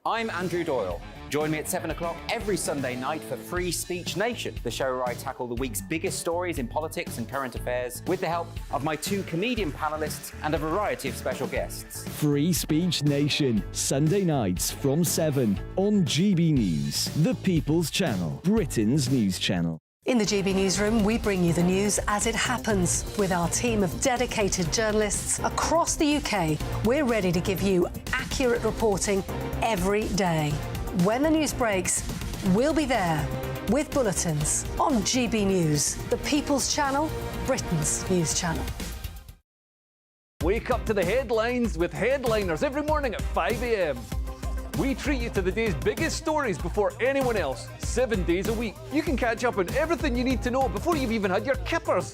I'm Andrew Doyle. Join me at 7 o'clock every Sunday night for Free Speech Nation, the show where I tackle the week's biggest stories in politics and current affairs with the help of my two comedian panellists and a variety of special guests. Free Speech Nation, Sunday nights from 7 on GB News, the People's Channel, Britain's news channel. In the GB Newsroom, we bring you the news as it happens. With our team of dedicated journalists across the UK, we're ready to give you accurate reporting every day. When the news breaks, we'll be there with bulletins on GB News, the People's Channel, Britain's news channel. Wake up to the headlines with Headliners every morning at 5 a.m. We treat you to the day's biggest stories before anyone else, 7 days a week. You can catch up on everything you need to know before you've even had your kippers.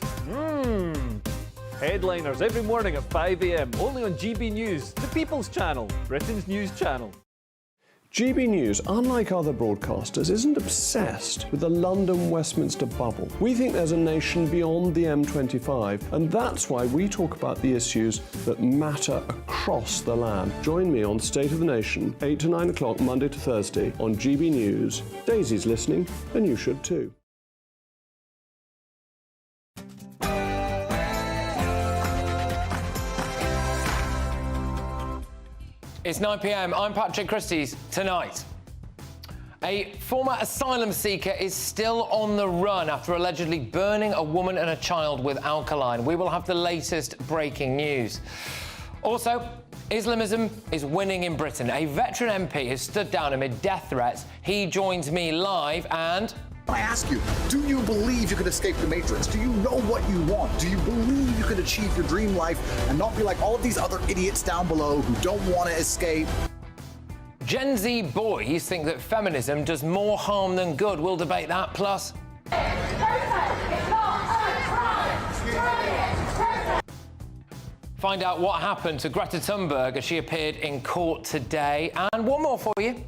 Headliners every morning at 5 a.m, only on GB News, the People's Channel, Britain's news channel. GB News, unlike other broadcasters, isn't obsessed with the London-Westminster bubble. We think there's a nation beyond the M25, and that's why we talk about the issues that matter across the land. Join me on State of the Nation, 8 to 9 o'clock, Monday to Thursday, on GB News. Daisy's listening, and you should too. It's 9 p.m. I'm Patrick Christys. Tonight, a former asylum seeker is still on the run after allegedly burning a woman and a child with alkaline. We will have the latest breaking news. Also, Islamism is winning in Britain. A veteran MP has stood down amid death threats. He joins me live and... I ask you, do you believe you could escape the Matrix? Do you know what you want? Do you believe you could achieve your dream life and not be like all of these other idiots down below who don't want to escape? Gen Z boys think that feminism does more harm than good. We'll debate that. Plus... Find out what happened to Greta Thunberg as she appeared in court today. And one more for you.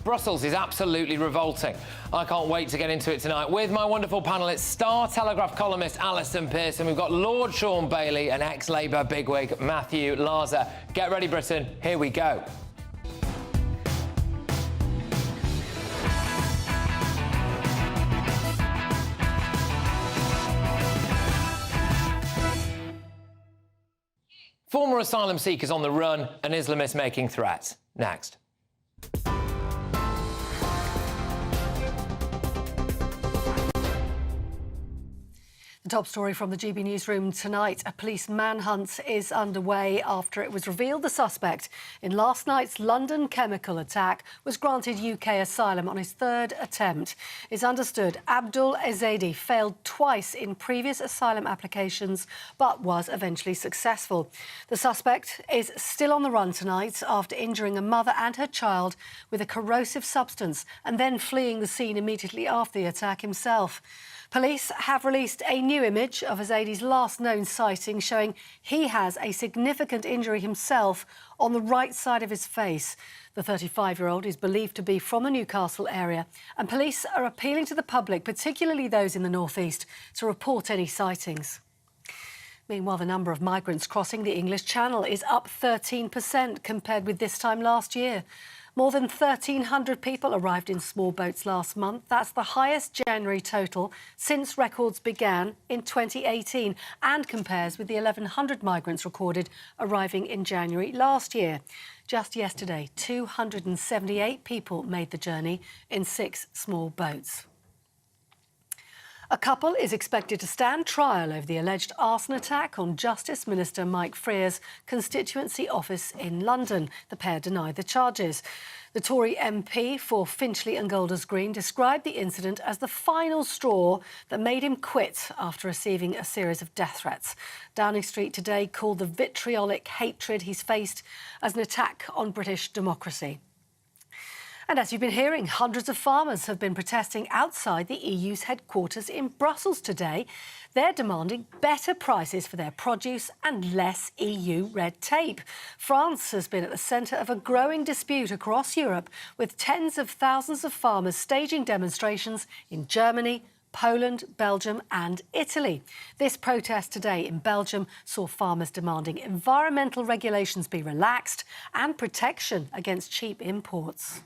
Brussels is absolutely revolting. I can't wait to get into it tonight with my wonderful panellists, Star Telegraph columnist Alison Pearson. We've got Lord Sean Bailey and ex-Labour bigwig Matthew Larzer. Get ready, Britain. Here we go. Former asylum seekers on the run and Islamists making threats. Next. The top story from the GB Newsroom tonight. A police manhunt is underway after it was revealed the suspect in last night's London chemical attack was granted UK asylum on his third attempt. It's understood Abdul Ezedi failed twice in previous asylum applications but was eventually successful. The suspect is still on the run tonight after injuring a mother and her child with a corrosive substance and then fleeing the scene immediately after the attack himself. Police have released a new image of Ezedi's last known sighting showing he has a significant injury himself on the right side of his face. The 35-year-old is believed to be from the Newcastle area and police are appealing to the public, particularly those in the northeast, to report any sightings. Meanwhile, the number of migrants crossing the English Channel is up 13% compared with this time last year. More than 1,300 people arrived in small boats last month. That's the highest January total since records began in 2018 and compares with the 1,100 migrants recorded arriving in January last year. Just yesterday, 278 people made the journey in 6 small boats. A couple is expected to stand trial over the alleged arson attack on Justice Minister Mike Freer's constituency office in London. The pair deny the charges. The Tory MP for Finchley and Golders Green described the incident as the final straw that made him quit after receiving a series of death threats. Downing Street today called the vitriolic hatred he's faced as an attack on British democracy. And as you've been hearing, hundreds of farmers have been protesting outside the EU's headquarters in Brussels today. They're demanding better prices for their produce and less EU red tape. France has been at the centre of a growing dispute across Europe, with tens of thousands of farmers staging demonstrations in Germany, Poland, Belgium and Italy. This protest today in Belgium saw farmers demanding environmental regulations be relaxed and protection against cheap imports.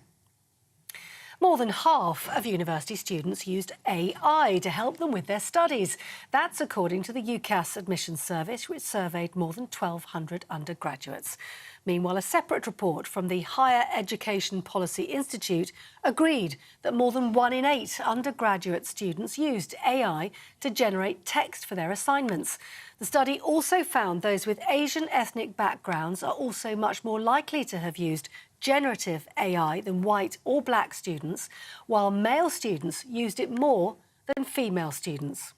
More than half of university students used AI to help them with their studies. That's according to the UCAS admissions service, which surveyed more than 1,200 undergraduates. Meanwhile, a separate report from the Higher Education Policy Institute agreed that more than 1 in 8 undergraduate students used AI to generate text for their assignments. The study also found those with Asian ethnic backgrounds are also much more likely to have used generative AI than white or black students, while male students used it more than female students.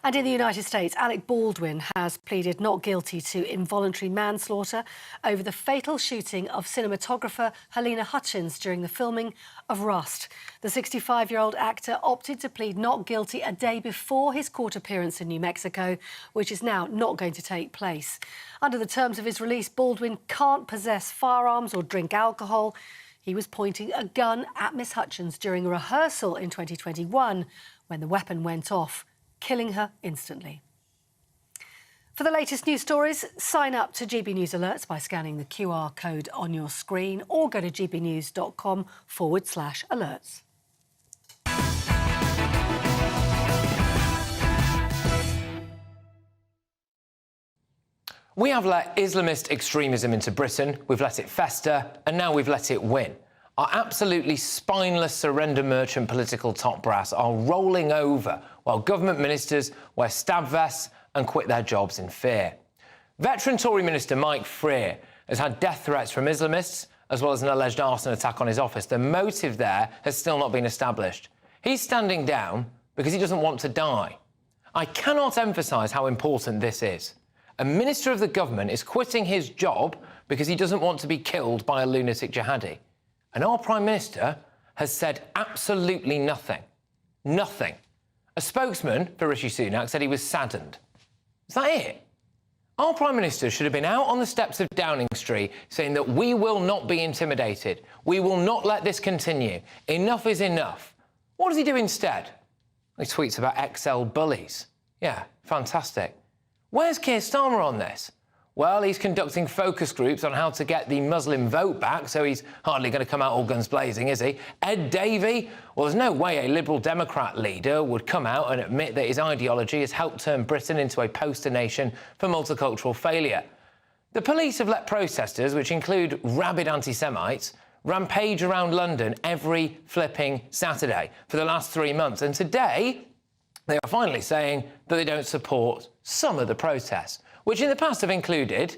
And in the United States, Alec Baldwin has pleaded not guilty to involuntary manslaughter over the fatal shooting of cinematographer Helena Hutchins during the filming of Rust. The 65-year-old actor opted to plead not guilty a day before his court appearance in New Mexico, which is now not going to take place. Under the terms of his release, Baldwin can't possess firearms or drink alcohol. He was pointing a gun at Miss Hutchins during a rehearsal in 2021 when the weapon went off, killing her instantly. For the latest news stories, sign up to GB News Alerts by scanning the QR code on your screen or go to gbnews.com/alerts. We have let Islamist extremism into Britain, we've let it fester, and now we've let it win. Our absolutely spineless surrender merchant political top brass are rolling over while government ministers wear stab vests and quit their jobs in fear. Veteran Tory Minister Mike Freer has had death threats from Islamists as well as an alleged arson attack on his office. The motive there has still not been established. He's standing down because he doesn't want to die. I cannot emphasise how important this is. A minister of the government is quitting his job because he doesn't want to be killed by a lunatic jihadi. And our Prime Minister has said absolutely nothing. Nothing. A spokesman for Rishi Sunak said he was saddened. Is that it? Our Prime Minister should have been out on the steps of Downing Street saying that we will not be intimidated. We will not let this continue. Enough is enough. What does he do instead? He tweets about XL bullies. Yeah, fantastic. Where's Keir Starmer on this? Well, he's conducting focus groups on how to get the Muslim vote back, so he's hardly going to come out all guns blazing, is he? Ed Davey? Well, there's no way a Liberal Democrat leader would come out and admit that his ideology has helped turn Britain into a poster nation for multicultural failure. The police have let protesters, which include rabid anti-Semites, rampage around London every flipping Saturday for the last 3 months, and today they are finally saying that they don't support some of the protests, which in the past have included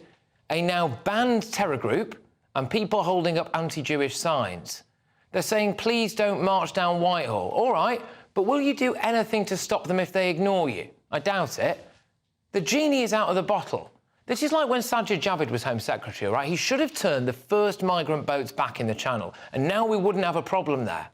a now banned terror group and people holding up anti-Jewish signs. They're saying, please don't march down Whitehall. All right, but will you do anything to stop them if they ignore you? I doubt it. The genie is out of the bottle. This is like when Sajid Javid was Home Secretary, all right? He should have turned the first migrant boats back in the Channel, and now we wouldn't have a problem there.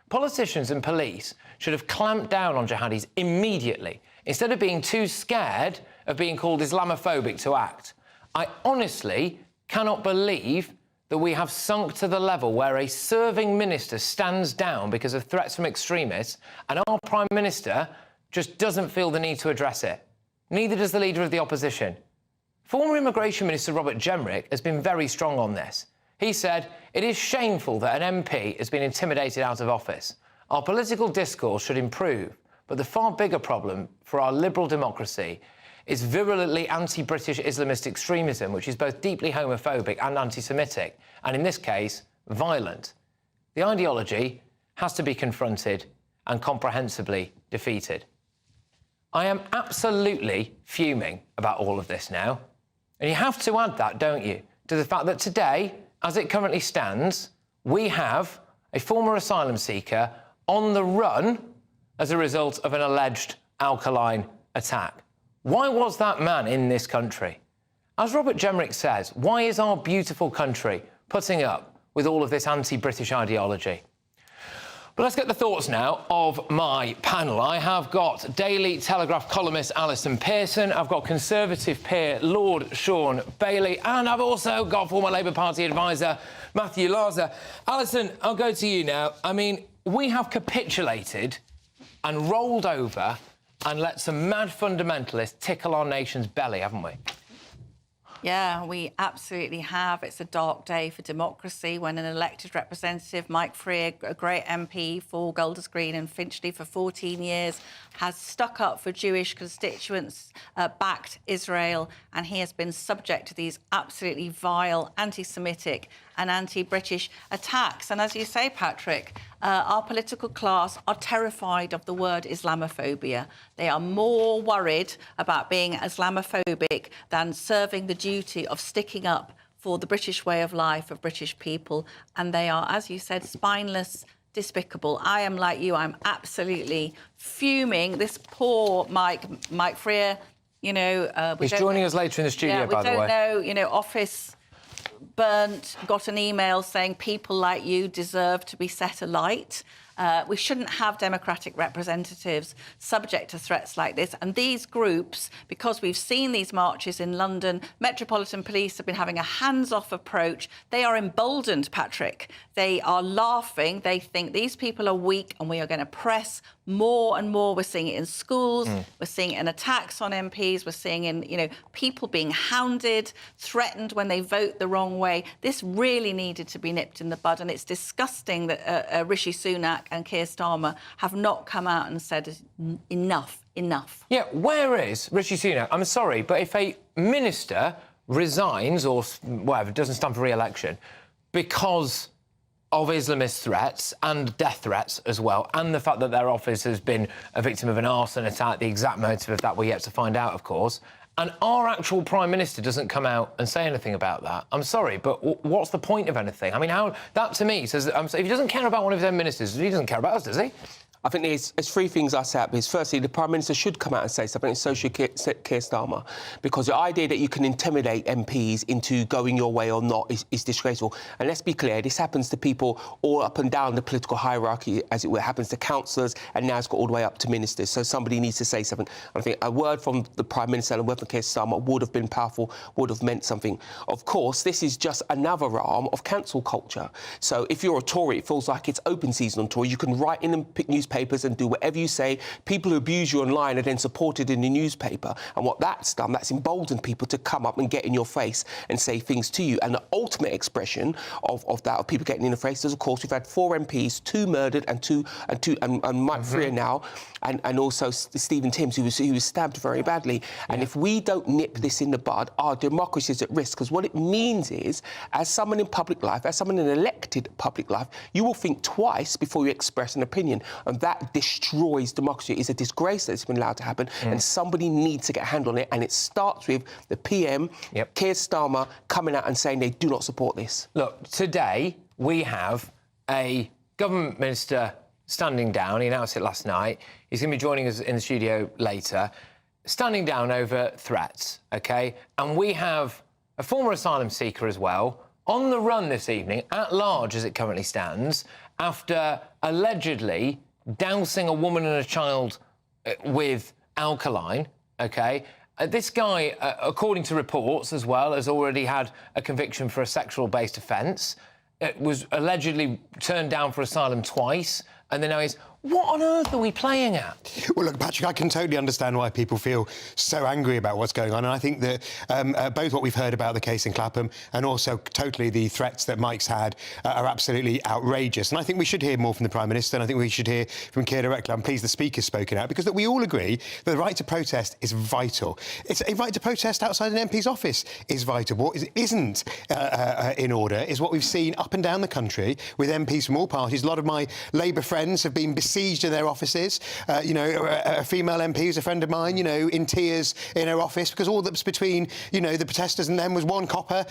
Politicians and police should have clamped down on jihadis immediately, instead of being too scared of being called Islamophobic to act. I honestly cannot believe that we have sunk to the level where a serving minister stands down because of threats from extremists and our Prime Minister just doesn't feel the need to address it. Neither does the Leader of the Opposition. Former Immigration Minister Robert Jenrick has been very strong on this. He said, it is shameful that an MP has been intimidated out of office. Our political discourse should improve, but the far bigger problem for our liberal democracy is virulently anti-British Islamist extremism, which is both deeply homophobic and anti-Semitic, and in this case, violent. The ideology has to be confronted and comprehensively defeated. I am absolutely fuming about all of this now. And you have to add that, don't you, to the fact that today, as it currently stands, we have a former asylum seeker on the run as a result of an alleged alkaline attack. Why was that man in this country? As Robert Jenrick says, why is our beautiful country putting up with all of this anti-British ideology? But let's get the thoughts now of my panel. I have got Daily Telegraph columnist Alison Pearson, I've got Conservative peer Lord Sean Bailey, and I've also got former Labour Party advisor Matthew Larzer. Alison, I'll go to you now. I mean, we have capitulated and rolled over and let some mad fundamentalists tickle our nation's belly, haven't we? Yeah, we absolutely have. It's a dark day for democracy when an elected representative, Mike Freer, a great MP for Golders Green and Finchley for 14 years, has stuck up for Jewish constituents, backed Israel, and he has been subject to these absolutely vile anti-Semitic and anti-British attacks. And as you say, Patrick, our political class are terrified of the word Islamophobia. They are more worried about being Islamophobic than serving the duty of sticking up for the British way of life of British people. And they are, as you said, spineless, despicable. I am like you. I'm absolutely fuming. This poor Mike Freer, you know... He's joining us later in the studio, by the way. We don't know, you know, office burnt, got an email saying people like you deserve to be set alight. We shouldn't have democratic representatives subject to threats like this. And these groups, because we've seen these marches in London, Metropolitan Police have been having a hands-off approach. They are emboldened, Patrick. They are laughing. They think these people are weak and we are going to press more and more. We're seeing it in schools. We're seeing it in attacks on MPs. We're seeing in, you know, people being hounded, threatened when they vote the wrong way. This really needed to be nipped in the bud. And it's disgusting that Rishi Sunak and Keir Starmer have not come out and said enough. Yeah, where is Rishi Sunak? I'm sorry, but if a minister resigns or whatever, doesn't stand for re-election because of Islamist threats and death threats as well, and the fact that their office has been a victim of an arson attack, the exact motive of that we're yet to find out, of course, and our actual Prime Minister doesn't come out and say anything about that. I'm sorry, but what's the point of anything? I mean, how that to me says if he doesn't care about one of his own ministers, he doesn't care about us, does he? I think there's three things I say up. Firstly, the Prime Minister should come out and say something, and so should Keir Starmer, because the idea that you can intimidate MPs into going your way or not is disgraceful. And let's be clear, this happens to people all up and down the political hierarchy, as it were. It happens to councillors, and now it's got all the way up to ministers. So somebody needs to say something. I think a word from the Prime Minister and a word from Keir Starmer would have been powerful, would have meant something. Of course, this is just another arm of cancel culture. So if you're a Tory, it feels like it's open season on Tory. You can write in the newspapers and do whatever you say. People who abuse you online are then supported in the newspaper. And what that's done, that's emboldened people to come up and get in your face and say things to you. And the ultimate expression of that, of people getting in the face, is, of course, we've had 4 MPs, 2 murdered and Mike Freer now, and also Stephen Timms, who was stabbed very badly. And if we don't nip this in the bud, our democracy is at risk, because what it means is, as someone in public life, as someone in elected public life, you will think twice before you express an opinion. And that destroys democracy. It's a disgrace that it's been allowed to happen, and somebody needs to get a hand on it. And it starts with the PM, Keir Starmer, coming out and saying they do not support this. Look, today we have a government minister standing down. He announced it last night. He's going to be joining us in the studio later, standing down over threats, OK? And we have a former asylum seeker as well, on the run this evening, at large as it currently stands, after allegedly dousing a woman and a child with alkaline, OK? This guy, according to reports as well, has already had a conviction for a sexual-based offence. It was allegedly turned down for asylum twice, and then now he's... What on earth are we playing at? Well, look, Patrick, I can totally understand why people feel so angry about what's going on. And I think that both what we've heard about the case in Clapham and also totally the threats that Mike's had are absolutely outrageous. And I think we should hear more from the Prime Minister, and I think we should hear from Keir directly. I'm pleased the Speaker's spoken out, because that we all agree that the right to protest is vital. It's a right to protest outside an MP's office is vital. What isn't in order is what we've seen up and down the country with MPs from all parties. A lot of my Labour friends have been besieged in their offices. You know, a female MP who's a friend of mine, you know, in tears in her office because all that was between, you know, the protesters and them was one copper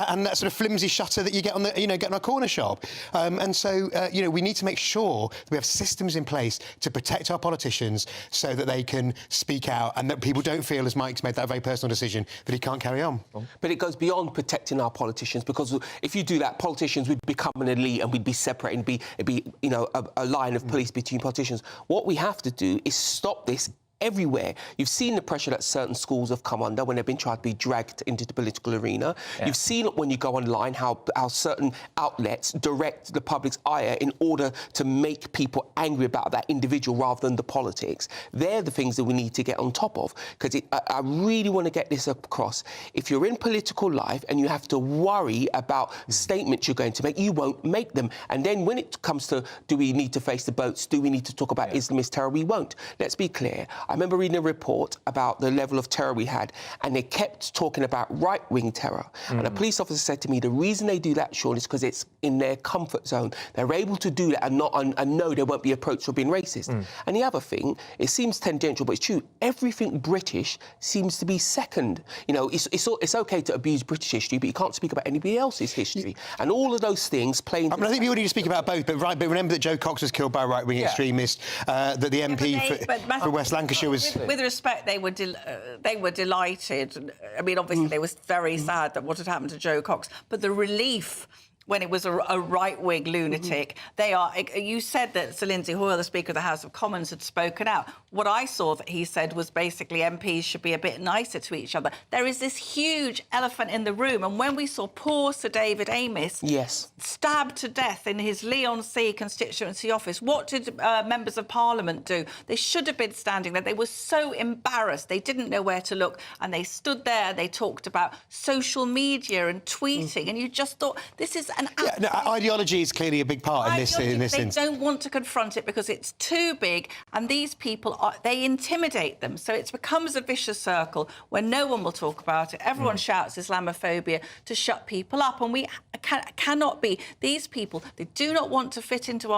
and that sort of flimsy shutter that you get on the, you know, get in a corner shop. And so, you know, we need to make sure that we have systems in place to protect our politicians so that they can speak out and that people don't feel, as Mike's made that very personal decision, that he can't carry on. But it goes beyond protecting our politicians, because if you do that, politicians would become an elite and we'd be separate and it'd be you know, a line of police between politicians. What we have to do is stop this everywhere. You've seen the pressure that certain schools have come under when they've been trying to be dragged into the political arena. Yeah. You've seen when you go online how certain outlets direct the public's ire in order to make people angry about that individual rather than the politics. They're the things that we need to get on top of, because I really want to get this across. If you're in political life and you have to worry about statements you're going to make, you won't make them. And then when it comes to, do we need to face the boats, do we need to talk about Islamist terror, we won't. Let's be clear. I remember reading a report about the level of terror we had, and they kept talking about right-wing terror. And a police officer said to me, the reason they do that, Sean, is because it's in their comfort zone. They're able to do that and know they won't be approached for being racist. And the other thing, it seems tangential, but it's true. Everything British seems to be second. You know, it's OK to abuse British history, but you can't speak about anybody else's history. And all of those things play into... I think people need to speak about both, but remember that Joe Cox was killed by a right-wing extremist, that the MP for West Lancashire was... With respect, they were delighted. I mean, obviously, they was very sad that what had happened to Joe Cox, but the relief when it was a right-wing lunatic. They are... You said that Sir Lindsay Hoyle, the Speaker of the House of Commons, had spoken out. What I saw that he said was basically MPs should be a bit nicer to each other. There is this huge elephant in the room, and when we saw poor Sir David Amess stabbed to death in his Leigh-on-Sea constituency office, what did members of Parliament do? They should have been standing there. They were so embarrassed. They didn't know where to look, and they stood there. They talked about social media and tweeting, and you just thought, this is an... ideology is clearly a big part in this instance. They don't want to confront it because it's too big, and these people, they intimidate them. So it becomes a vicious circle where no one will talk about it. Everyone shouts Islamophobia to shut people up, and we cannot be. These people, they do not want to fit into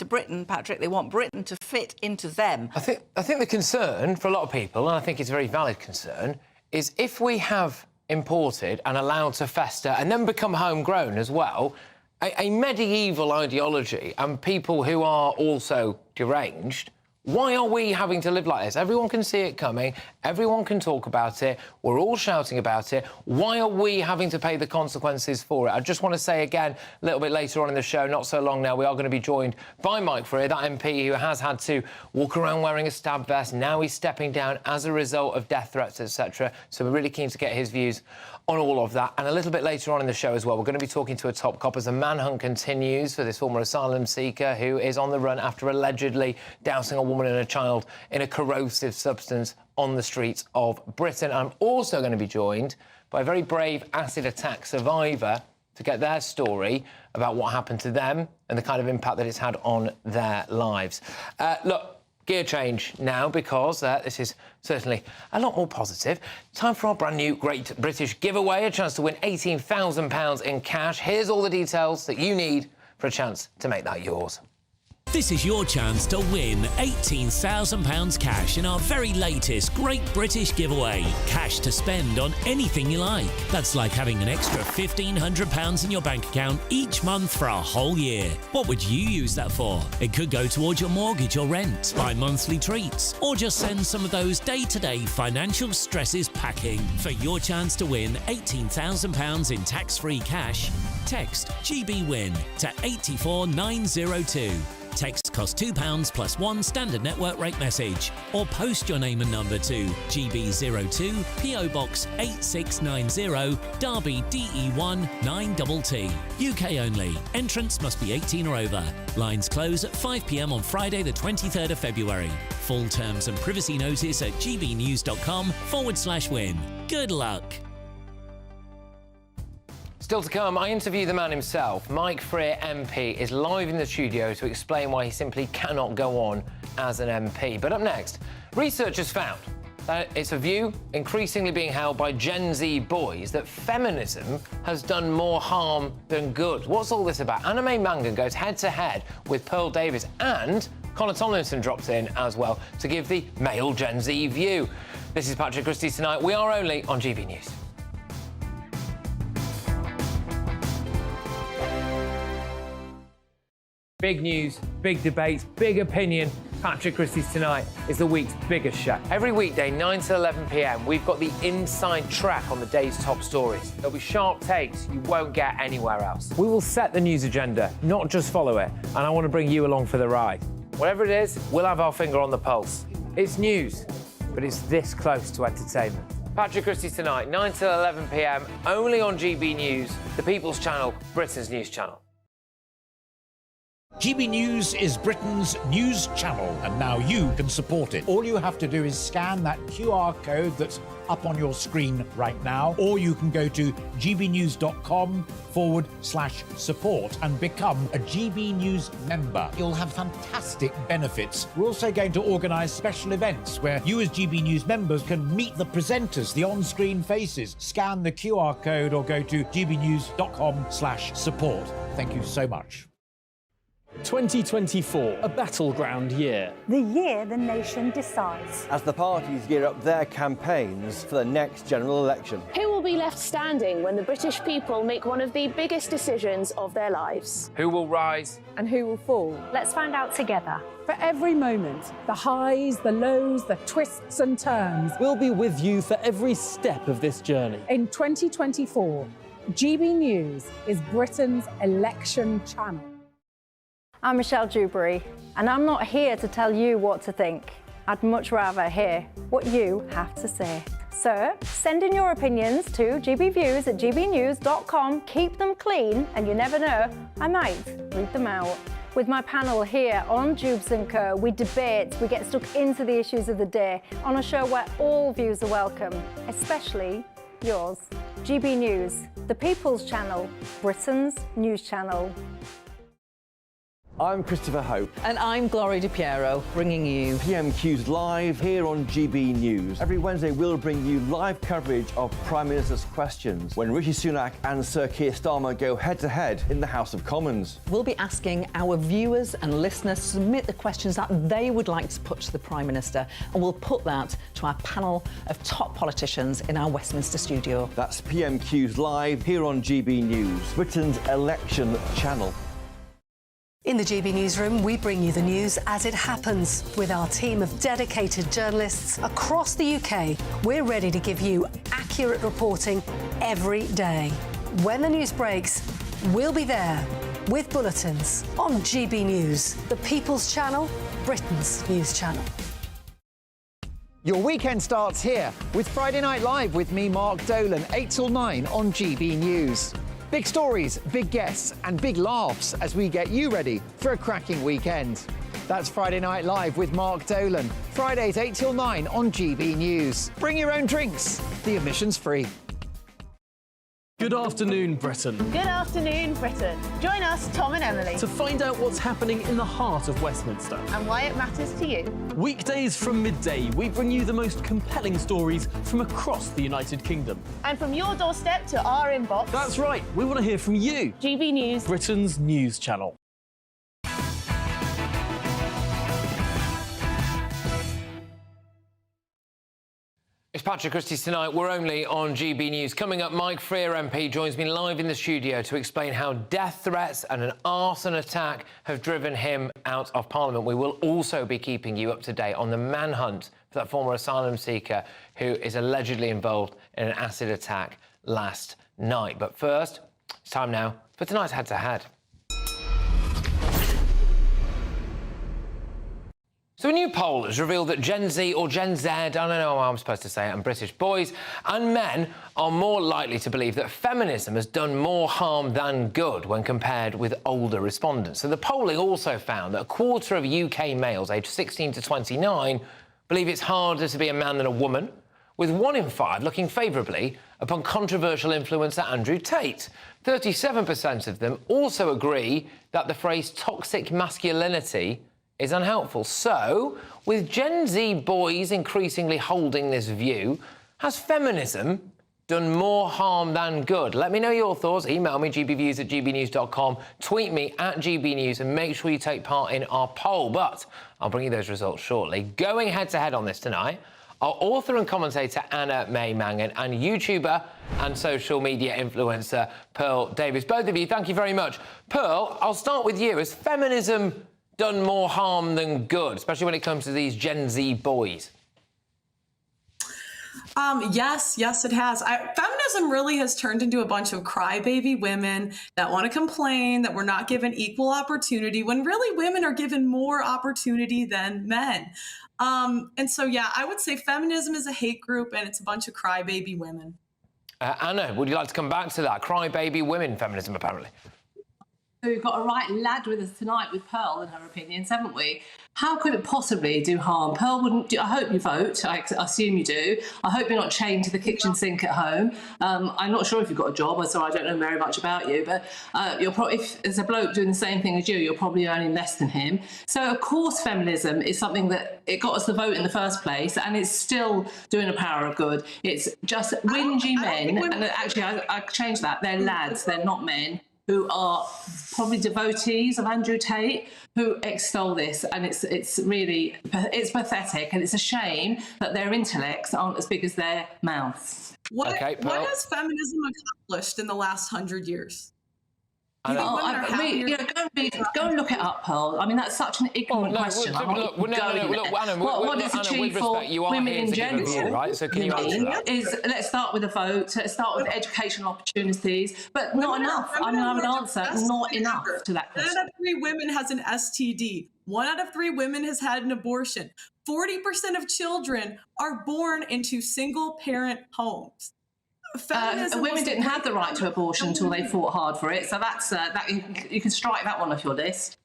Britain, Patrick. They want Britain to fit into them. I think the concern for a lot of people, and I think it's a very valid concern, is if we have imported and allowed to fester and then become homegrown as well, a medieval ideology and people who are also deranged, why are we having to live like this? Everyone can see it coming. Everyone can talk about it. We're all shouting about it. Why are we having to pay the consequences for it? I just want to say again, a little bit later on in the show, not so long now, we are going to be joined by Mike Freer, that MP who has had to walk around wearing a stab vest. Now he's stepping down as a result of death threats, etc. So we're really keen to get his views on all of that. And a little bit later on in the show as well, we're going to be talking to a top cop as the manhunt continues for this former asylum seeker who is on the run after allegedly dousing a woman and a child in a corrosive substance on the streets of Britain. I'm also going to be joined by a very brave acid attack survivor to get their story about what happened to them and the kind of impact that it's had on their lives. Look, gear change now, because this is certainly a lot more positive. Time for our brand new Great British Giveaway, a chance to win £18,000 in cash. Here's all the details that you need for a chance to make that yours. This is your chance to win £18,000 cash in our very latest Great British Giveaway. Cash to spend on anything you like. That's like having an extra £1,500 in your bank account each month for a whole year. What would you use that for? It could go towards your mortgage or rent, buy monthly treats, or just send some of those day-to-day financial stresses packing. For your chance to win £18,000 in tax-free cash, text GBWIN to 84902. Text costs £2 plus one standard network rate message, or post your name and number to GB02 PO Box 8690 Derby DE1 9TT. UK only. Entrance must be 18 or over. Lines close at 5 p.m. on Friday the 23rd of February. Full terms and privacy notice at gbnews.com/win. Good luck. Still to come, I interview the man himself. Mike Freer MP is live in the studio to explain why he simply cannot go on as an MP. But up next, researchers found that it's a view increasingly being held by Gen Z boys that feminism has done more harm than good. What's all this about? Anime Manga goes head-to-head with Pearl Davis, and Connor Tomlinson drops in as well to give the male Gen Z view. This is Patrick Christys tonight. We are only on GB News. Big news, big debates, big opinion. Patrick Christys Tonight is the week's biggest show. Every weekday, 9 to 11 p.m, we've got the inside track on the day's top stories. There'll be sharp takes you won't get anywhere else. We will set the news agenda, not just follow it, and I want to bring you along for the ride. Whatever it is, we'll have our finger on the pulse. It's news, but it's this close to entertainment. Patrick Christys tonight, 9 till 11 p.m, only on GB News, the People's Channel, Britain's news channel. GB News is Britain's news channel, and now you can support it. All you have to do is scan that QR code that's up on your screen right now, or you can go to gbnews.com/support and become a GB News member. You'll have fantastic benefits. We're also going to organise special events where you as GB News members can meet the presenters, the on-screen faces. Scan the QR code or go to gbnews.com/support. Thank you so much. 2024, a battleground year. The year the nation decides. As the parties gear up their campaigns for the next general election. Who will be left standing when the British people make one of the biggest decisions of their lives? Who will rise? And who will fall? Let's find out together. For every moment, the highs, the lows, the twists and turns. We'll be with you for every step of this journey. In 2024, GB News is Britain's election channel. I'm Michelle Dewberry, and I'm not here to tell you what to think. I'd much rather hear what you have to say. So, send in your opinions to gbviews@gbnews.com. Keep them clean, and you never know, I might read them out. With my panel here on Jubes & Co, we debate, we get stuck into the issues of the day on a show where all views are welcome, especially yours. GB News, the People's Channel, Britain's news channel. I'm Christopher Hope. And I'm Gloria Di Piero, bringing you PMQ's Live here on GB News. Every Wednesday, we'll bring you live coverage of Prime Minister's questions when Rishi Sunak and Sir Keir Starmer go head-to-head in the House of Commons. We'll be asking our viewers and listeners to submit the questions that they would like to put to the Prime Minister, and we'll put that to our panel of top politicians in our Westminster studio. That's PMQ's Live here on GB News, Britain's election channel. In the GB Newsroom, we bring you the news as it happens. With our team of dedicated journalists across the UK, we're ready to give you accurate reporting every day. When the news breaks, we'll be there with bulletins on GB News, the People's Channel, Britain's news channel. Your weekend starts here with Friday Night Live with me, Mark Dolan, 8 till 9 on GB News. Big stories, big guests and big laughs as we get you ready for a cracking weekend. That's Friday Night Live with Mark Dolan. Fridays 8 till 9 on GB News. Bring your own drinks. The admission's free. Good afternoon, Britain. Good afternoon, Britain. Join us, Tom and Emily, To find out what's happening in the heart of Westminster. and why it matters to you. Weekdays from midday, we bring you the most compelling stories from across the United Kingdom. And from your doorstep to our inbox. That's right, we want to hear from you. GB News, Britain's news channel. It's Patrick Christys tonight. We're only on GB News. Coming up, Mike Freer MP joins me live in the studio to explain how death threats and an arson attack have driven him out of Parliament. We will also be keeping you up to date on the manhunt for that former asylum seeker who is allegedly involved in an acid attack last night. But first, it's time now for tonight's head-to-head. So a new poll has revealed that Gen Z or Gen Z, I don't know how I'm supposed to say it, and British boys and men are more likely to believe that feminism has done more harm than good when compared with older respondents. So the polling also found that a quarter of UK males aged 16 to 29 believe it's harder to be a man than a woman, with 1 in 5 looking favourably upon controversial influencer Andrew Tate. 37% of them also agree that the phrase toxic masculinity is unhelpful. So, with Gen Z boys increasingly holding this view, has feminism done more harm than good? Let me know your thoughts. Email me, gbviews@gbnews.com, tweet me @gbnews, and make sure you take part in our poll. But I'll bring you those results shortly. Going head-to-head on this tonight are author and commentator Anna May Mangan and YouTuber and social media influencer Pearl Davies. Both of you, thank you very much. Pearl, I'll start with you. Has feminism done more harm than good, especially when it comes to these Gen Z boys? Yes, it has. Feminism really has turned into a bunch of crybaby women that want to complain that we're not given equal opportunity when really women are given more opportunity than men. And so, yeah, I would say feminism is a hate group and it's a bunch of crybaby women. Anna, would you like to come back to that? Crybaby women feminism, apparently. So we've got a right lad with us tonight with Pearl and her opinions, haven't we? How could it possibly do harm? Pearl wouldn't do. I hope you vote. I assume you do. I hope you're not chained to the kitchen sink at home. I'm not sure if you've got a job, so I don't know very much about you, but you're probably, if there's a bloke doing the same thing as you, you're probably earning less than him. So of course feminism is something that it got us the vote in the first place, and it's still doing a power of good. It's just whingy men, and actually I changed that. They're lads, they're not men, who are probably devotees of Andrew Tate, who extol this, and it's really pathetic, and it's a shame that their intellects aren't as big as their mouths. What has feminism accomplished in the last 100 years? Go and look it up, Pearl. I mean, that's such an ignorant question. Anna, what is achieved for women in general? Right? So can you answer that? Let's start with a vote. Let's start with educational opportunities, but not enough. I mean, I would answer not enough to that question. 1 out of 3 women has an STD. 1 out of 3 women has had an abortion. 40% of children are born into single-parent homes. Women didn't have the right to abortion until they fought hard for it, so that's you can strike that one off your list.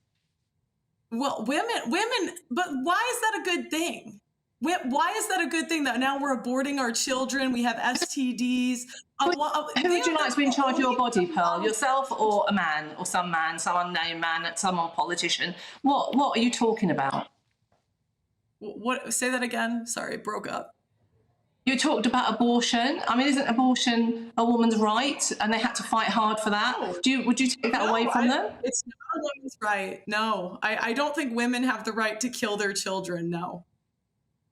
Well, women, but why is that a good thing? Why is that a good thing that now we're aborting our children? We have STDs. Who would you like to be in charge of your body, Pearl? Yourself or a man, or some unknown man, some politician? What are you talking about? What? Say that again. Sorry, it broke up. You talked about abortion. I mean, isn't abortion a woman's right, and they had to fight hard for that? Would you take that away from them? It's not a woman's right. No, I don't think women have the right to kill their children. No.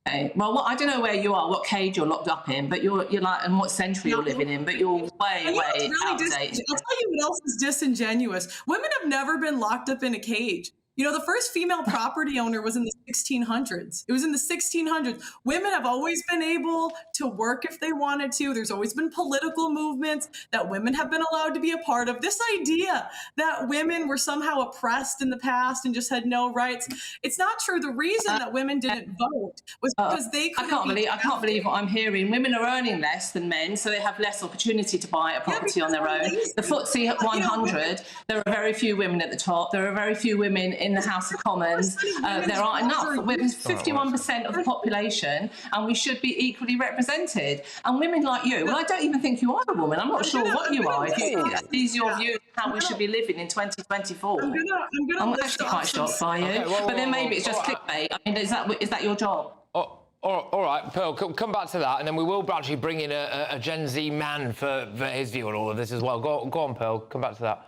Okay. Well, I don't know where you are, what cage you're locked up in, but you're like, and what century you're living in, but you're way outdated. I'll tell you what else is disingenuous. Women have never been locked up in a cage. You know, the first female property owner was in the 1600s. It was in the 1600s. Women have always been able to work if they wanted to. There's always been political movements that women have been allowed to be a part of. This idea that women were somehow oppressed in the past and just had no rights, it's not true. The reason that women didn't vote was because they couldn't I can't believe what I'm hearing. Women are earning less than men, so they have less opportunity to buy a property on their own. The FTSE 100, there are very few women at the top. There are very few women in the House of Commons. There aren't enough. We're 51% of the population, and we should be equally represented. And women like you, well, I don't even think you are a woman. I'm not sure what you are. If these are your views of how we should be living in 2024. I'm actually quite shocked by you. But then maybe it's just clickbait. I mean, is that your job? All right, Pearl, come back to that, and then we will actually bring in a Gen Z man for his view on all of this as well. Go on, Pearl, come back to that.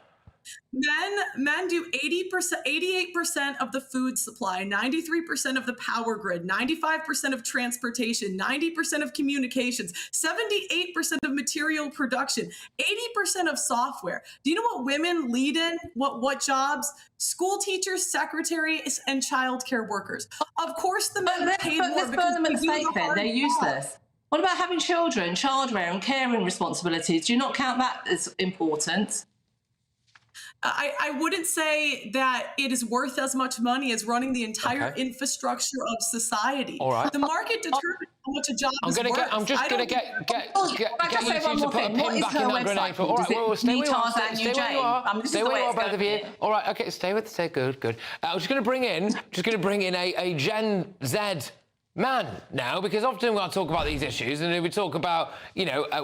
Men do 88% of the food supply, 93% of the power grid, 95% of transportation, 90% of communications, 78% of material production, 80% of software. Do you know what women lead in? What jobs? School teachers, secretaries, and childcare workers. Of course, the men are paid more. But let's burn them at the stake then. They're useless. What about having children, childcare and caring responsibilities? Do you not count that as important? I wouldn't say that it is worth as much money as running the entire infrastructure of society. All right. The market determines how much a job is worth. I'm just going to get you two to put a pin back in that grenade. All right, well, stay where you are. Stay where you are. Stay where you are, both of you. All right, okay, stay good. I'm just going to bring in a Gen Z man now, because often when I talk about these issues, and we talk about,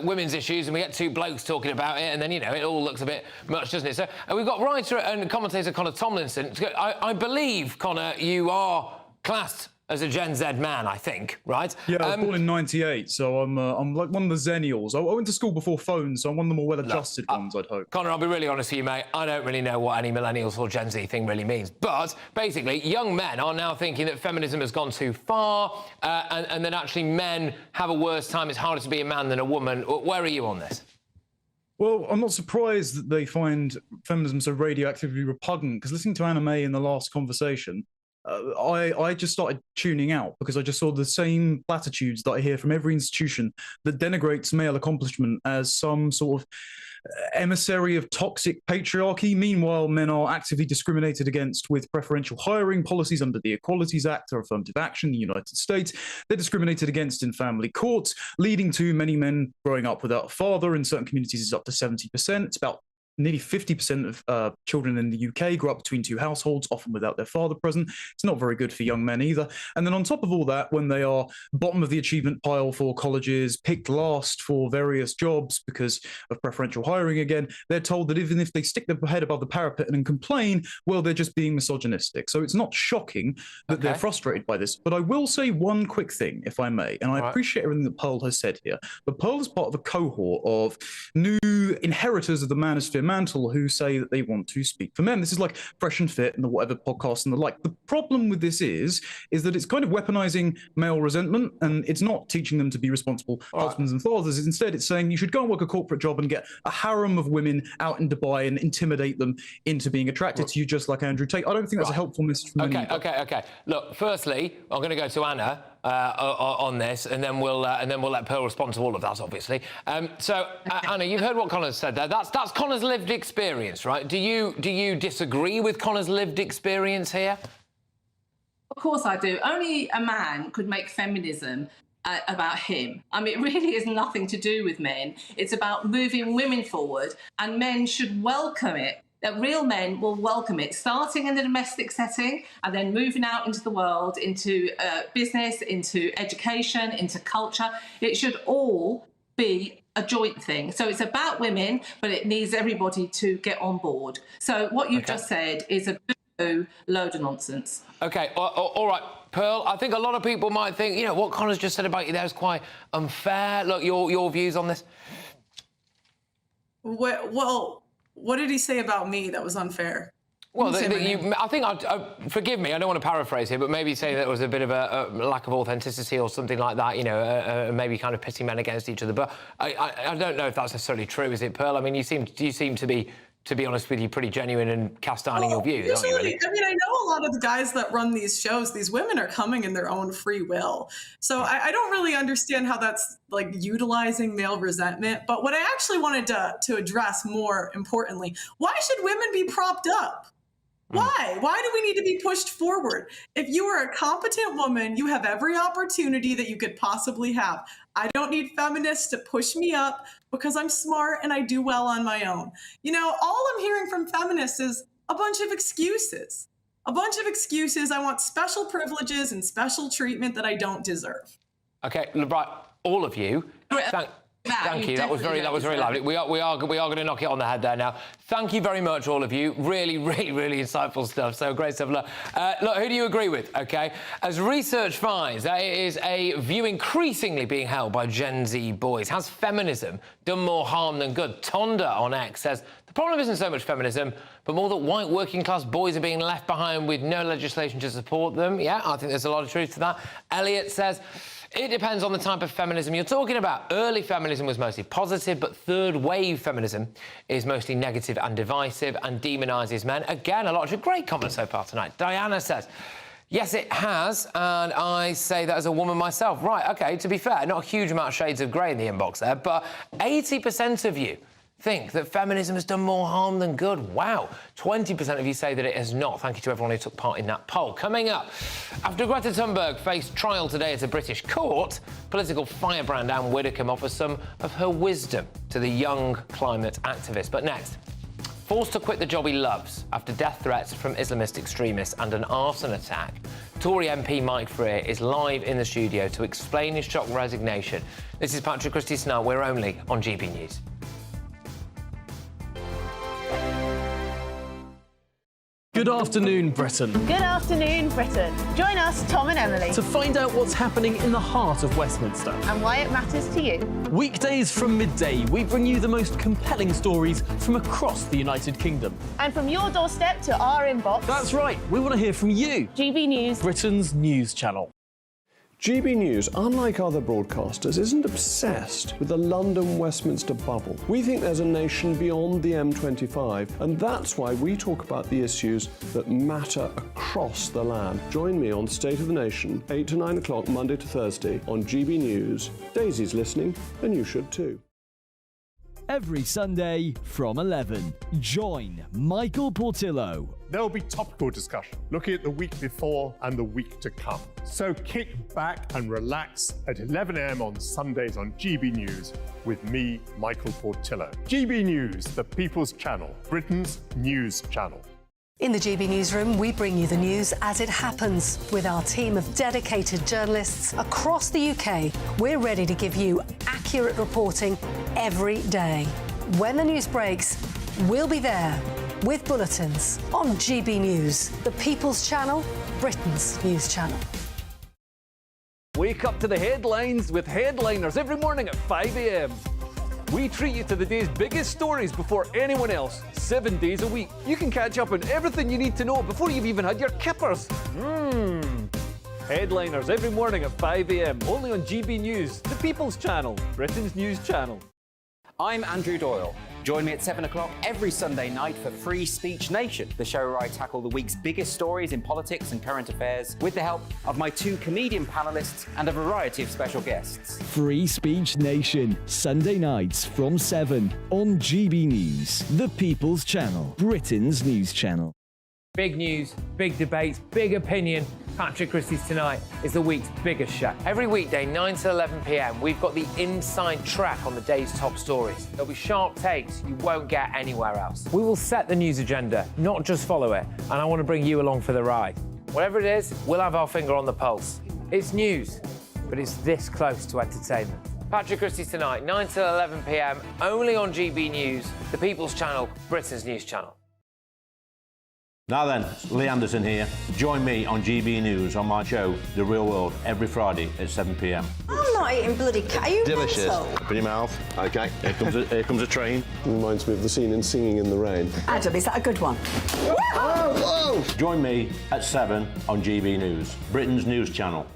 women's issues, and we get two blokes talking about it, and then, it all looks a bit much, doesn't it? So we've got writer and commentator Connor Tomlinson. I believe, Connor, you are classed as a Gen Z man, I think, right? Yeah, I was born in '98, so I'm like one of the Zennials. I went to school before phones, so I'm one of the more well-adjusted ones, I'd hope. Connor, I'll be really honest with you, mate. I don't really know what any millennials or Gen Z thing really means. But basically, young men are now thinking that feminism has gone too far, and that actually men have a worse time. It's harder to be a man than a woman. Where are you on this? Well, I'm not surprised that they find feminism so radioactively repugnant, because listening to Anna May in the last conversation, I just started tuning out because I just saw the same platitudes that I hear from every institution that denigrates male accomplishment as some sort of emissary of toxic patriarchy. Meanwhile, men are actively discriminated against with preferential hiring policies under the Equalities Act or affirmative action in the United States. They're discriminated against in family courts, leading to many men growing up without a father. In certain communities, it's up to 70%. It's about nearly 50% of children in the UK grow up between two households, often without their father present. It's not very good for young men either. And then on top of all that, when they are bottom of the achievement pile for colleges, picked last for various jobs because of preferential hiring again, they're told that even if they stick their head above the parapet and complain, well, they're just being misogynistic. So it's not shocking that they're frustrated by this. But I will say one quick thing, if I may, and I appreciate everything that Pearl has said here. But Pearl is part of a cohort of new inheritors of the manosphere mantle who say that they want to speak for men. This is like Fresh and Fit and the whatever podcast and the like. The problem with this is that it's kind of weaponizing male resentment, and it's not teaching them to be responsible husbands and fathers. Instead, it's saying you should go and work a corporate job and get a harem of women out in Dubai and intimidate them into being attracted to you, just like Andrew Tate. I don't think that's a helpful message from anyone. Okay. Look, firstly, I'm going to go to Anna on this, and then we'll let Pearl respond to all of that, obviously. Anna, you've heard what Connor's said there. That's Connor's lived experience, right? Do you disagree with Connor's lived experience here? Of course I do. Only a man could make feminism about him. I mean, it really is nothing to do with men. It's about moving women forward, and men should welcome it. That real men will welcome it, starting in the domestic setting and then moving out into the world, into business, into education, into culture. It should all be a joint thing. So it's about women, but it needs everybody to get on board. So what you've just said is a load of nonsense. Okay, all right. Pearl, I think a lot of people might think, you know, what Connor's just said about you there is quite unfair. Look, your views on this? Well, what did he say about me that was unfair? Well, I think, forgive me, I don't want to paraphrase here, but maybe say that there was a bit of a lack of authenticity or something like that, you know, maybe kind of pitting men against each other. But I don't know if that's necessarily true, is it, Pearl? I mean, you seem to be honest with you, pretty genuine and cast ironing your views, aren't you, really? I mean, I know a lot of the guys that run these shows, these women are coming in their own free will. So I don't really understand how that's like utilizing male resentment. But what I actually wanted to address more importantly, why should women be propped up? Why? Why do we need to be pushed forward? If you are a competent woman, you have every opportunity that you could possibly have. I don't need feminists to push me up because I'm smart and I do well on my own. You know, all I'm hearing from feminists is a bunch of excuses. A bunch of excuses. I want special privileges and special treatment that I don't deserve. Okay, right, all of you. Thank you. That was very lovely. We are going to knock it on the head there now. Thank you very much, all of you. Really insightful stuff. So great stuff. Look, who do you agree with? Okay, as research finds, there is a view increasingly being held by Gen Z boys. Has feminism done more harm than good? Tonda on X says the problem isn't so much feminism, but more that white working class boys are being left behind with no legislation to support them. Yeah, I think there's a lot of truth to that. Elliot says it depends on the type of feminism you're talking about. Early feminism was mostly positive, but third-wave feminism is mostly negative and divisive and demonises men. Again, a lot of great comments so far tonight. Diana says, yes, it has, and I say that as a woman myself. Right, OK, to be fair, not a huge amount of shades of grey in the inbox there, but 80% of you think that feminism has done more harm than good. Wow. 20% of you say that it has not. Thank you to everyone who took part in that poll. Coming up, after Greta Thunberg faced trial today at a British court, political firebrand Anne Widdecombe offers some of her wisdom to the young climate activist. But next, forced to quit the job he loves after death threats from Islamist extremists and an arson attack, Tory MP Mike Freer is live in the studio to explain his shock resignation. This is Patrick Christys now. We're only on GB News. Good afternoon, Britain. Good afternoon, Britain. Join us, Tom and Emily, To find out what's happening in the heart of Westminster. and why it matters to you. Weekdays from midday, we bring you the most compelling stories from across the United Kingdom. And from your doorstep to our inbox. That's right, we want to hear from you. GB News. Britain's news channel. GB News, unlike other broadcasters, isn't obsessed with the London-Westminster bubble. We think there's a nation beyond the M25, and that's why we talk about the issues that matter across the land. Join me on State of the Nation, 8 to 9 o'clock, Monday to Thursday, on GB News. Daisy's listening, and you should too. Every Sunday from 11, join Michael Portillo. There will be topical discussion, looking at the week before and the week to come. So kick back and relax at 11 a.m. on Sundays on GB News with me, Michael Portillo. GB News, the People's Channel, Britain's news channel. In the GB Newsroom, we bring you the news as it happens. With our team of dedicated journalists across the UK, we're ready to give you accurate reporting every day. When the news breaks, we'll be there with bulletins on GB News, the People's Channel, Britain's news channel. Wake up to the headlines with Headliners every morning at 5 a.m. We treat you to the day's biggest stories before anyone else, 7 days a week. You can catch up on everything you need to know before you've even had your kippers. Headliners every morning at 5 a.m. only on GB News, the People's Channel, Britain's news channel. I'm Andrew Doyle. Join me at 7 o'clock every Sunday night for Free Speech Nation, the show where I tackle the week's biggest stories in politics and current affairs with the help of my 2 comedian panellists and a variety of special guests. Free Speech Nation, Sunday nights from 7 on GB News, the People's Channel, Britain's news channel. Big news, big debates, big opinion. Patrick Christys Tonight is the week's biggest show. Every weekday, 9 to 11 p.m, we've got the inside track on the day's top stories. There'll be sharp takes you won't get anywhere else. We will set the news agenda, not just follow it, and I want to bring you along for the ride. Whatever it is, we'll have our finger on the pulse. It's news, but it's this close to entertainment. Patrick Christys Tonight, 9 to 11 p.m, only on GB News, the People's Channel, Britain's news channel. Now then, Lee Anderson here. Join me on GB News on my show, The Real World, every Friday at 7 p.m. I'm not eating bloody cat. Are you Delicious. mental? Open your mouth. OK, here comes a train. Reminds me of the scene in Singing in the Rain. Adam, is that a good one? Whoa! Join me at 7 on GB News, Britain's news channel.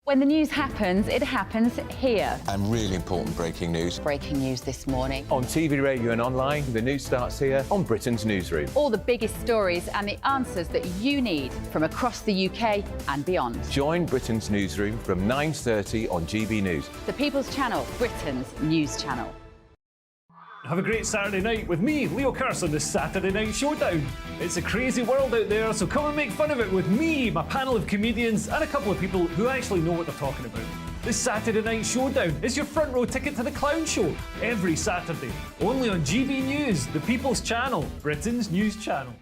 When the news happens, it happens here. And really important breaking news. Breaking news this morning. On TV, radio and online, the news starts here on Britain's Newsroom. All the biggest stories and the answers that you need from across the UK and beyond. Join Britain's Newsroom from 9:30 on GB News. The People's Channel, Britain's news channel. Have a great Saturday night with me, Leo Curse, on the Saturday Night Showdown. It's a crazy world out there, so come and make fun of it with me, my panel of comedians, and a couple of people who actually know what they're talking about. This Saturday Night Showdown is your front row ticket to the clown show every Saturday, only on GB News, the People's Channel, Britain's news channel.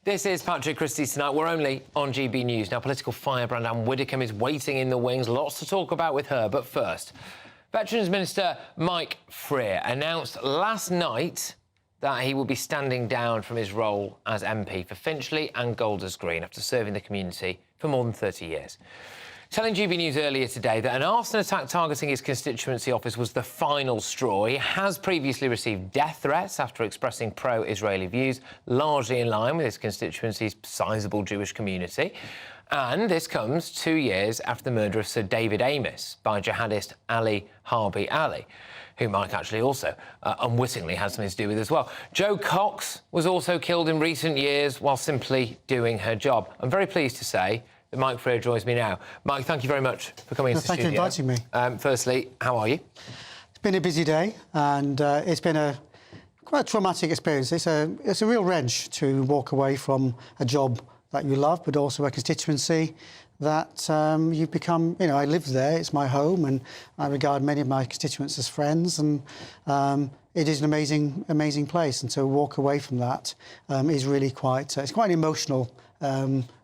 This is Patrick Christys Tonight. We're only on GB News. Now, political firebrand Anne Widdecombe is waiting in the wings. Lots to talk about with her. But first, Veterans Minister Mike Freer announced last night that he will be standing down from his role as MP for Finchley and Golders Green after serving the community for more than 30 years. Telling GB News earlier today that an arson attack targeting his constituency office was the final straw. He has previously received death threats after expressing pro-Israeli views, largely in line with his constituency's sizable Jewish community. And this comes 2 years after the murder of Sir David Amess by jihadist Ali Harbi Ali, who Mike actually also unwittingly had something to do with as well. Jo Cox was also killed in recent years while simply doing her job. I'm very pleased to say that Mike Freer joins me now. Mike, thank you very much for coming into the studio. Thank you for inviting me. Firstly, how are you? It's been a busy day, and it's been quite a traumatic experience. It's a real wrench to walk away from a job that you love, but also a constituency that you've become. You know, I live there; it's my home, and I regard many of my constituents as friends, and it is an amazing place. And to walk away from that is really quite. It's quite an emotional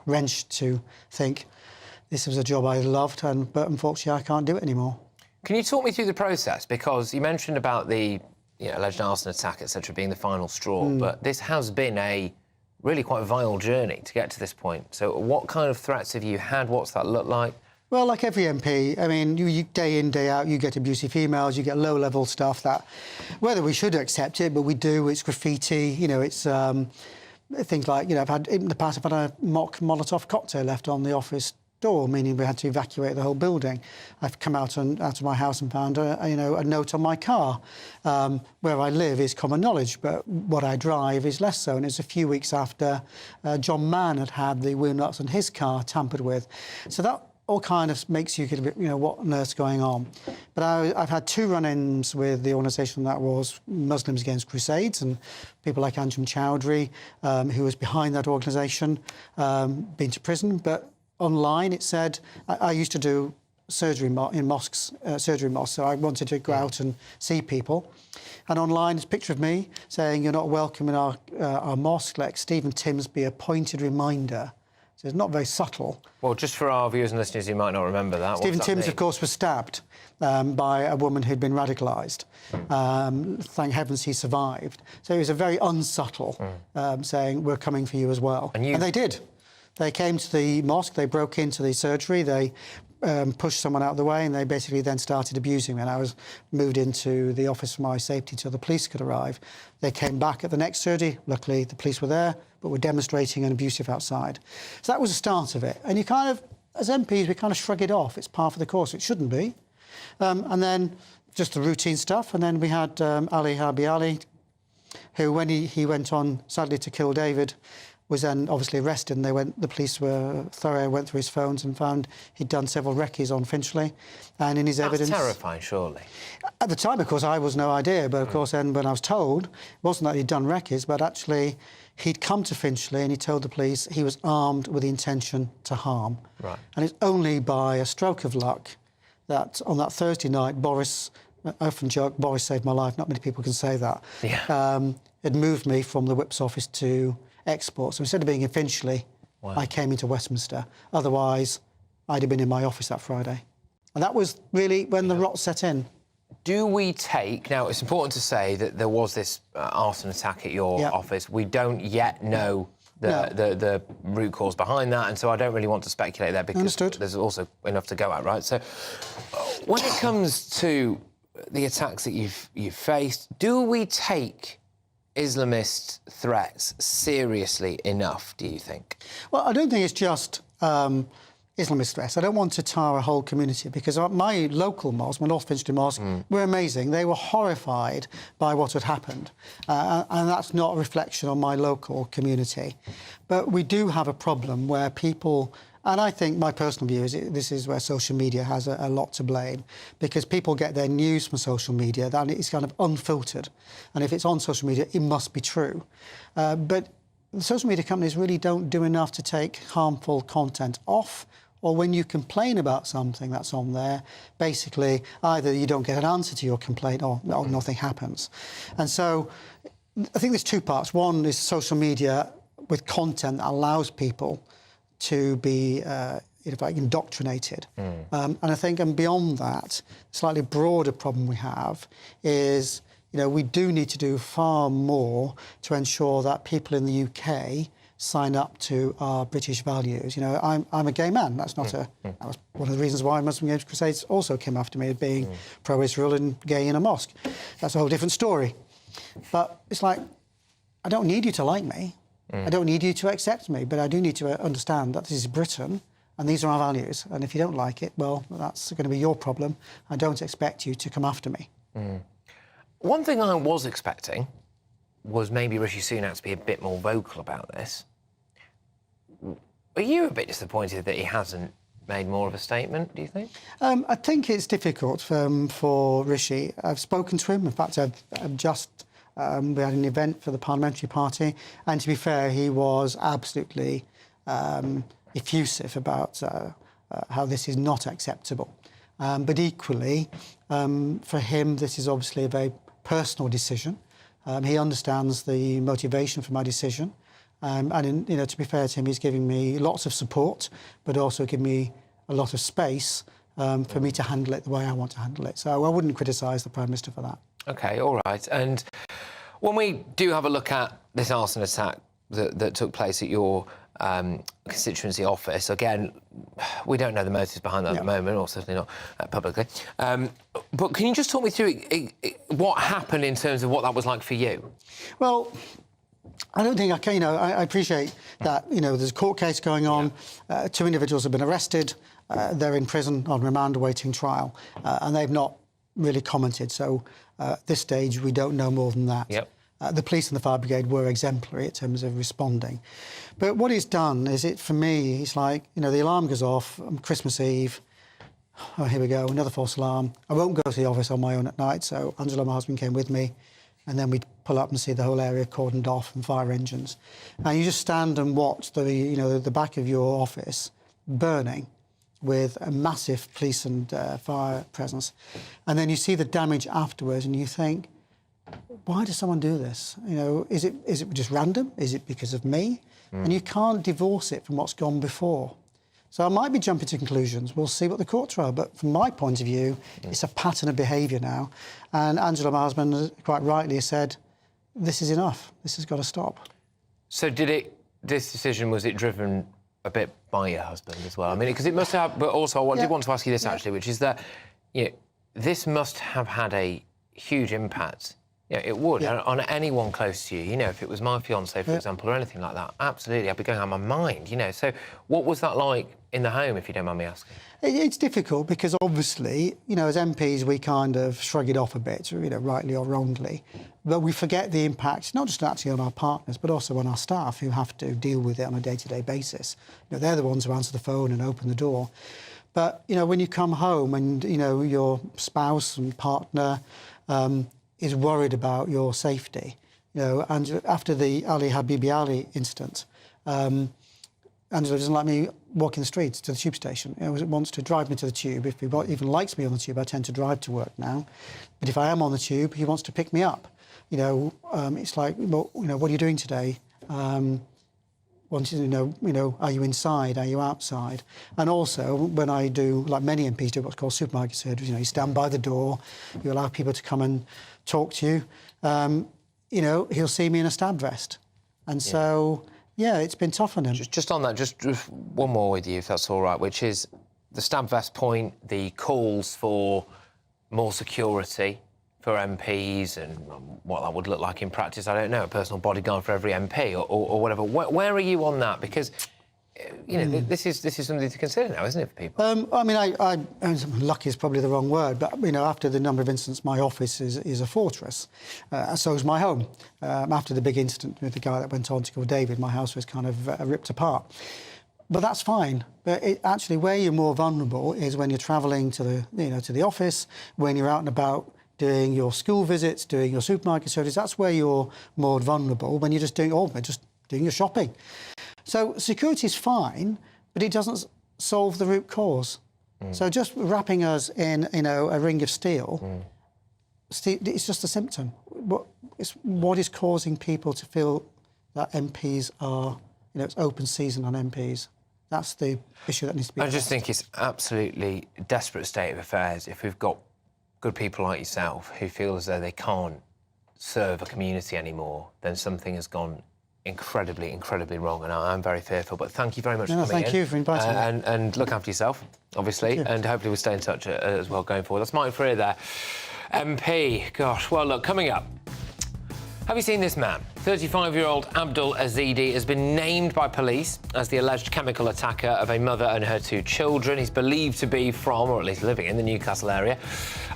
wrench to think this was a job I loved, but unfortunately I can't do it anymore. Can you talk me through the process? Because you mentioned about the alleged arson attack, etc., being the final straw, but this has been a really quite vile journey to get to this point. So what kind of threats have you had? What's that look like? Well, like every MP, I mean, you day in, day out, you get abusive emails, you get low-level stuff that, whether we should accept it, but we do, it's graffiti, you know, it's things like, you know, in the past I've had a mock Molotov cocktail left on the office door, meaning we had to evacuate the whole building. I've come out of my house and found a note on my car. Where I live is common knowledge, but what I drive is less so. And it's a few weeks after John Mann had the wheel nuts on his car tampered with. So that all kind of makes you get a bit, you know, what on earth's going on. But I've had 2 run-ins with the organisation that was Muslims Against Crusades, and people like Anjem Chowdhury, who was behind that organisation, been to prison. But online it said, I used to do surgery in mosques, so I wanted to go out and see people. And online it's a picture of me saying, you're not welcome in our mosque, let Stephen Timms be a pointed reminder. So it's not very subtle. Well, just for our viewers and listeners who might not remember that, Stephen Timms, of course, was stabbed by a woman who'd been radicalised. Thank heavens he survived. So it was a very unsubtle saying, we're coming for you as well. And they did. They came to the mosque, they broke into the surgery, they pushed someone out of the way, and they basically then started abusing me. And I was moved into the office for my safety till the police could arrive. They came back at the next surgery. Luckily, the police were there, but were demonstrating and abusive outside. So that was the start of it. And you kind of, as MPs, we kind of shrug it off. It's par for the course. It shouldn't be. And then just the routine stuff. And then we had Ali Harbi Ali, who, when he went on, sadly, to kill David, was then obviously arrested, and the police were thorough, went through his phones and found he'd done several recce's on Finchley. And in his evidence... That's terrifying, surely. At the time, of course, I was no idea, but of course then when I was told, it wasn't that he'd done recce's, but actually he'd come to Finchley and he told the police he was armed with the intention to harm. Right. And it's only by a stroke of luck that on that Thursday night, Boris, I often joke, Boris saved my life, not many people can say that, had moved me from the Whip's office to Export. So instead of being in Finchley, I came into Westminster. Otherwise, I'd have been in my office that Friday. And that was really when the rot set in. Do we take... Now, it's important to say that there was this arson attack at your office. We don't yet know the root cause behind that, and so I don't really want to speculate there because there's also enough to go at, right? So when it comes to the attacks that you've faced, do we take Islamist threats seriously enough, do you think? Well, I don't think it's just Islamist threats. I don't want to tar a whole community, because my local mosque, my North Finchley Mosque, were amazing. They were horrified by what had happened. And that's not a reflection on my local community. But we do have a problem where people... And I think my personal view is this is where social media has a lot to blame, because people get their news from social media, that it's kind of unfiltered. And if it's on social media, it must be true. But the social media companies really don't do enough to take harmful content off, or when you complain about something that's on there, basically either you don't get an answer to your complaint or nothing happens. And so I think there's 2 parts. One is social media with content that allows people to be indoctrinated. And I think, and beyond that, a slightly broader problem we have is, we do need to do far more to ensure that people in the UK sign up to our British values. I'm a gay man. That's not that was one of the reasons why Muslim Against Crusades also came after me, being pro-Israel and gay in a mosque. That's a whole different story. But it's like, I don't need you to like me. I don't need you to accept me, but I do need to understand that this is Britain and these are our values. And if you don't like it, well, that's going to be your problem. I don't expect you to come after me. One thing I was expecting was maybe Rishi Sunak to be a bit more vocal about this. Are you a bit disappointed that he hasn't made more of a statement, do you think? I think it's difficult for Rishi. I've spoken to him. In fact, I've just... we had an event for the Parliamentary Party, and to be fair, he was absolutely effusive about how this is not acceptable. But equally, for him, this is obviously a very personal decision. He understands the motivation for my decision. And to be fair to him, he's giving me lots of support, but also giving me a lot of space for me to handle it the way I want to handle it. So I wouldn't criticise the Prime Minister for that. OK, all right. And when we do have a look at this arson attack that took place at your constituency office. Again, we don't know the motives behind that at the moment, or certainly not publicly. But can you just talk me through what happened in terms of what that was like for you? Well, I don't think I can. I appreciate that. There's a court case going on. 2 individuals have been arrested. They're in prison on remand awaiting trial, and they've not really commented. So at this stage, we don't know more than that. Yep. The police and the fire brigade were exemplary in terms of responding. But what he's done is, for me, it's like, the alarm goes off on Christmas Eve. Oh, here we go, another false alarm. I won't go to the office on my own at night, so Angela, my husband, came with me. And then we'd pull up and see the whole area cordoned off and fire engines. And you just stand and watch the back of your office burning with a massive police and fire presence. And then you see the damage afterwards and you think, why does someone do this? Is it just random? Is it because of me? And you can't divorce it from what's gone before. So I might be jumping to conclusions. We'll see what the court trial. But from my point of view, it's a pattern of behaviour now. And Angela, my husband, quite rightly said, this is enough. This has got to stop. So this decision, was it driven a bit by your husband as well? I mean, because it must have, but also I did want to ask you this actually, which is that, this must have had a huge impact. It would, on anyone close to you. If it was my fiancée, for example, or anything like that, absolutely, I'd be going out of my mind, So what was that like in the home, if you don't mind me asking? It's difficult because, obviously, as MPs, we kind of shrug it off a bit, rightly or wrongly. But we forget the impact, not just actually on our partners, but also on our staff who have to deal with it on a day-to-day basis. They're the ones who answer the phone and open the door. But, when you come home and, your spouse and partner is worried about your safety, and after the Ali Habibi Ali incident, Angela doesn't let me walk in the streets to the tube station. He wants to drive me to the tube. If he even likes me on the tube, I tend to drive to work now. But if I am on the tube, he wants to pick me up. It's like, well, what are you doing today? Wanting to know, are you inside? Are you outside? And also, when I do, like many MPs do, what's called supermarket surgeries, you stand by the door, you allow people to come and talk to you. He'll see me in a stab vest. And so, it's been tough on him. Just on that, just one more with you, if that's all right, which is the stab vest point, the calls for more security for MPs and what that would look like in practice, I don't know, a personal bodyguard for every MP or whatever. Where are you on that? Because, this is something to consider now, isn't it, for people? Lucky is probably the wrong word, but, after the number of incidents, my office is a fortress. So is my home. After the big incident with the guy that went on to kill David, my house was kind of ripped apart. But that's fine. But actually, where you're more vulnerable is when you're travelling to the office, when you're out and about doing your school visits, doing your supermarket surgeries. That's where you're more vulnerable, when you're just doing your shopping. So security is fine, but it doesn't solve the root cause. So just wrapping us in, a ring of steel, it's just a symptom. What is causing people to feel that MPs are, it's open season on MPs? That's the issue that needs to be addressed. I just think it's absolutely desperate state of affairs if we've got good people like yourself who feel as though they can't serve a community anymore, then something has gone incredibly, incredibly wrong, and I'm very fearful. But thank you very much for coming in. Thank you for inviting me. And look after yourself, obviously, and hopefully we'll stay in touch as well going forward. That's Martin Freer there. MP, gosh, well, look, coming up. Have you seen this man? 35-year-old Abdul Azidi has been named by police as the alleged chemical attacker of a mother and her 2 children. He's believed to be from, or at least living in, the Newcastle area.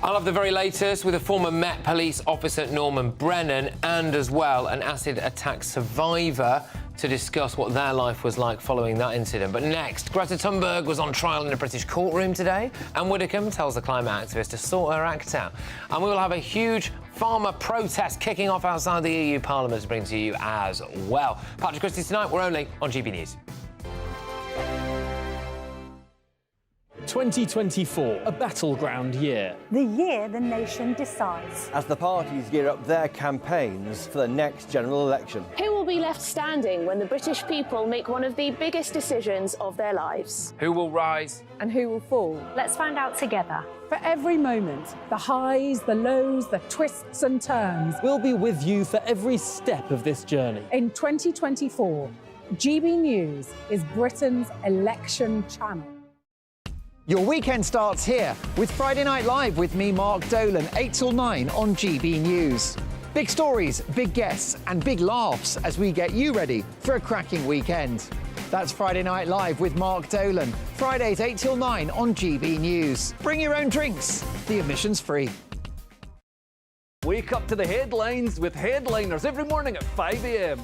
I'll have the very latest with a former Met Police officer, Norman Brennan, and as well an acid attack survivor to discuss what their life was like following that incident. But next, Greta Thunberg was on trial in a British courtroom today, and Widdicombe tells the climate activist to sort her act out. And we will have a huge farmer protest kicking off outside the EU Parliament to bring to you as well. Patrick Christys tonight, we're only on GB News. 2024, a battleground year. The year the nation decides. As the parties gear up their campaigns for the next general election. Who will be left standing when the British people make one of the biggest decisions of their lives? Who will rise? And who will fall? Let's find out together. For every moment, the highs, the lows, the twists and turns. We'll be with you for every step of this journey. In 2024, GB News is Britain's election channel. Your weekend starts here with Friday Night Live with me, Mark Dolan, 8 till 9 on GB News. Big stories, big guests and big laughs as we get you ready for a cracking weekend. That's Friday Night Live with Mark Dolan, Fridays 8 till 9 on GB News. Bring your own drinks, the admission's free. Wake up to the headlines with headliners every morning at 5 a.m.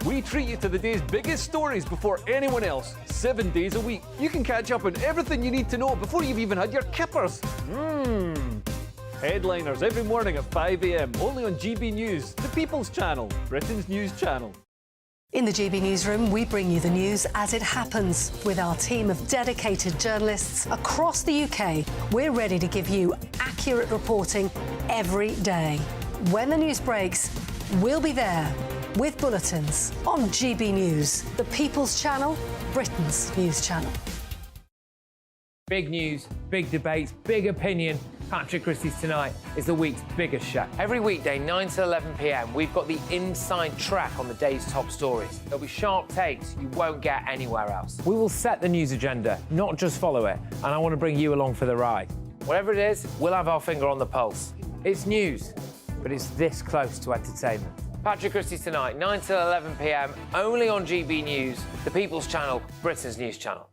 We treat you to the day's biggest stories before anyone else, 7 days a week. You can catch up on everything you need to know before you've even had your kippers. Headliners every morning at 5 a.m, only on GB News, the People's Channel, Britain's news channel. In the GB Newsroom, we bring you the news as it happens. With our team of dedicated journalists across the UK, we're ready to give you accurate reporting every day. When the news breaks, we'll be there with bulletins on GB News, the People's Channel, Britain's news channel. Big news, big debates, big opinion. Patrick Christys Tonight is the week's biggest show. Every weekday, 9 to 11 p.m, we've got the inside track on the day's top stories. There'll be sharp takes you won't get anywhere else. We will set the news agenda, not just follow it, and I want to bring you along for the ride. Whatever it is, we'll have our finger on the pulse. It's news, but it's this close to entertainment. Patrick Christys Tonight, 9 to 11 p.m, only on GB News, the People's Channel, Britain's news channel.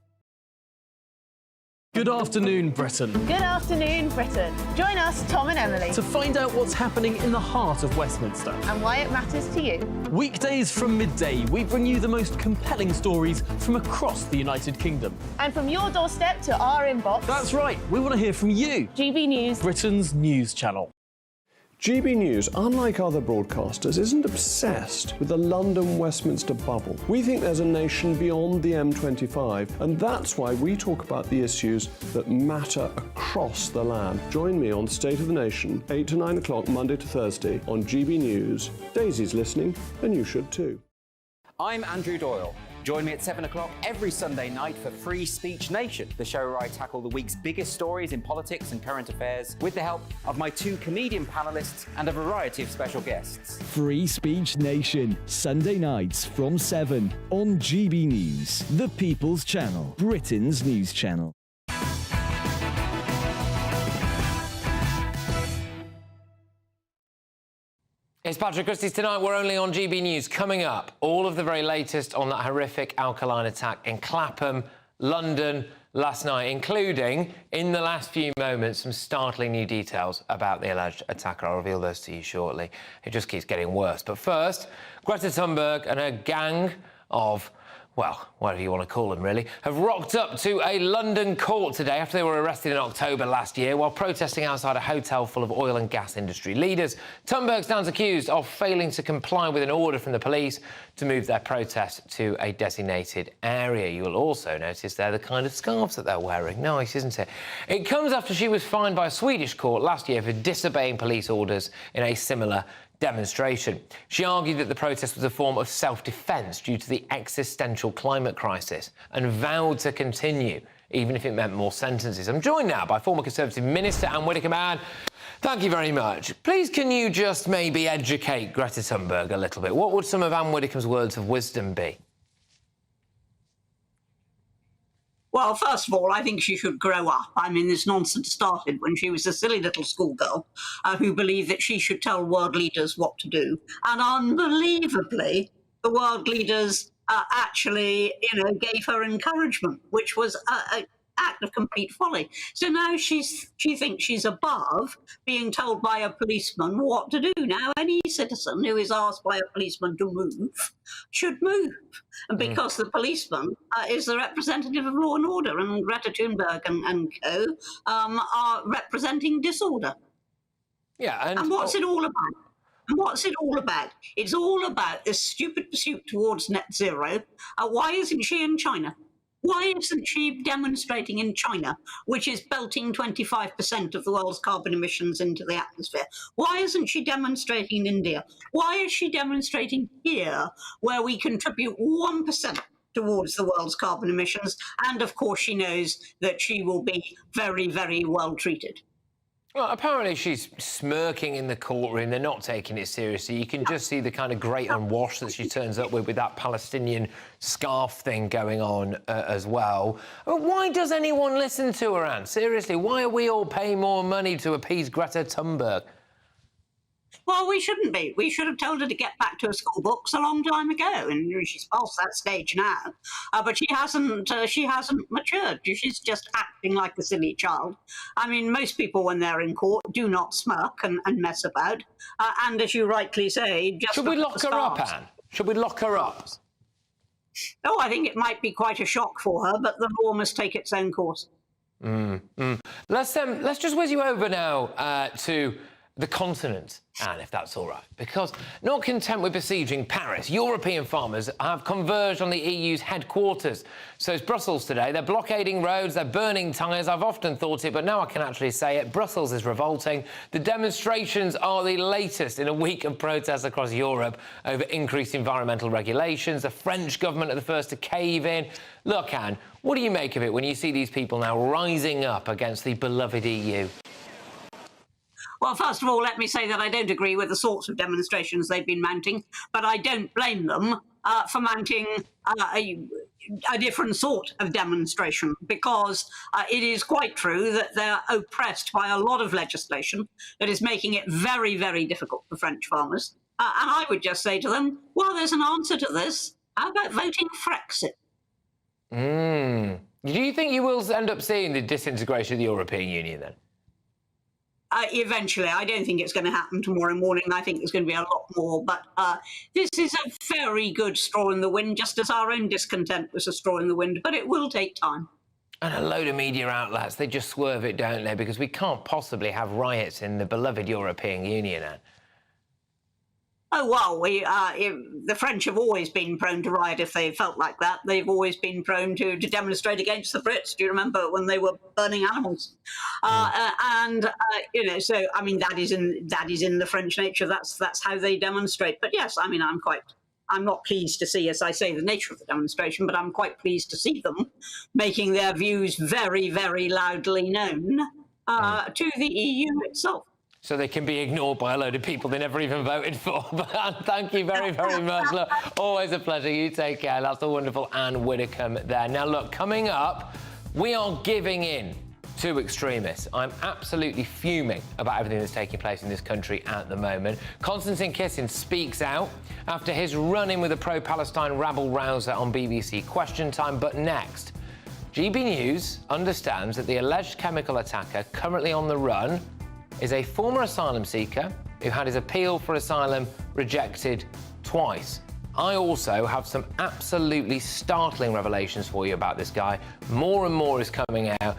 Good afternoon, Britain. Good afternoon, Britain. Join us, Tom and Emily, To find out what's happening in the heart of Westminster. and why it matters to you. Weekdays from midday, we bring you the most compelling stories from across the United Kingdom. And from your doorstep to our inbox, That's right, we want to hear from you. GB News, Britain's news channel. GB News, unlike other broadcasters, isn't obsessed with the London-Westminster bubble. We think there's a nation beyond the M25, and that's why we talk about the issues that matter across the land. Join me on State of the Nation, 8 to 9 o'clock, Monday to Thursday, on GB News. Daisy's listening, and you should too. I'm Andrew Doyle. Join me at 7 o'clock every Sunday night for Free Speech Nation, the show where I tackle the week's biggest stories in politics and current affairs with the help of my two comedian panellists and a variety of special guests. Free Speech Nation, Sunday nights from 7 on GB News, the People's Channel, Britain's news channel. It's Patrick Christys Tonight. We're only on GB News. Coming up, all of the very latest on that horrific alkaline attack in Clapham, London, last night, including, in the last few moments, some startling new details about the alleged attacker. I'll reveal those to you shortly. It just keeps getting worse. But first, Greta Thunberg and her gang of, well, whatever you want to call them, really, have rocked up to a London court today after they were arrested in October last year while protesting outside a hotel full of oil and gas industry leaders. Thunberg stands accused of failing to comply with an order from the police to move their protest to a designated area. You will also notice they're the kind of scarves that they're wearing. Nice, isn't it? It comes after she was fined by a Swedish court last year for disobeying police orders in a similar demonstration. She argued that the protest was a form of self-defence due to the existential climate crisis and vowed to continue, even if it meant more sentences. I'm joined now by former Conservative Minister Anne Widdecombe. Anne, thank you very much. Please, can you just maybe educate Greta Thunberg a little bit? What would some of Anne Widdecombe's words of wisdom be? Well, first of all, I think she should grow up. I mean, this nonsense started when she was a silly little schoolgirl who believed that she should tell world leaders what to do. And unbelievably, the world leaders actually, gave her encouragement, which was an act of complete folly. So now she thinks she's above being told by a policeman what to do. Now, any citizen who is asked by a policeman to move should move. And because the policeman is the representative of law and order, and Greta Thunberg and co. Are representing disorder. Yeah, and what's it all about? And what's it all about? It's all about this stupid pursuit towards net zero. Why isn't she in China? Why isn't she demonstrating in China, which is belting 25% of the world's carbon emissions into the atmosphere? Why isn't she demonstrating in India? Why is she demonstrating here, where we contribute 1% towards the world's carbon emissions? And of course, she knows that she will be very, very well treated. Well, apparently she's smirking in the courtroom. They're not taking it seriously. You can just see the kind of great unwash that she turns up with that Palestinian scarf thing going on as well. Why does anyone listen to her, Anne? Seriously, why are we all paying more money to appease Greta Thunberg? Well, we shouldn't be. We should have told her to get back to her school books a long time ago, and she's past that stage now. But she hasn't matured. She's just acting like a silly child. I mean, most people, when they're in court, do not smirk and mess about. And as you rightly say, just should we lock her up, Anne? Should we lock her up? Oh, I think it might be quite a shock for her, but the law must take its own course. Let's just whiz you over now to the continent, Anne, if that's all right. Because not content with besieging Paris, European farmers have converged on the EU's headquarters. So it's Brussels today. They're blockading roads, they're burning tyres. I've often thought it, but now I can actually say it. Brussels is revolting. The demonstrations are the latest in a week of protests across Europe over increased environmental regulations. The French government are the first to cave in. Look, Anne, what do you make of it when you see these people now rising up against the beloved EU? Well, first of all, let me say that I don't agree with the sorts of demonstrations they've been mounting, but I don't blame them for mounting a different sort of demonstration, because it is quite true that they're oppressed by a lot of legislation that is making it very, very difficult for French farmers. And I would just say to them, well, there's an answer to this. How about voting Frexit? Do you think you will end up seeing the disintegration of the European Union then? Eventually. I don't think it's going to happen tomorrow morning. I think there's going to be a lot more. But this is a very good straw in the wind, just as our own discontent was a straw in the wind. But it will take time. And a load of media outlets, they just swerve it, don't they? Because we can't possibly have riots in the beloved European Union, Anne. Oh, well, the French have always been prone to riot if they felt like that. They've always been prone to demonstrate against the Brits. Do you remember when they were burning animals? You know, so, I mean, that is in the French nature. That's how they demonstrate. But yes, I mean, I'm not pleased to see, as I say, the nature of the demonstration, but I'm quite pleased to see them making their views very, very loudly known to the EU itself. So they can be ignored by a load of people they never even voted for. But Anne, thank you very, very much. Look, always a pleasure. You take care. That's the wonderful Anne Widdecombe there. Now, look, coming up, we are giving in to extremists. I'm absolutely fuming about everything that's taking place in this country at the moment. Konstantin Kisin speaks out after his run-in with a pro-Palestine rabble-rouser on BBC Question Time. But next, GB News understands that the alleged chemical attacker currently on the run is a former asylum seeker who had his appeal for asylum rejected twice. I also have some absolutely startling revelations for you about this guy. More and more is coming out.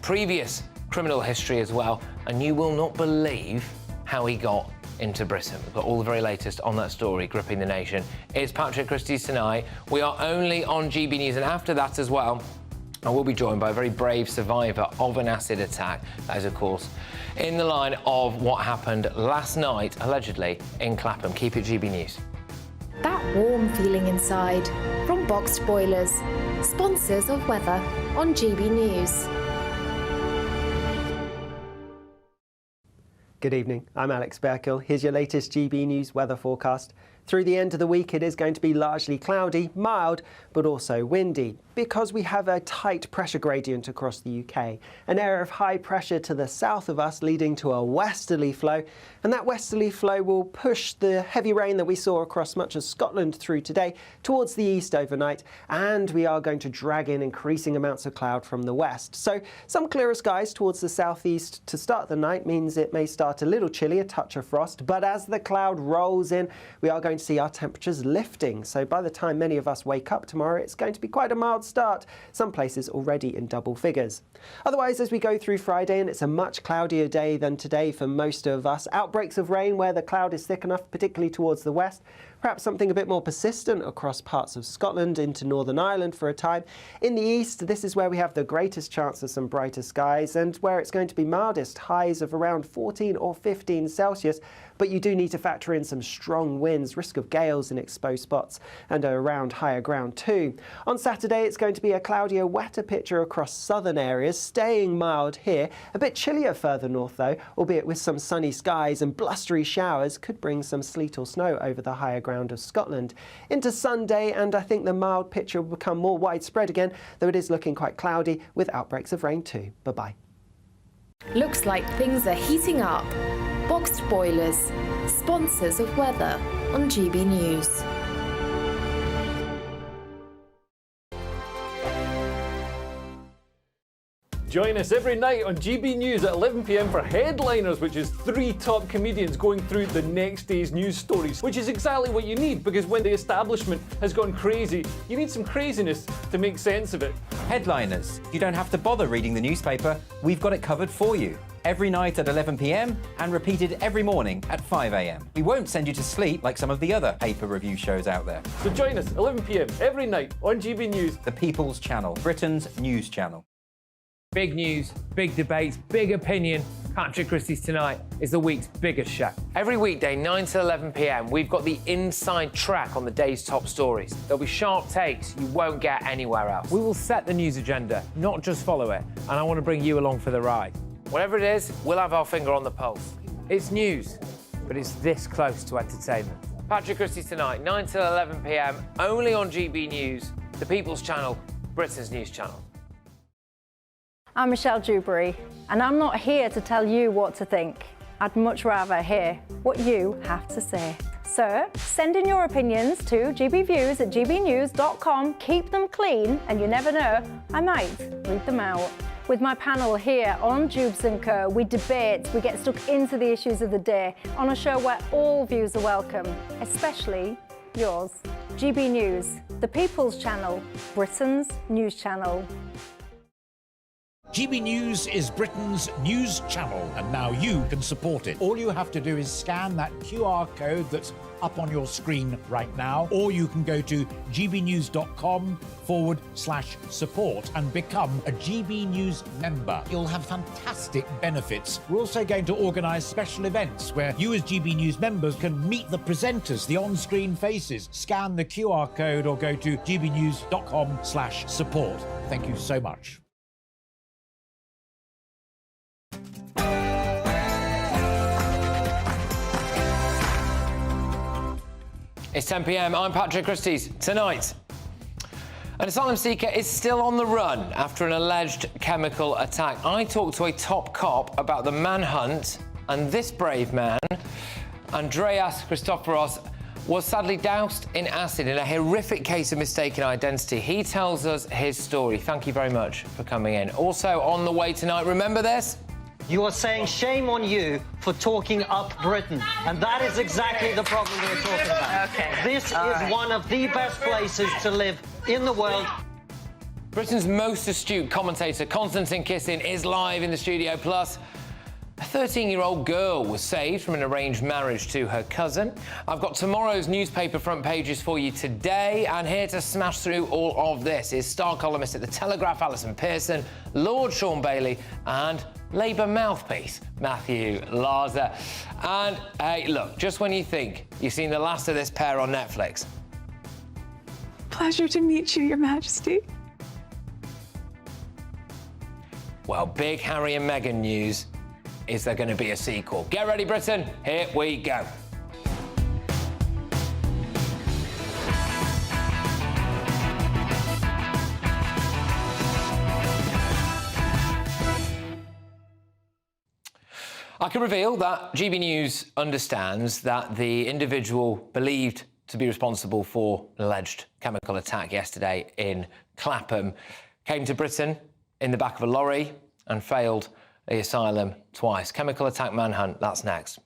Previous criminal history as well, and you will not believe how he got into Britain. We've got all the very latest on that story gripping the nation. It's Patrick Christys tonight. We are only on GB News, and after that as well, I will be joined by a very brave survivor of an acid attack. That is, of course, in the line of what happened last night, allegedly, in Clapham. Keep it GB News. That warm feeling inside from Boxed Boilers, sponsors of weather on GB News. Good evening, I'm Alex Berkel. Here's your latest GB News weather forecast. Through the end of the week, it is going to be largely cloudy, mild, but also windy, because we have a tight pressure gradient across the UK. An area of high pressure to the south of us leading to a westerly flow, and that westerly flow will push the heavy rain that we saw across much of Scotland through today towards the east overnight, and we are going to drag in increasing amounts of cloud from the west. So some clearer skies towards the southeast to start the night means it may start a little chilly, a touch of frost, but as the cloud rolls in, we are going to see our temperatures lifting. So by the time many of us wake up tomorrow, it's going to be quite a mild start, some places already in double figures. Otherwise, as we go through Friday, and it's a much cloudier day than today for most of us, outbreaks of rain where the cloud is thick enough, particularly towards the west, perhaps something a bit more persistent across parts of Scotland into Northern Ireland for a time. In the east, this is where we have the greatest chance of some brighter skies and where it's going to be mildest, highs of around 14 or 15 Celsius. But you do need to factor in some strong winds, risk of gales in exposed spots and around higher ground too. On Saturday, it's going to be a cloudier, wetter picture across southern areas, staying mild here. A bit chillier further north though, albeit with some sunny skies and blustery showers could bring some sleet or snow over the higher ground of Scotland. Into Sunday, and I think the mild picture will become more widespread again, though it is looking quite cloudy with outbreaks of rain too. Bye-bye. Looks like things are heating up. Boxed boilers, sponsors of weather on GB News. Join us every night on GB News at 11 p.m. for Headliners, which is 3 top comedians going through the next day's news stories, which is exactly what you need, because when the establishment has gone crazy, you need some craziness to make sense of it. Headliners. You don't have to bother reading the newspaper. We've got it covered for you. Every night at 11 p.m. and repeated every morning at 5 a.m. We won't send you to sleep like some of the other paper review shows out there. So join us 11 p.m. every night on GB News. The People's Channel, Britain's news channel. Big news, big debates, big opinion. Patrick Christys Tonight is the week's biggest show. Every weekday, 9 to 11 p.m, we've got the inside track on the day's top stories. There'll be sharp takes you won't get anywhere else. We will set the news agenda, not just follow it, and I want to bring you along for the ride. Whatever it is, we'll have our finger on the pulse. It's news, but it's this close to entertainment. Patrick Christys Tonight, 9 to 11 p.m, only on GB News, the People's Channel, Britain's news channel. I'm Michelle Dewberry, and I'm not here to tell you what to think. I'd much rather hear what you have to say. So, send in your opinions to gbviews@gbnews.com. Keep them clean, and you never know, I might read them out. With my panel here on Jubes & Co, we debate, we get stuck into the issues of the day on a show where all views are welcome, especially yours. GB News, the People's Channel, Britain's news channel. GB News is Britain's news channel, and now you can support it. All you have to do is scan that QR code that's up on your screen right now, or you can go to gbnews.com/support and become a GB News member. You'll have fantastic benefits. We're also going to organise special events where you as GB News members can meet the presenters, the on-screen faces. Scan the QR code or go to gbnews.com/support. Thank you so much. It's 10 p.m. I'm Patrick Christys. Tonight, an asylum seeker is still on the run after an alleged chemical attack. I talked to a top cop about the manhunt, and this brave man, Andreas Christoforos, was sadly doused in acid in a horrific case of mistaken identity. He tells us his story. Thank you very much for coming in. Also on the way tonight, remember this? You are saying shame on you for talking up Britain. And that is exactly the problem we're talking about. Okay. This is one of the best places to live in the world. Britain's most astute commentator, Konstantin Kisin, is live in the studio. Plus, a 13-year-old girl was saved from an arranged marriage to her cousin. I've got tomorrow's newspaper front pages for you today, and here to smash through all of this is star columnist at The Telegraph, Alison Pearson, Lord Sean Bailey, and Labour mouthpiece, Matthew Larzer. And hey, look, just when you think you've seen the last of this pair on Netflix. Pleasure to meet you, Your Majesty. Well, big Harry and Meghan news. Is there going to be a sequel? Get ready, Britain. Here we go. I can reveal that GB News understands that the individual believed to be responsible for an alleged chemical attack yesterday in Clapham came to Britain in the back of a lorry and failed the asylum twice. Chemical attack manhunt, that's next.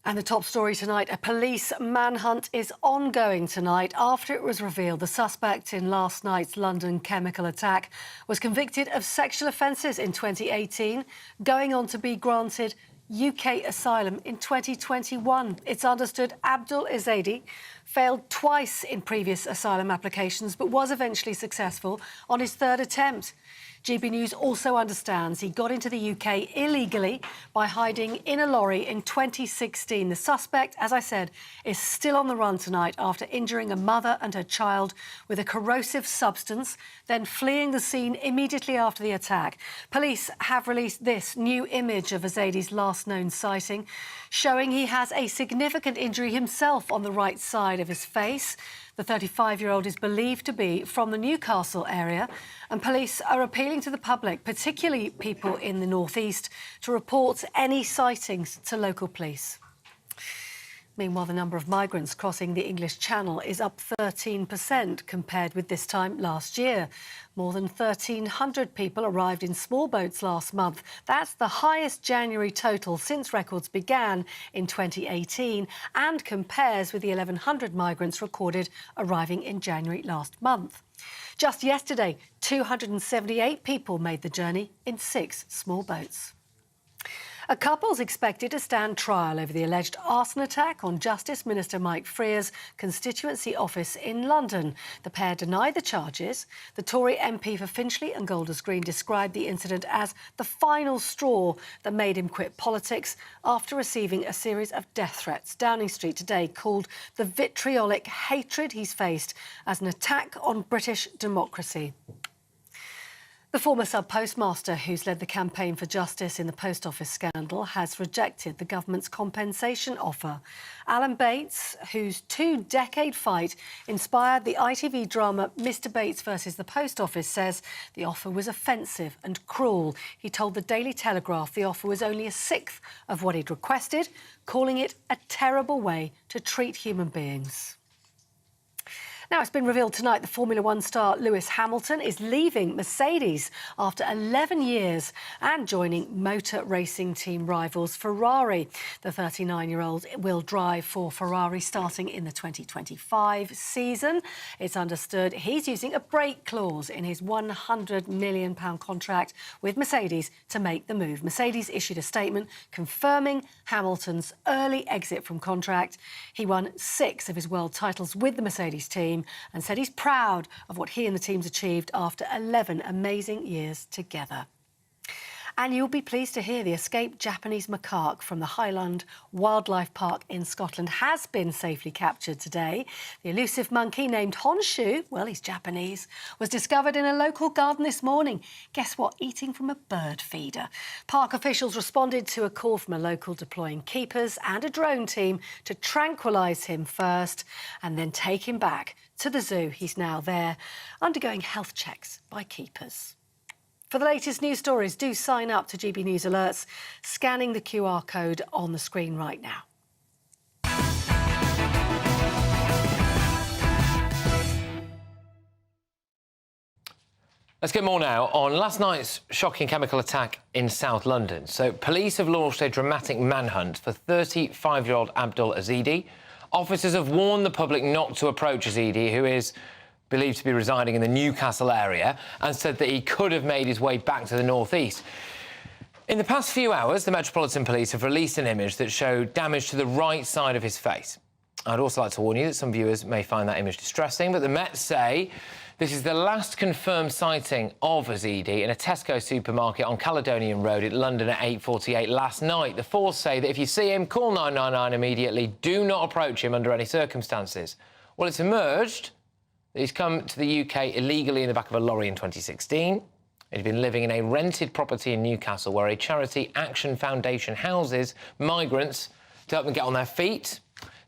And the top story tonight, a police manhunt is ongoing tonight after it was revealed the suspect in last night's London chemical attack was convicted of sexual offences in 2018, going on to be granted UK asylum in 2021. It's understood Abdul Ezedi failed twice in previous asylum applications but was eventually successful on his third attempt. GB News also understands he got into the UK illegally by hiding in a lorry in 2016. The suspect, as I said, is still on the run tonight after injuring a mother and her child with a corrosive substance, then fleeing the scene immediately after the attack. Police have released this new image of Ezedi's last known sighting, showing he has a significant injury himself on the right side of his face. The 35-year-old is believed to be from the Newcastle area, and police are appealing to the public, particularly people in the northeast, to report any sightings to local police. Meanwhile, the number of migrants crossing the English Channel is up 13% compared with this time last year. More than 1,300 people arrived in small boats last month. That's the highest January total since records began in 2018 and compares with the 1,100 migrants recorded arriving in January last month. Just yesterday, 278 people made the journey in 6 small boats. A couple's expected to stand trial over the alleged arson attack on Justice Minister Mike Freer's constituency office in London. The pair deny the charges. The Tory MP for Finchley and Golders Green described the incident as the final straw that made him quit politics after receiving a series of death threats. Downing Street today called the vitriolic hatred he's faced as an attack on British democracy. The former sub-postmaster who's led the campaign for justice in the post office scandal has rejected the government's compensation offer. Alan Bates, whose 2-decade fight inspired the ITV drama Mr Bates versus the Post Office, says the offer was offensive and cruel. He told the Daily Telegraph the offer was only a sixth of what he'd requested, calling it a terrible way to treat human beings. Now, it's been revealed tonight the Formula One star Lewis Hamilton is leaving Mercedes after 11 years and joining motor racing team rivals Ferrari. The 39-year-old will drive for Ferrari starting in the 2025 season. It's understood he's using a break clause in his £100 million contract with Mercedes to make the move. Mercedes issued a statement confirming Hamilton's early exit from contract. He won 6 of his world titles with the Mercedes team and said he's proud of what he and the team's achieved after 11 amazing years together. And you'll be pleased to hear the escaped Japanese macaque from the Highland Wildlife Park in Scotland has been safely captured today. The elusive monkey named Honshu, well, he's Japanese, was discovered in a local garden this morning. Guess what? Eating from a bird feeder. Park officials responded to a call from a local, deploying keepers and a drone team to tranquilise him first and then take him back to the zoo. He's now there, undergoing health checks by keepers. For the latest news stories, do sign up to GB News Alerts, scanning the QR code on the screen right now. Let's get more now on last night's shocking chemical attack in South London. So police have launched a dramatic manhunt for 35-year-old Abdul Ezedi. Officers have warned the public not to approach Ezedi, who is believed to be residing in the Newcastle area, and said that he could have made his way back to the northeast. In the past few hours, the Metropolitan Police have released an image that showed damage to the right side of his face. I'd also like to warn you that some viewers may find that image distressing, but the Met say this is the last confirmed sighting of Ezedi in a Tesco supermarket on Caledonian Road in London at 8:48 last night. The force say that if you see him, call 999 immediately. Do not approach him under any circumstances. Well, it's emerged that he's come to the UK illegally in the back of a lorry in 2016. He'd been living in a rented property in Newcastle where a charity Action Foundation houses migrants to help them get on their feet.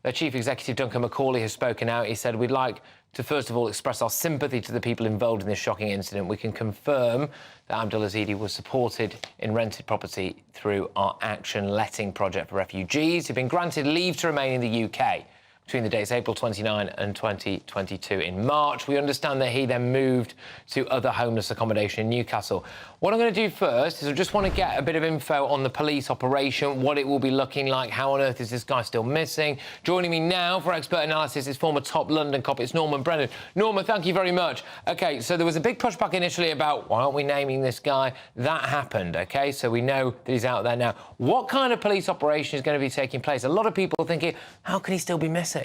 Their chief executive, Duncan McCauley, has spoken out. He said, we'd like to, first of all, express our sympathy to the people involved in this shocking incident. We can confirm that Abdul Ezedi was supported in rented property through our Action Letting project for refugees who've been granted leave to remain in the UK between the dates April 29 and 2022. In March, we understand that he then moved to other homeless accommodation in Newcastle. What I'm going to do first is I just want to get a bit of info on the police operation, what it will be looking like, how on earth is this guy still missing. Joining me now for expert analysis is former top London cop, it's Norman Brennan. Norman, thank you very much. OK, so there was a big pushback initially about, why aren't we naming this guy? That happened, OK, so we know that he's out there now. What kind of police operation is going to be taking place? A lot of people thinking, how can he still be missing?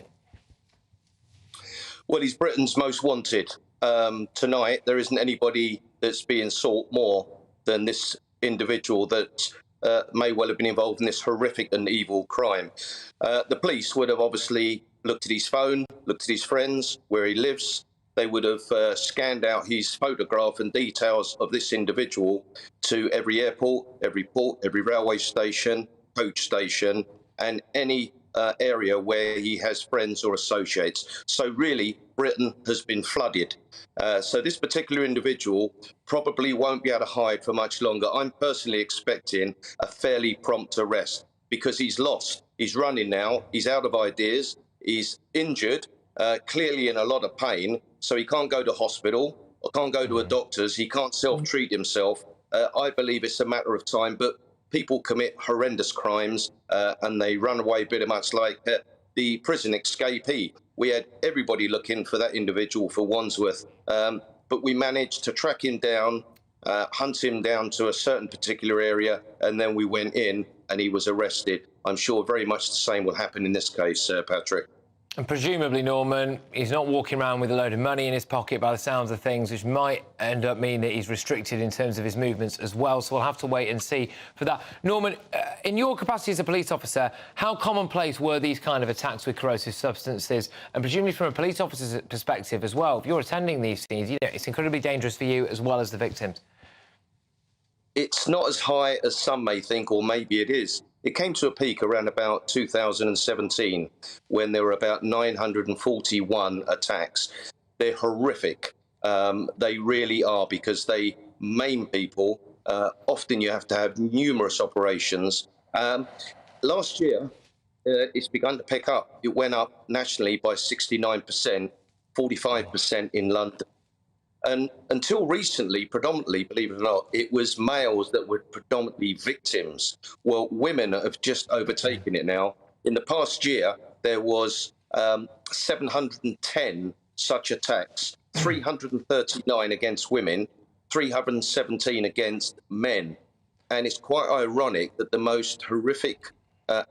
Well, he's Britain's most wanted. Tonight, there isn't anybody that's being sought more than this individual that may well have been involved in this horrific and evil crime. The police would have obviously looked at his phone, looked at his friends, where he lives. They would have scanned out his photograph and details of this individual to every airport, every port, every railway station, coach station, and any area where he has friends or associates. So really, Britain has been flooded. So this particular individual probably won't be able to hide for much longer. I'm personally expecting a fairly prompt arrest because he's lost. He's running now. He's out of ideas. He's injured, clearly in a lot of pain. So he can't go to hospital or can't go to a doctor's. He can't self-treat himself. I believe it's a matter of time, but people commit horrendous crimes and they run away pretty much like the prison escapee. We had everybody looking for that individual for Wandsworth, but we managed to track him down, hunt him down to a certain particular area, and then we went in and he was arrested. I'm sure very much the same will happen in this case, Patrick. And presumably, Norman, he's not walking around with a load of money in his pocket by the sounds of things, which might end up meaning that he's restricted in terms of his movements as well. So we'll have to wait and see for that. Norman, in your capacity as a police officer, how commonplace were these kind of attacks with corrosive substances? And presumably from a police officer's perspective as well, if you're attending these scenes, you know, it's incredibly dangerous for you as well as the victims. It's not as high as some may think, or maybe it is. It came to a peak around about 2017 when there were about 941 attacks. They're horrific. They really are, because they maim people. Often you have to have numerous operations. Last year, it's begun to pick up. It went up nationally by 69%, 45% in London. And until recently, predominantly, believe it or not, it was males that were predominantly victims. Well, women have just overtaken it now. In the past year, there was 710 such attacks, 339 against women, 317 against men. And it's quite ironic that the most horrific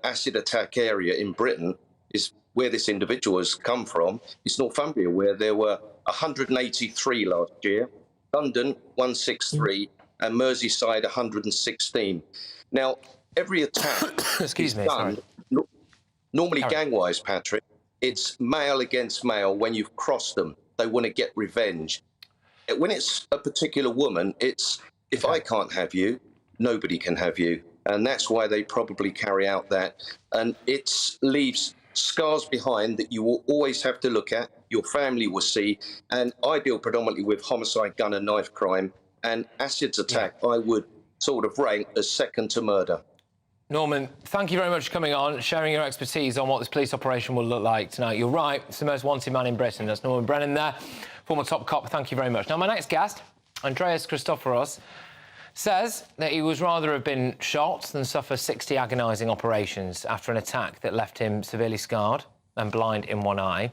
acid attack area in Britain is where this individual has come from. It's Northumbria, where there were 183 last year, London 163, and Merseyside 116. Now, every attack is done, normally gang-wise, Patrick, it's male against male. When you've crossed them, they want to get revenge. When it's a particular woman, it's, if I can't have you, nobody can have you. And that's why they probably carry out that. And it leaves scars behind that you will always have to look at, your family will see, and I deal predominantly with homicide, gun and knife crime, and acids attack I would sort of rank as second to murder. Norman, thank you very much for coming on, sharing your expertise on what this police operation will look like tonight. You're right, it's the most wanted man in Britain. That's Norman Brennan there, former top cop. Thank you very much. Now, my next guest, Andreas Christoforos, says that he would rather have been shot than suffer 60 agonising operations after an attack that left him severely scarred and blind in one eye.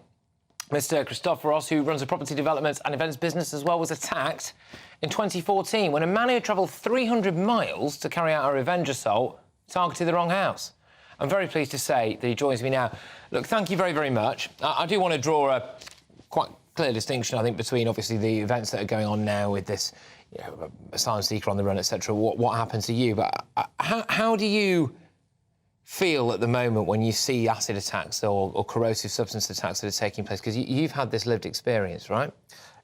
Mr. Christoforos, who runs a property development and events business as well, was attacked in 2014 when a man who had travelled 300 miles to carry out a revenge assault targeted the wrong house. I'm very pleased to say that he joins me now. Look, thank you very, very much. I do want to draw a quite clear distinction, I think, between, obviously, the events that are going on now with this, you know, asylum seeker on the run, etc. What happened to you? But how do you feel at the moment when you see acid attacks or corrosive substance attacks that are taking place? Because you've had this lived experience, right?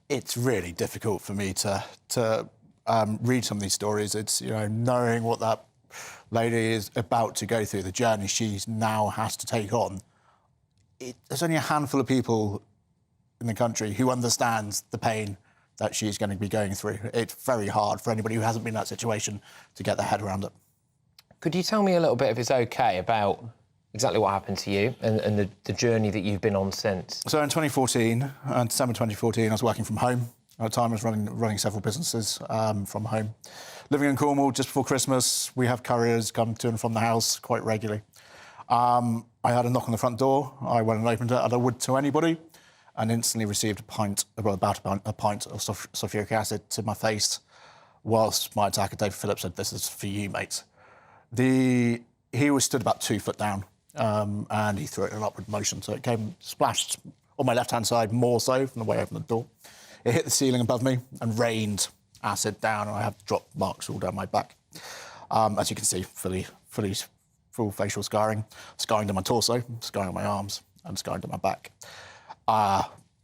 It's really difficult for me to read some of these stories. It's, you know, knowing what that lady is about to go through, the journey she now has to take on. There's only a handful of people in the country who understands the pain that she's going to be going through. It's very hard for anybody who hasn't been in that situation to get their head around it. Could you tell me a little bit, if it's OK, about exactly what happened to you and the journey that you've been on since. So in 2014, December 2014, I was working from home. At the time, I was running several businesses from home. Living in Cornwall just before Christmas, we have couriers come to and from the house quite regularly. I had a knock on the front door. I went and opened it, as I would to anybody, and instantly received about a pint of sulfuric acid to my face, whilst my attacker, David Phillips, said, "This is for you, mate." He was stood about 2 foot down, and he threw it in an upward motion, so it came splashed on my left-hand side, more so from the way I opened the door. It hit the ceiling above me and rained acid down, and I have drop marks all down my back. As you can see, full facial scarring down my torso, scarring on my arms, and scarring down my back.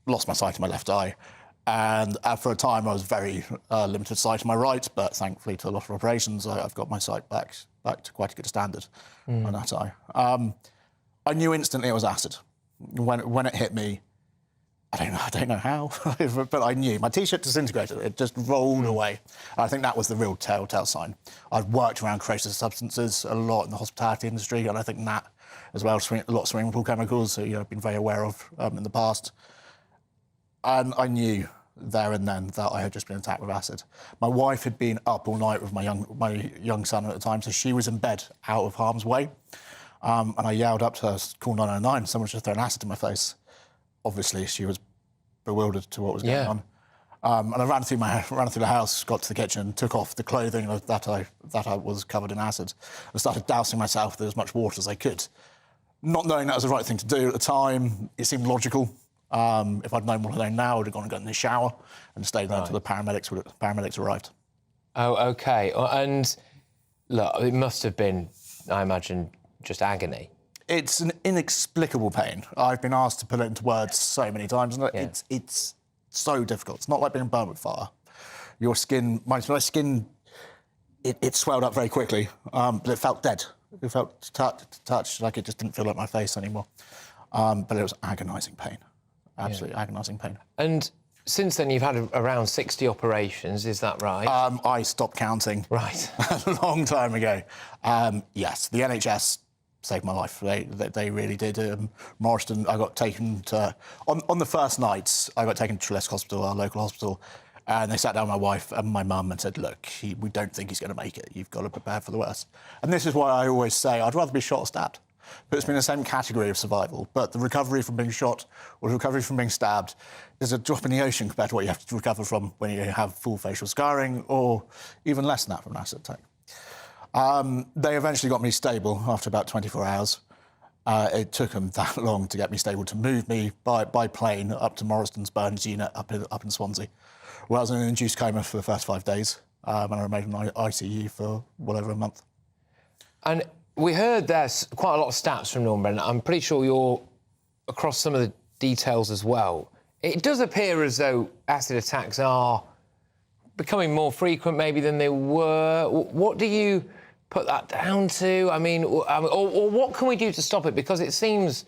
Lost my sight in my left eye, and for a time I was very limited sight in my right, but thankfully to a lot of operations, I've got my sight back to quite a good standard on that eye. I knew instantly it was acid. When it hit me, I don't know how, but I knew. My T-shirt disintegrated. It just rolled away. I think that was the real telltale sign. I've worked around corrosive substances a lot in the hospitality industry, and I think that, as well, a lot of swimming pool chemicals, so, I've been very aware of in the past. And I knew there and then that I had just been attacked with acid. My wife had been up all night with my young son at the time, so she was in bed out of harm's way. And I yelled up to her, "Call 999, someone's just thrown acid in my face." Obviously, she was bewildered to what was going on. And I ran through the house, got to the kitchen, took off the clothing that I was covered in acid, and started dousing myself with as much water as I could. Not knowing that was the right thing to do at the time, it seemed logical. If I'd known what I know now, I would have gone and got in the shower and stayed there until the paramedics arrived. Oh, OK. And, look, it must have been, I imagine, just agony. It's an inexplicable pain. I've been asked to put it into words so many times, and it's so difficult. It's not like being burned with fire. Your skin, my skin, it swelled up very quickly, but it felt dead. It felt touched, like it just didn't feel like my face anymore. But it was agonising pain, absolutely agonising pain. And since then, you've had around 60 operations, is that right? I stopped counting. Right. A long time ago. Yes, the NHS saved my life. They really did. Morriston, I got taken to... On the first night, I got taken to Trelesk Hospital, our local hospital, and they sat down my wife and my mum and said, "Look, we don't think he's going to make it. You've got to prepare for the worst." And this is why I always say I'd rather be shot or stabbed. But it's been the same category of survival. But the recovery from being shot or the recovery from being stabbed is a drop in the ocean compared to what you have to recover from when you have full facial scarring, or even less than that from an acid attack. They eventually got me stable after about 24 hours. It took them that long to get me stable, to move me by plane up to Morriston's Burns unit up in Swansea, where I was in an induced coma for the first 5 days, and I remained in ICU for well over a month. And we heard there's quite a lot of stats from Norman Brennan. I'm pretty sure you're across some of the details as well. It does appear as though acid attacks are becoming more frequent maybe than they were. What do you put that down to? I mean, or what can we do to stop it? Because it seems,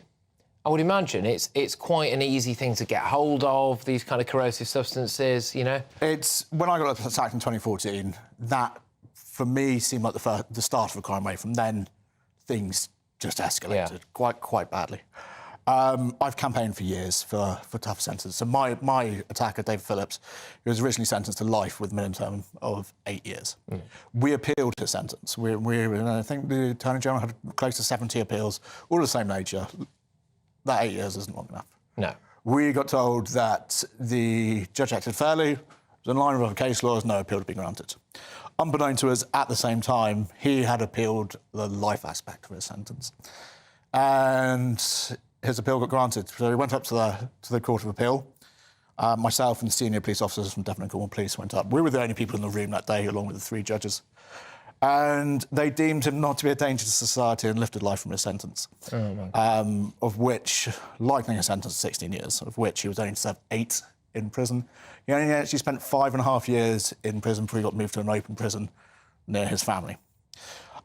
I would imagine, it's quite an easy thing to get hold of, these kind of corrosive substances, It's... When I got attacked in 2014, that, for me, seemed like the start of a crime wave. From then, things just escalated quite badly. I've campaigned for years for tougher sentences. So my attacker, David Phillips, he was originally sentenced to life with a minimum term of 8 years. We appealed his sentence. I think the Attorney General had close to 70 appeals, all of the same nature. That 8 years isn't long enough. No. We got told that the judge acted fairly, it was in line with other case laws, no appeal to be granted. Unbeknown to us, at the same time, he had appealed the life aspect of his sentence. And his appeal got granted. So we went up to the Court of Appeal. Myself and senior police officers from Devon and Cornwall Police went up. We were the only people in the room that day, along with the 3 judges. And they deemed him not to be a danger to society and lifted life from his sentence. Of which, likening a sentence of 16 years, of which he was only to serve 8 in prison. He only actually spent 5.5 years in prison before he got moved to an open prison near his family.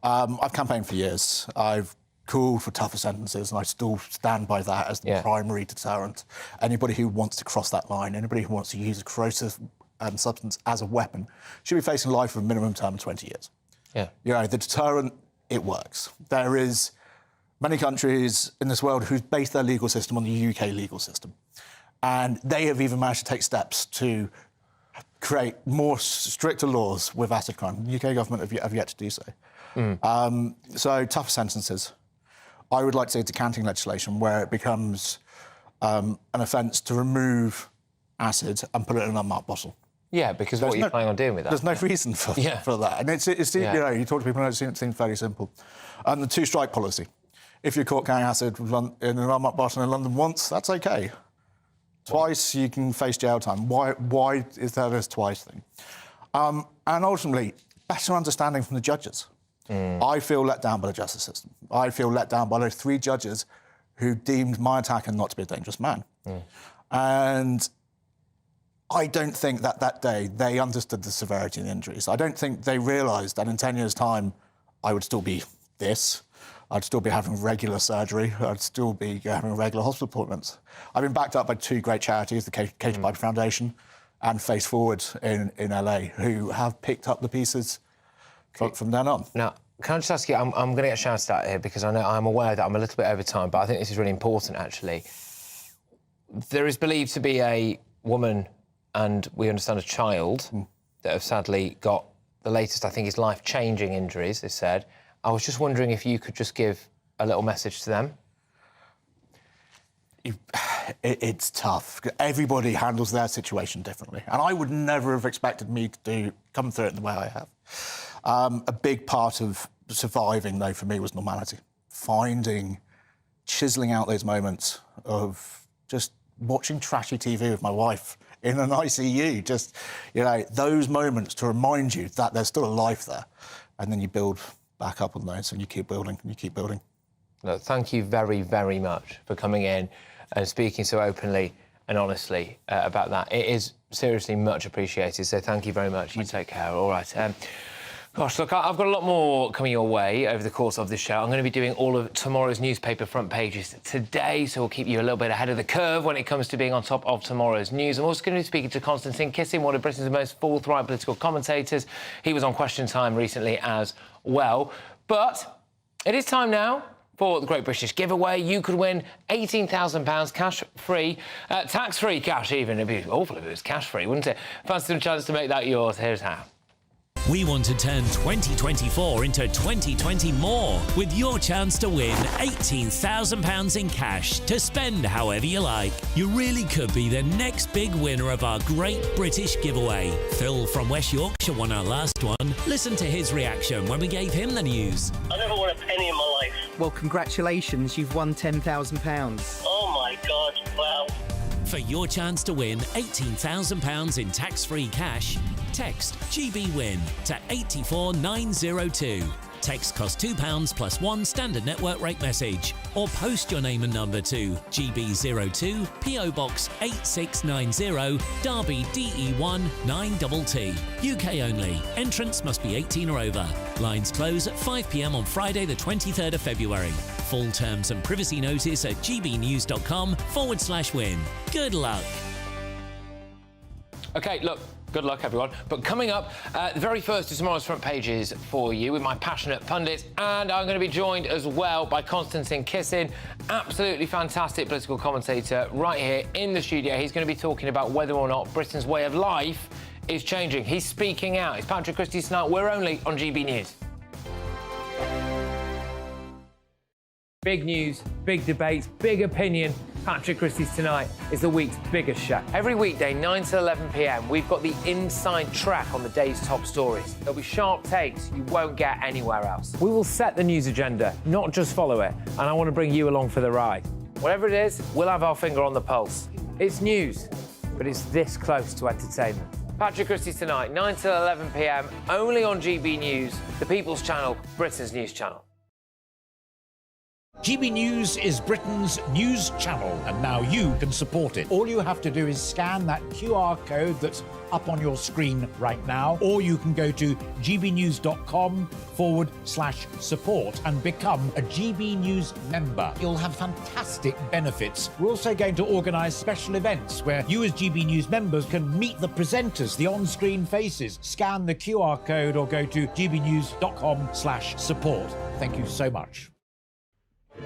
I've campaigned for years. I've called for tougher sentences, and I still stand by that as the primary deterrent. Anybody who wants to cross that line, anybody who wants to use a corrosive substance as a weapon, should be facing life with a minimum term of 20 years. The deterrent, it works. There is many countries in this world who've based their legal system on the UK legal system. And they have even managed to take steps to create more stricter laws with acid crime. The UK government have yet to do so. So tougher sentences. I would like to see decanting legislation where it becomes an offence to remove acid and put it in an unmarked bottle. Yeah, because what are you planning on doing with that? There's no reason for that. And it's you know, you talk to people and it seems fairly simple. And the two-strike policy. If you're caught carrying acid in an unmarked bottle in London once, that's OK. Twice, you can face jail time. Why is there this twice thing? And ultimately, better understanding from the judges. I feel let down by the justice system. I feel let down by those 3 judges who deemed my attacker not to be a dangerous man. And I don't think that day they understood the severity of the injuries. I don't think they realised that in 10 years' time, I would still be this. I'd still be having regular surgery. I'd still be having regular hospital appointments. I've been backed up by 2 great charities, the Cage Piper Foundation and Face Forward in LA, who have picked up the pieces from then on. Now, can I just ask you, I'm going to get shouted at here because I'm aware that I'm a little bit over time, but I think this is really important, actually. There is believed to be a woman and, we understand, a child that have sadly got the latest, I think, is life-changing injuries, they said. I was just wondering if you could just give a little message to them. It's tough. Everybody handles their situation differently. And I would never have expected me to come through it the way I have. A big part of surviving, though, for me was normality. Chiselling out those moments of just watching trashy TV with my wife in an ICU. Just, you know, those moments to remind you that there's still a life there. And then you build back up on those and you keep building and you keep building. Look, thank you very, very much for coming in and speaking so openly and honestly about that. It is seriously much appreciated, so thank you very much. You take care. All right. Gosh, look, I've got a lot more coming your way over the course of this show. I'm going to be doing all of tomorrow's newspaper front pages today, so we'll keep you a little bit ahead of the curve when it comes to being on top of tomorrow's news. I'm also going to be speaking to Constantine Kissing, one of Britain's most forthright political commentators. He was on Question Time recently as well. But it is time now for the Great British Giveaway. You could win £18,000 cash-free, tax-free cash even. It'd be awful if it was cash-free, wouldn't it? Fancy a chance to make that yours. Here's how. We want to turn 2024 into 2020 more with your chance to win £18,000 in cash to spend however you like. You really could be the next big winner of our Great British Giveaway. Phil from West Yorkshire won our last one. Listen to his reaction when we gave him the news. I never won a penny in my life. Well, congratulations, you've won £10,000. Oh my God, wow. For your chance to win £18,000 in tax-free cash, text GBWIN to 84902. Text costs £2 plus 1 standard network rate message. Or post your name and number to GB02 PO Box 8690 Derby DE1 9TT. UK only. Entrance must be 18 or over. Lines close at 5 p.m. on Friday the 23rd of February. Full terms and privacy notice at gbnews.com/win. Good luck. OK, look. Good luck, everyone. But coming up, the very first of tomorrow's front pages for you with my passionate pundits, and I'm going to be joined as well by Constantine Kissing, absolutely fantastic political commentator right here in the studio. He's going to be talking about whether or not Britain's way of life is changing. He's speaking out. It's Patrick Christys tonight. We're only on GB News. Big news, big debates, big opinion. Patrick Christys tonight is the week's biggest show. Every weekday, 9 to 11 p.m, we've got the inside track on the day's top stories. There'll be sharp takes you won't get anywhere else. We will set the news agenda, not just follow it, and I want to bring you along for the ride. Whatever it is, we'll have our finger on the pulse. It's news, but it's this close to entertainment. Patrick Christys tonight, 9 to 11 p.m, only on GB News, the People's Channel, Britain's news channel. GB News is Britain's news channel, and now you can support it. All you have to do is scan that QR code that's up on your screen right now, or you can go to gbnews.com/support and become a GB News member. You'll have fantastic benefits. We're also going to organise special events where you as GB News members can meet the presenters, the on-screen faces. Scan the QR code or go to gbnews.com/support. Thank you so much.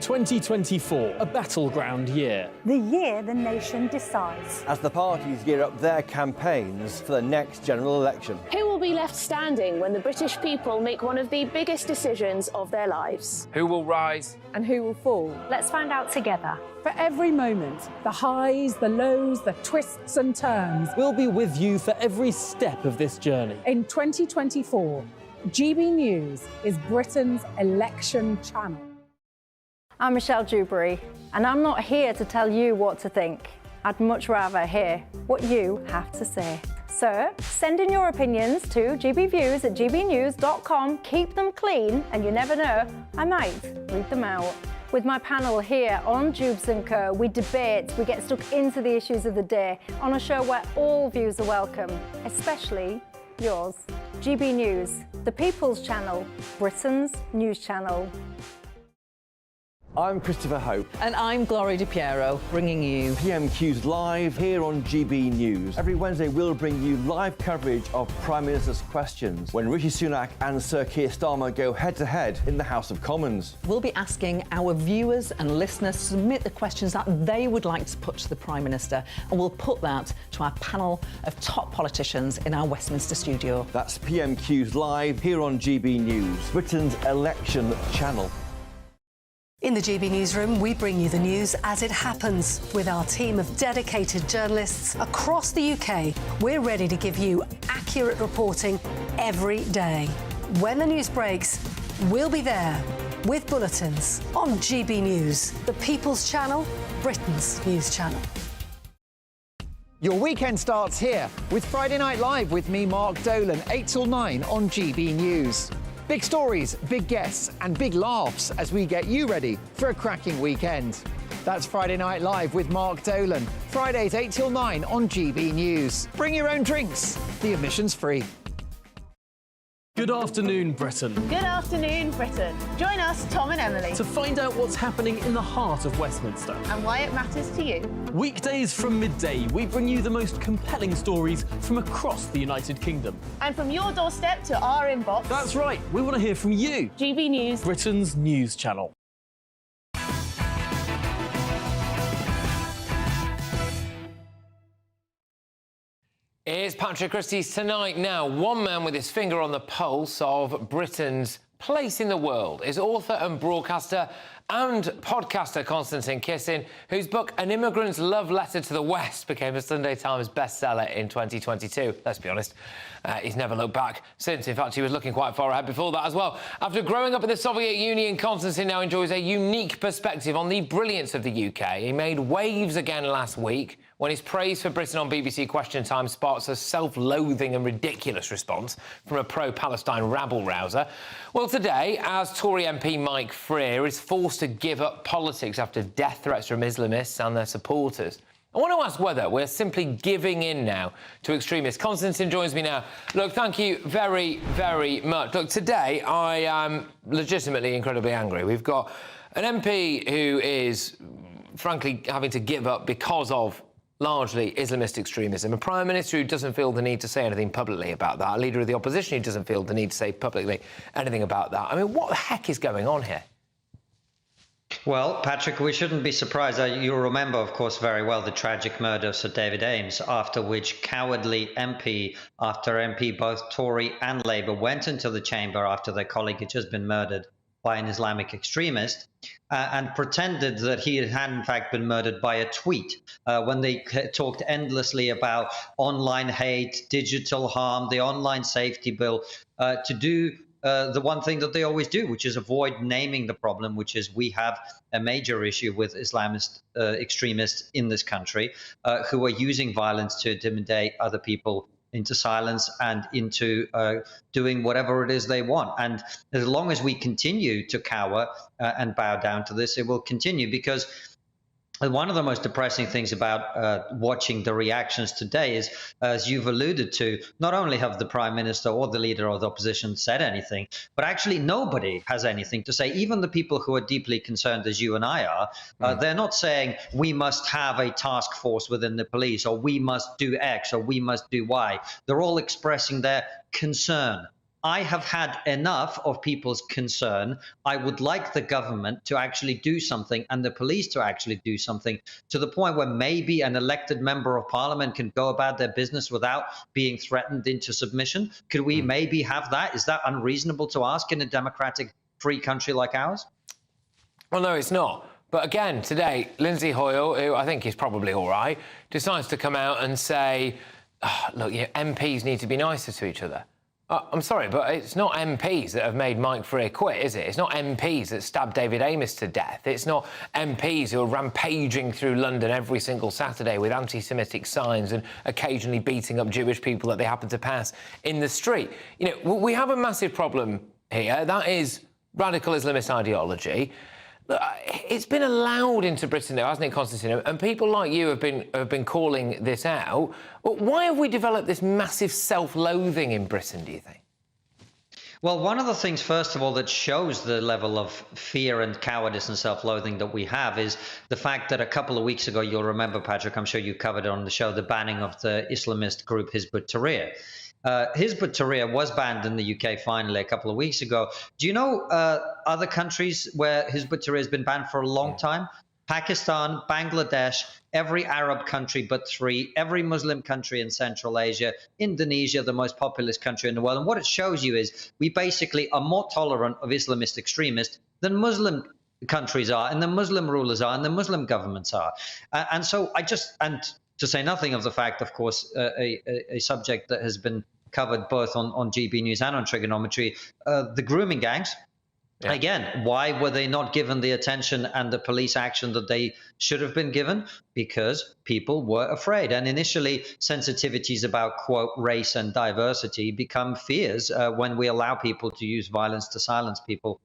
2024, a battleground year. The year the nation decides. As the parties gear up their campaigns for the next general election. Who will be left standing when the British people make one of the biggest decisions of their lives? Who will rise? And who will fall? Let's find out together. For every moment, the highs, the lows, the twists and turns. We'll be with you for every step of this journey. In 2024, GB News is Britain's election channel. I'm Michelle Dewberry, and I'm not here to tell you what to think. I'd much rather hear what you have to say. So send in your opinions to gbviews@gbnews.com. Keep them clean, and you never know, I might read them out. With my panel here on Jubes & Co, we debate, we get stuck into the issues of the day on a show where all views are welcome, especially yours. GB News, the People's Channel, Britain's news channel. I'm Christopher Hope. And I'm Gloria Di Piero, bringing you PMQ's live here on GB News. Every Wednesday, we'll bring you live coverage of Prime Minister's questions when Rishi Sunak and Sir Keir Starmer go head-to-head in the House of Commons. We'll be asking our viewers and listeners to submit the questions that they would like to put to the Prime Minister, and we'll put that to our panel of top politicians in our Westminster studio. That's PMQ's live here on GB News, Britain's election channel. In the GB Newsroom, we bring you the news as it happens. With our team of dedicated journalists across the UK, we're ready to give you accurate reporting every day. When the news breaks, we'll be there with bulletins on GB News, the People's Channel, Britain's news channel. Your weekend starts here with Friday Night Live with me, Mark Dolan, 8 till 9 on GB News. Big stories, big guests and big laughs as we get you ready for a cracking weekend. That's Friday Night Live with Mark Dolan. Fridays 8 till 9 on GB News. Bring your own drinks. The admission's free. Good afternoon, Britain. Good afternoon, Britain. Join us, Tom and Emily, To find out what's happening in the heart of Westminster. and why it matters to you. Weekdays from midday, we bring you the most compelling stories from across the United Kingdom. And from your doorstep to our inbox. That's right, we want to hear from you. GB News, Britain's news channel. It's Patrick Christys tonight. Now, one man with his finger on the pulse of Britain's place in the world is author and broadcaster and podcaster Konstantin Kisin, whose book An Immigrant's Love Letter to the West became a Sunday Times bestseller in 2022. Let's be honest, he's never looked back since. In fact, he was looking quite far ahead before that as well. After growing up in the Soviet Union, Konstantin now enjoys a unique perspective on the brilliance of the UK. He made waves again last week when his praise for Britain on BBC Question Time sparks a self-loathing and ridiculous response from a pro-Palestine rabble-rouser. Well, today, as Tory MP Mike Freer is forced to give up politics after death threats from Islamists and their supporters, I want to ask whether we're simply giving in now to extremists. Konstantin joins me now. Look, thank you very, very much. Look, today I am legitimately incredibly angry. We've got an MP who is, frankly, having to give up because of largely Islamist extremism, a Prime Minister who doesn't feel the need to say anything publicly about that, a Leader of the Opposition who doesn't feel the need to say publicly anything about that. I mean, what the heck is going on here? Well, Patrick, we shouldn't be surprised. You'll remember, of course, very well the tragic murder of Sir David Ames, after which cowardly MP after MP, both Tory and Labour, went into the chamber after their colleague had just been murdered by an Islamic extremist and pretended that he had in fact been murdered by a tweet when they talked endlessly about online hate, digital harm, the online safety bill, to do the one thing that they always do, which is avoid naming the problem, which is we have a major issue with Islamist extremists in this country who are using violence to intimidate other people into silence and into doing whatever it is they want. And as long as we continue to cower and bow down to this, it will continue, because one of the most depressing things about watching the reactions today is, as you've alluded to, not only have the Prime Minister or the Leader of the Opposition said anything, but actually nobody has anything to say. Even the people who are deeply concerned, as you and I are, they're not saying we must have a task force within the police, or we must do X, or we must do Y. They're all expressing their concern, I have had enough of people's concern. I would like the government to actually do something and the police to actually do something, to the point where maybe an elected member of parliament can go about their business without being threatened into submission. Could we maybe have that? Is that unreasonable to ask in a democratic, free country like ours? Well, no, it's not. But again, today, Lindsay Hoyle, who I think is probably all right, decides to come out and say, oh, look, MPs need to be nicer to each other. I'm sorry, but it's not MPs that have made Mike Freer quit, is it? It's not MPs that stabbed David Amess to death. It's not MPs who are rampaging through London every single Saturday with anti-Semitic signs and occasionally beating up Jewish people that they happen to pass in the street. We have a massive problem here. That is radical Islamist ideology. It's been allowed into Britain now, hasn't it, Constantine? And people like you have been calling this out. But why have we developed this massive self-loathing in Britain, do you think? Well, one of the things, first of all, that shows the level of fear and cowardice and self-loathing that we have is the fact that a couple of weeks ago, you'll remember, Patrick, I'm sure you covered it on the show, the banning of the Islamist group Hizb ut-Tahrir. Hizb ut-Tahrir was banned in the UK finally a couple of weeks ago. Do you know other countries where Hizb ut-Tahrir has been banned for a long time? Pakistan, Bangladesh, every Arab country but 3, every Muslim country in Central Asia, Indonesia, the most populous country in the world. And what it shows you is we basically are more tolerant of Islamist extremists than Muslim countries are, and the Muslim rulers are, and the Muslim governments are. And to say nothing of the fact, of course, a subject that has been covered both on GB News and on Trigonometry, the grooming gangs. Yeah. Again, why were they not given the attention and the police action that they should have been given? Because people were afraid. And initially, sensitivities about, quote, race and diversity become fears when we allow people to use violence to silence people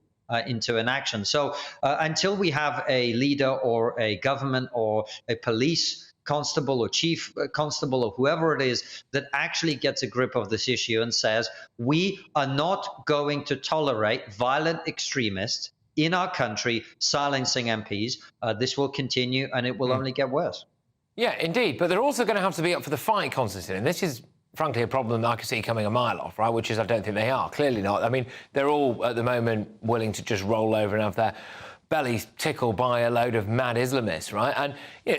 into an action. So until we have a leader or a government or a police constable or chief constable or whoever it is that actually gets a grip of this issue and says, we are not going to tolerate violent extremists in our country silencing MPs, this will continue and it will only get worse. Yeah, indeed. But they're also going to have to be up for the fight, Constantine. And this is, frankly, a problem that I can see coming a mile off, right? Which is, I don't think they are. Clearly not. I mean, they're all, at the moment, willing to just roll over and have their bellies tickled by a load of mad Islamists, right? And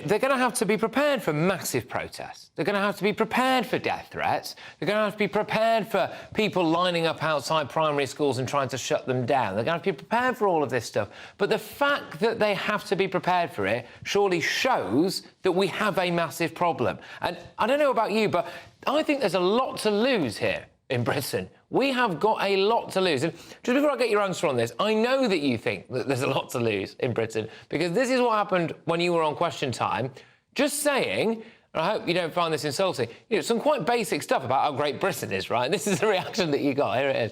they're going to have to be prepared for massive protests. They're going to have to be prepared for death threats. They're going to have to be prepared for people lining up outside primary schools and trying to shut them down. They're going to have to be prepared for all of this stuff. But the fact that they have to be prepared for it surely shows that we have a massive problem. And I don't know about you, but I think there's a lot to lose here in Britain. We have got a lot to lose. And just before I get your answer on this, I know that you think that there's a lot to lose in Britain, because this is what happened when you were on Question Time. Just saying, and I hope you don't find this insulting, some quite basic stuff about how great Britain is, right? This is the reaction that you got. Here it is.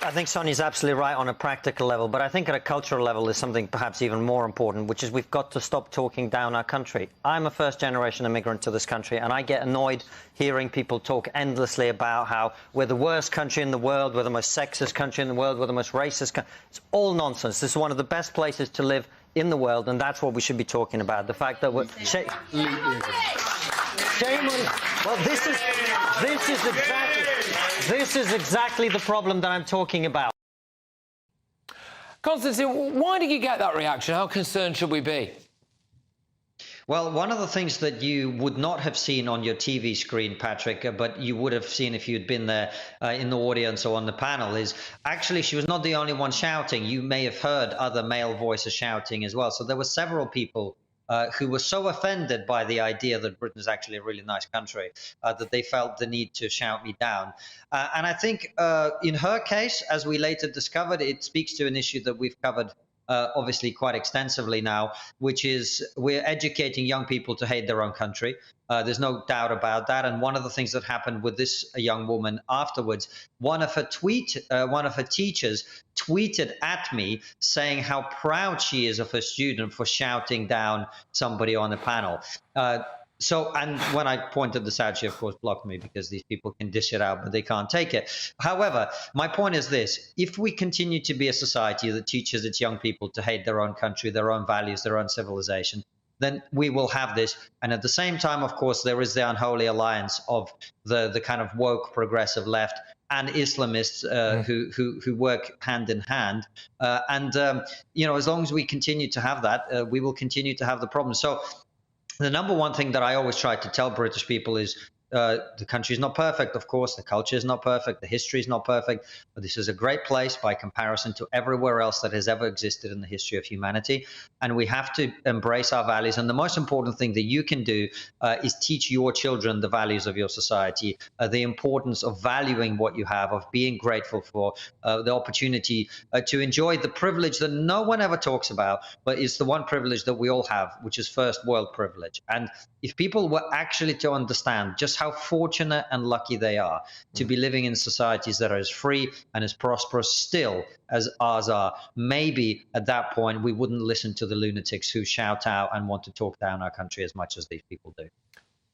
I think Sonia's absolutely right on a practical level, but I think at a cultural level is something perhaps even more important, which is we've got to stop talking down our country. I'm a first-generation immigrant to this country, and I get annoyed hearing people talk endlessly about how we're the worst country in the world, we're the most sexist country in the world, we're the most racist country. It's all nonsense. This is one of the best places to live in the world, and that's what we should be talking about. The fact that we're... Shame on... Well, this is exactly the problem that I'm talking about. Constantine, why did you get that reaction? How concerned should we be? Well, one of the things that you would not have seen on your TV screen, Patrick, but you would have seen if you'd been there in the audience or on the panel, is actually she was not the only one shouting. You may have heard other male voices shouting as well. So there were several people who were so offended by the idea that Britain is actually a really nice country that they felt the need to shout me down. And I think in her case, as we later discovered, it speaks to an issue that we've covered obviously quite extensively now, which is we're educating young people to hate their own country. There's no doubt about that. And one of the things that happened with this young woman afterwards, one of her teachers tweeted at me saying how proud she is of her student for shouting down somebody on the panel. And when I pointed this out, she, of course, blocked me because these people can dish it out, but they can't take it. However, my point is this. If we continue to be a society that teaches its young people to hate their own country, their own values, their own civilization, then we will have this. And at the same time, of course, there is the unholy alliance of the kind of woke progressive left and Islamists who work hand in hand. You know, as long as we continue to have that, we will continue to have the problem. So the number one thing that I always try to tell British people is the country is not perfect, of course. The culture is not perfect. The history is not perfect. But this is a great place by comparison to everywhere else that has ever existed in the history of humanity. And we have to embrace our values. And the most important thing that you can do is teach your children the values of your society, the importance of valuing what you have, of being grateful for the opportunity to enjoy the privilege that no one ever talks about, but it's the one privilege that we all have, which is first world privilege. And if people were actually to understand just how fortunate and lucky they are to be living in societies that are as free and as prosperous still as ours are, maybe at that point we wouldn't listen to the lunatics who shout out and want to talk down our country as much as these people do.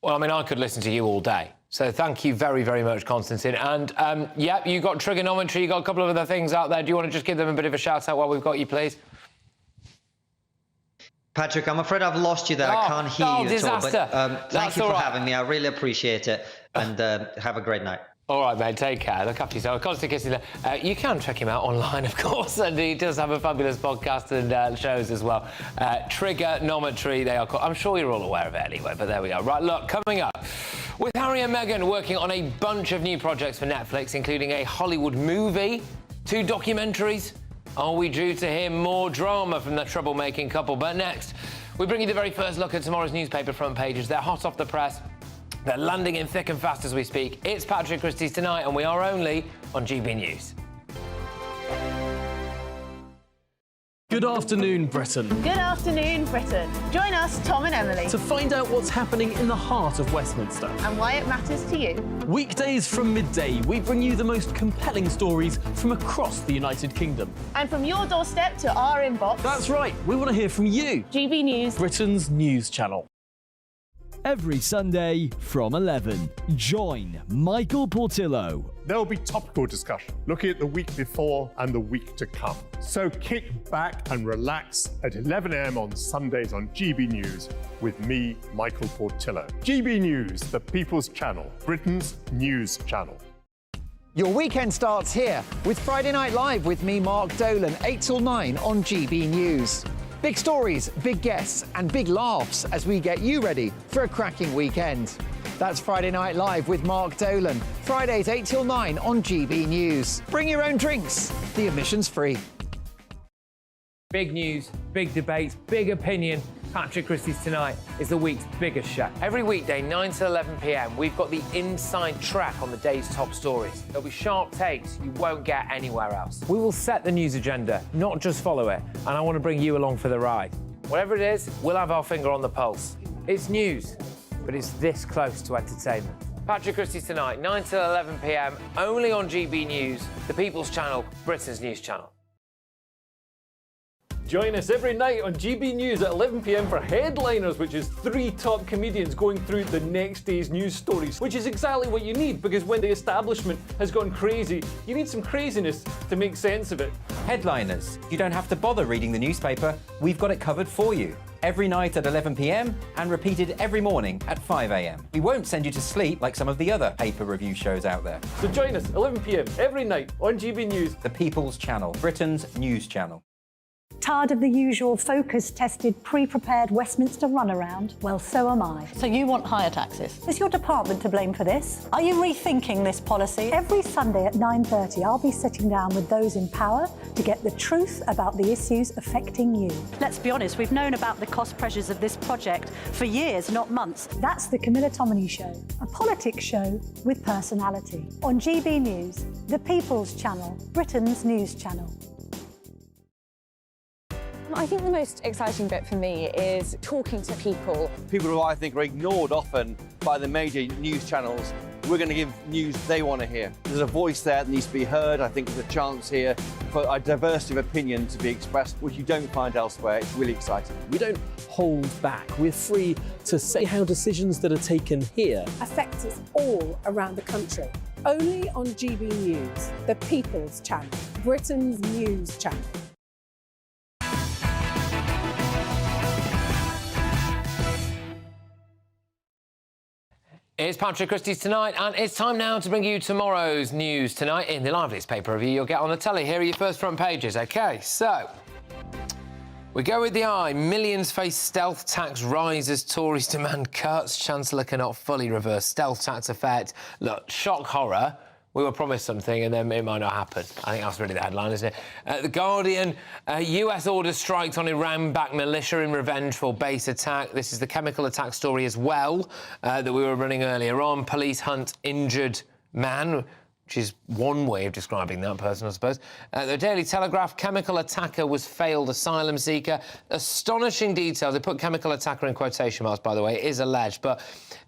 Well, I mean, I could listen to you all day. So thank you very, very much, Konstantin. And, yeah, you got trigonometry, you got a couple of other things out there. Do you want to just give them a bit of a shout-out while we've got you, please? Patrick, I'm afraid I've lost you there. I can't hear you disaster. at all. But thank you for having me. I really appreciate it. And have a great night. All right, mate, take care. Look after yourself. Konstantin, you can check him out online, of course, and he does have a fabulous podcast and shows as well. Trigonometry, they are called. I'm sure you're all aware of it anyway, but there we go. Right, look, coming up, with Harry and Meghan working on a bunch of new projects for Netflix, including a Hollywood movie, 2 documentaries. Are we due to hear more drama from the troublemaking couple? But next, we bring you the very first look at tomorrow's newspaper front pages. They're hot off the press. They're landing in thick and fast as we speak. It's Patrick Christys tonight, and we are only on GB News. Good afternoon, Britain. Good afternoon, Britain. Join us, Tom and Emily, To find out what's happening in the heart of Westminster. and why it matters to you. Weekdays from midday, we bring you the most compelling stories from across the United Kingdom. And from your doorstep to our inbox. That's right, we want to hear from you. GB News, Britain's news channel. Every Sunday from 11, join Michael Portillo. There will be topical discussion, looking at the week before and the week to come. So kick back and relax at 11 a.m. on Sundays on GB News with me, Michael Portillo. GB News, the People's Channel, Britain's news channel. Your weekend starts here with Friday Night Live with me, Mark Dolan, 8 till 9 on GB News. Big stories, big guests and big laughs as we get you ready for a cracking weekend. That's Friday Night Live with Mark Dolan. Fridays 8 till 9 on GB News. Bring your own drinks. The admission's free. Big news, big debate, big opinion. Patrick Christys tonight is the week's biggest show. Every weekday, 9 to 11 p.m, we've got the inside track on the day's top stories. There'll be sharp takes you won't get anywhere else. We will set the news agenda, not just follow it, and I want to bring you along for the ride. Whatever it is, we'll have our finger on the pulse. It's news, but it's this close to entertainment. Patrick Christys tonight, 9 to 11 p.m, only on GB News, the People's Channel, Britain's news channel. Join us every night on GB News at 11 p.m. for Headliners, which is 3 top comedians going through the next day's news stories, which is exactly what you need, because when the establishment has gone crazy, you need some craziness to make sense of it. Headliners. You don't have to bother reading the newspaper. We've got it covered for you. Every night at 11 p.m. and repeated every morning at 5 a.m. We won't send you to sleep like some of the other paper review shows out there. So join us 11 p.m. every night on GB News. The People's Channel, Britain's news channel. Tired of the usual focus-tested, pre-prepared Westminster runaround? Well, so am I. So you want higher taxes? Is your department to blame for this? Are you rethinking this policy? Every Sunday at 9:30, I'll be sitting down with those in power to get the truth about the issues affecting you. Let's be honest, we've known about the cost pressures of this project for years, not months. That's the Camilla Tominey Show, a politics show with personality. On GB News, the People's Channel, Britain's news channel. I think the most exciting bit for me is talking to people. People who I think are ignored often by the major news channels. We're going to give news they want to hear. There's a voice there that needs to be heard. I think there's a chance here for a diversity of opinion to be expressed, which you don't find elsewhere. It's really exciting. We don't hold back. We're free to say how decisions that are taken here affect us all around the country. Only on GB News, the People's Channel, Britain's news channel. It's Patrick Christys tonight, and it's time now to bring you tomorrow's news tonight in the liveliest paper review you'll get on the telly. Here are your first front pages. OK, so we go with the eye. Millions face stealth tax rise as Tories demand cuts. Chancellor cannot fully reverse stealth tax effect. Look, shock horror. We were promised something and then it might not happen. I think that's really the headline, isn't it? The Guardian, US orders strikes on Iran-backed militia in revenge for base attack. This is the chemical attack story as well that we were running earlier on. Police hunt injured man, which is one way of describing that person, I suppose. The Daily Telegraph, chemical attacker was failed asylum seeker. Astonishing details. They put chemical attacker in quotation marks, by the way. It is alleged, but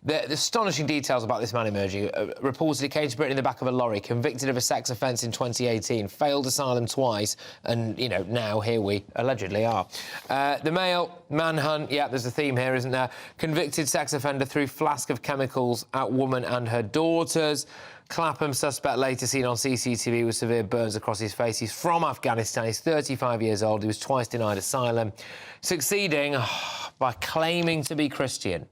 the astonishing details about this man emerging. Reportedly came to Britain in the back of a lorry, convicted of a sex offence in 2018, failed asylum twice, and, you know, now here we allegedly are. The Mail, manhunt. Yeah, there's a theme here, isn't there? Convicted sex offender threw flask of chemicals at woman and her daughters. Clapham suspect later seen on CCTV with severe burns across his face. He's from Afghanistan. He's 35 years old. He was twice denied asylum, succeeding by claiming to be Christian.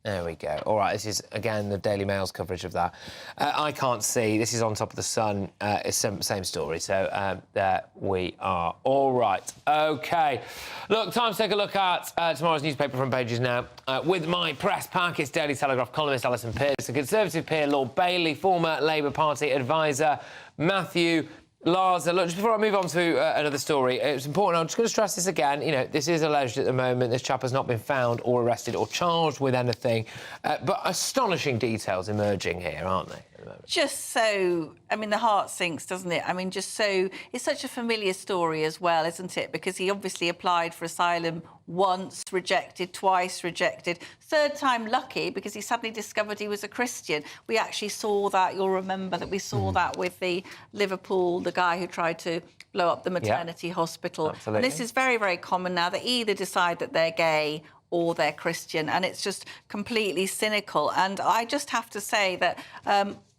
There we go. All right, this is, again, the Daily Mail's coverage of that. I can't see. This is on top of the Sun. It's same story. So there we are. All right. OK. Look, time to take a look at tomorrow's newspaper front pages now. With my press pack, it's Daily Telegraph columnist Alison Pearce, the Conservative peer Lord Bailey, former Labour Party advisor Matthew Lars, look, just before I move on to another story, it's important, I'm just going to stress this again, you know, this is alleged at the moment, this chap has not been found or arrested or charged with anything, but astonishing details emerging here, aren't they? Just so, I mean, the heart sinks, doesn't it? I mean, just so, it's such a familiar story as well, isn't it? Because he obviously applied for asylum once, rejected, twice rejected, third time lucky because he suddenly discovered he was a Christian. We actually saw that, you'll remember that we saw that with the Liverpool, the guy who tried to blow up the maternity hospital. Absolutely. And this is very, very common now. They either decide that they're gay or they're Christian, and it's just completely cynical. And I just have to say that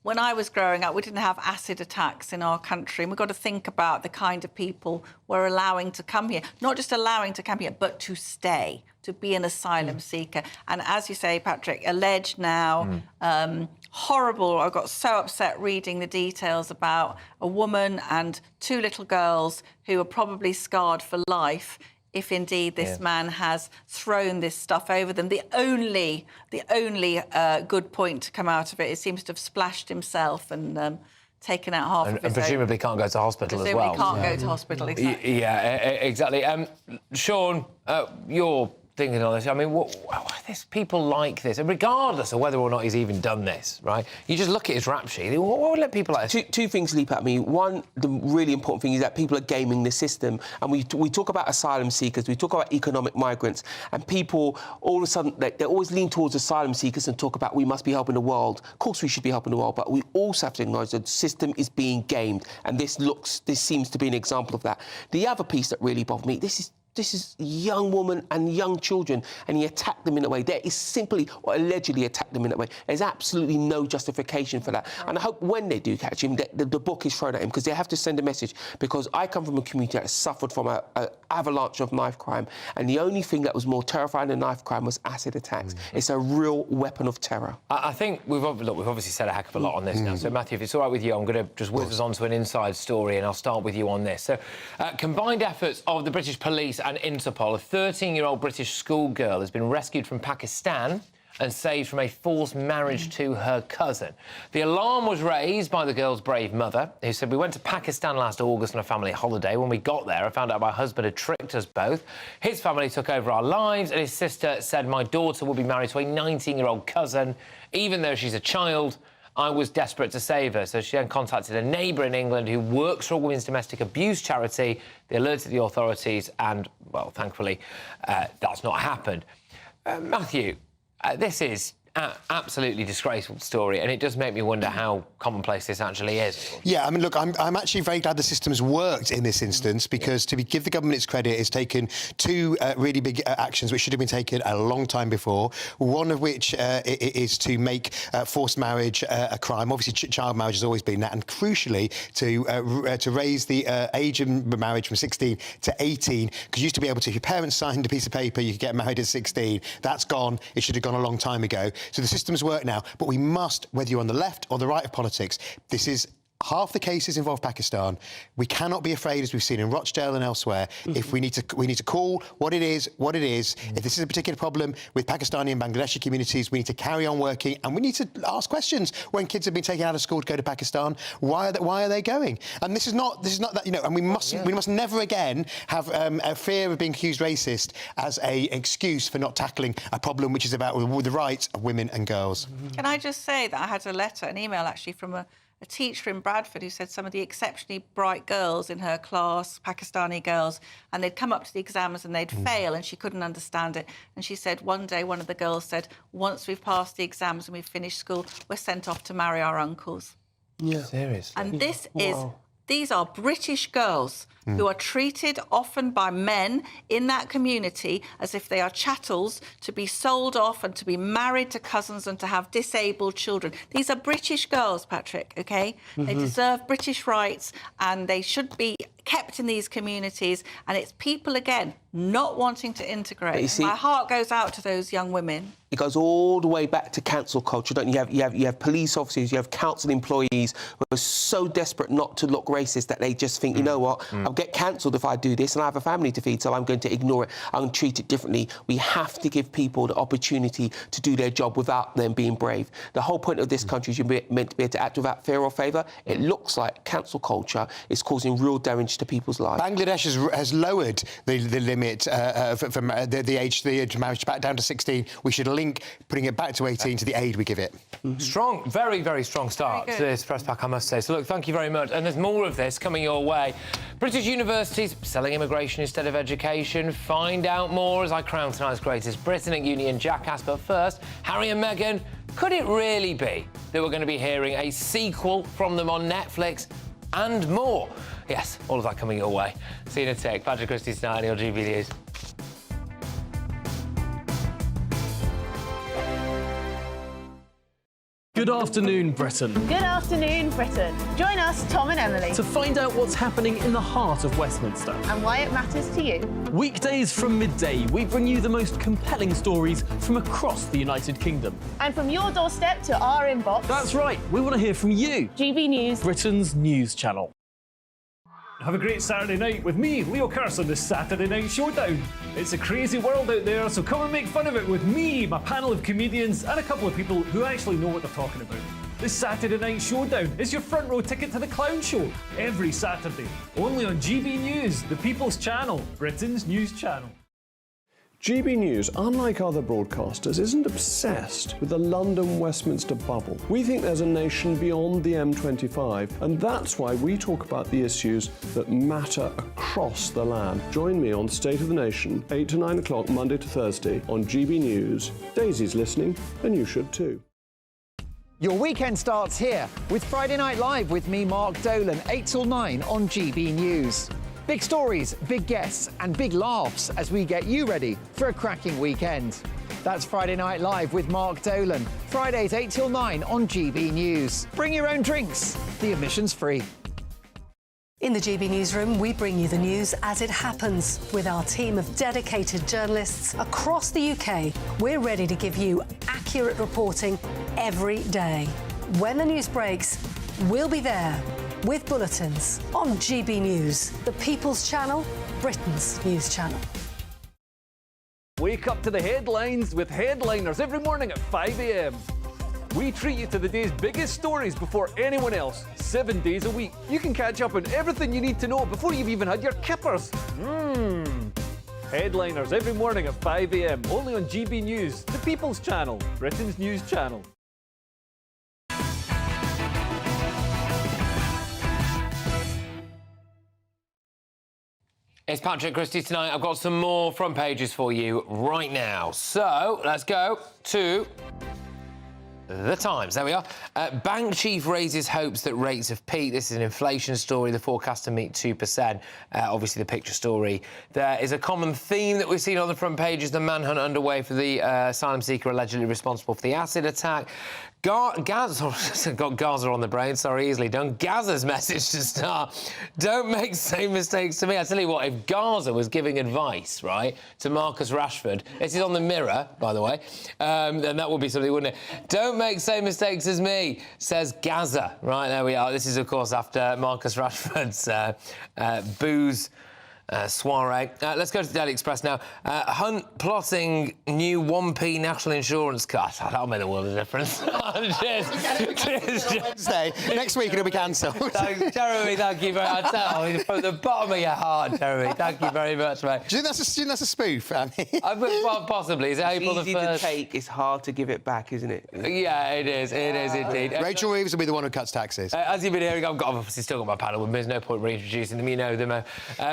when I was growing up, we didn't have acid attacks in our country, and we've got to think about the kind of people we're allowing to come here. Not just allowing to come here, but to stay, to be an asylum seeker. And as you say, Patrick, alleged now, horrible. I got so upset reading the details about a woman and two little girls who are probably scarred for life if indeed this man has thrown this stuff over them. The only good point to come out of it, it seems to have splashed himself and taken out half of his and presumably can't go to hospital as well. Presumably can't go to hospital, exactly. Yeah, exactly. Sean, you're thinking on this. I mean, there's people like this, and regardless of whether or not he's even done this, right? You just look at his rap sheet. What would let people like this? Two things leap at me. One, the really important thing is that people are gaming the system, and we talk about asylum seekers, we talk about economic migrants, and people all of a sudden they always lean towards asylum seekers and talk about we must be helping the world. Of course, we should be helping the world, but we also have to acknowledge that the system is being gamed, and this seems to be an example of that. The other piece that really bothered me, this is young woman and young children, and he attacked them in a way. There is simply, or allegedly attacked them in that way. There's absolutely no justification for that. And I hope when they do catch him, the book is thrown at him, because they have to send a message. Because I come from a community that has suffered from an avalanche of knife crime, and the only thing that was more terrifying than knife crime was acid attacks. It's a real weapon of terror. I think we've obviously said a heck of a lot on this now. So, Matthew, if it's all right with you, I'm going to just whiz us on to an inside story, and I'll start with you on this. So, combined efforts of the British police and Interpol, a 13-year-old British schoolgirl has been rescued from Pakistan and saved from a forced marriage to her cousin. The alarm was raised by the girl's brave mother, who said, "We went to Pakistan last August on a family holiday. When we got there, I found out my husband had tricked us both. His family took over our lives, and his sister said my daughter will be married to a 19-year-old cousin. Even though she's a child, I was desperate to save her." So she then contacted a neighbour in England who works for a women's domestic abuse charity. They alerted the authorities and, well, thankfully, that's not happened. Matthew, this is an absolutely disgraceful story, and it does make me wonder how commonplace this actually is. Yeah, I mean, look, I'm actually very glad the system's worked in this instance, because to give the government its credit, it's taken two really big actions which should have been taken a long time before, one of which is to make forced marriage a crime. Obviously, child marriage has always been that, and crucially, to raise the age of marriage from 16 to 18, because you used to be able to, if your parents signed a piece of paper, you could get married at 16. That's gone. It should have gone a long time ago. So the systems work now, but we must, whether you're on the left or the right of politics, this is half the cases involve Pakistan. We cannot be afraid, as we've seen in Rochdale and elsewhere. If we need to call what it is. If this is a particular problem with Pakistani and Bangladeshi communities, we need to carry on working, and we need to ask questions when kids have been taken out of school to go to Pakistan. Why are they going? And this is not that, you know. And we must never again have a fear of being accused racist as an excuse for not tackling a problem which is about the rights of women and girls. Can I just say that I had an email actually from a teacher in Bradford who said some of the exceptionally bright girls in her class, Pakistani girls, and they'd come up to the exams and they'd fail and she couldn't understand it. And she said one day one of the girls said, once we've passed the exams and we've finished school, we're sent off to marry our uncles. Yeah. Seriously? And these are British girls who are treated often by men in that community as if they are chattels to be sold off and to be married to cousins and to have disabled children. These are British girls, Patrick, OK? They deserve British rights and they should be kept in these communities. And it's people, again, not wanting to integrate. My heart goes out to those young women. It goes all the way back to cancel culture, don't you? You have police officers, you have council employees who are so desperate not to look racist that they just think, you know what, I'll get cancelled if I do this and I have a family to feed, so I'm going to ignore it. I'm going to treat it differently. We have to give people the opportunity to do their job without them being brave. The whole point of this country is you're meant to be able to act without fear or favour. It looks like cancel culture is causing real damage to people's lives. Bangladesh has lowered the limit for the age of marriage back down to 16. We should link putting it back to 18 to the aid we give it. Strong, very, very strong start to this press pack, I must say. So, look, thank you very much. And there's more of this coming your way. British universities selling immigration instead of education. Find out more as I crown tonight's greatest Britannic Union jackass. But first, Harry and Meghan, could it really be that we're going to be hearing a sequel from them on Netflix and more? Yes, all of that coming your way. See you in a tick. Patrick Christys tonight on your GB News. Good afternoon, Britain. Good afternoon, Britain. Join us, Tom and Emily, To find out what's happening in the heart of Westminster. and why it matters to you. Weekdays from midday, we bring you the most compelling stories from across the United Kingdom. And from your doorstep to our inbox. That's right, we want to hear from you. GB News, Britain's news channel. Have a great Saturday night with me, Leo Curse, on the Saturday Night Showdown. It's a crazy world out there, so come and make fun of it with me, my panel of comedians, and a couple of people who actually know what they're talking about. This Saturday Night Showdown is your front row ticket to the clown show every Saturday, only on GB News, the People's Channel, Britain's news channel. GB News, unlike other broadcasters, isn't obsessed with the London-Westminster bubble. We think there's a nation beyond the M25, and that's why we talk about the issues that matter across the land. Join me on State of the Nation, 8 to 9 o'clock, Monday to Thursday, on GB News. Daisy's listening, and you should too. Your weekend starts here with Friday Night Live with me, Mark Dolan, 8 till 9 on GB News. Big stories, big guests and big laughs as we get you ready for a cracking weekend. That's Friday Night Live with Mark Dolan. Fridays 8 till 9 on GB News. Bring your own drinks. The admission's free. In the GB Newsroom, we bring you the news as it happens. With our team of dedicated journalists across the UK, we're ready to give you accurate reporting every day. When the news breaks, we'll be there with bulletins on GB News, the People's Channel, Britain's news channel. Wake up to the headlines with Headliners every morning at 5 a.m. We treat you to the day's biggest stories before anyone else, 7 days a week. You can catch up on everything you need to know before you've even had your kippers. Headliners every morning at 5 a.m, only on GB News, the People's Channel, Britain's news channel. It's Patrick Christys tonight. I've got some more front pages for you right now. So, let's go to The Times, there we are. Bank chief raises hopes that rates have peaked. This is an inflation story, the forecast to meet 2%. Obviously, the picture story. There is a common theme that we've seen on the front page is the manhunt underway for the asylum seeker allegedly responsible for the acid attack. Gaza, got Gaza on the brain, sorry, easily done. Gaza's message to start, don't make the same mistakes to me. I tell you what, if Gaza was giving advice, right, to Marcus Rashford, this is on the Mirror, by the way, then that would be something, wouldn't it? Don't make the same mistakes as me, says Gaza. Right, there we are. This is, of course, after Marcus Rashford's booze soiree. Let's go to the Daily Express now. Hunt plotting new 1p national insurance cut. That'll make a world of difference. Cheers. Wednesday. Next week it'll be cancelled. Jeremy, thank you very much. From the bottom of your heart, Jeremy. Thank you very much, mate. Do you think that's a spoof, Annie? Well, possibly. Is it April the 1st? It's easy to take, it's hard to give it back, isn't it? Yeah, it is. It is indeed. Rachel Reeves will be the one who cuts taxes. As you've been hearing, I've obviously still got my panel with me. There's no point reintroducing them. You know them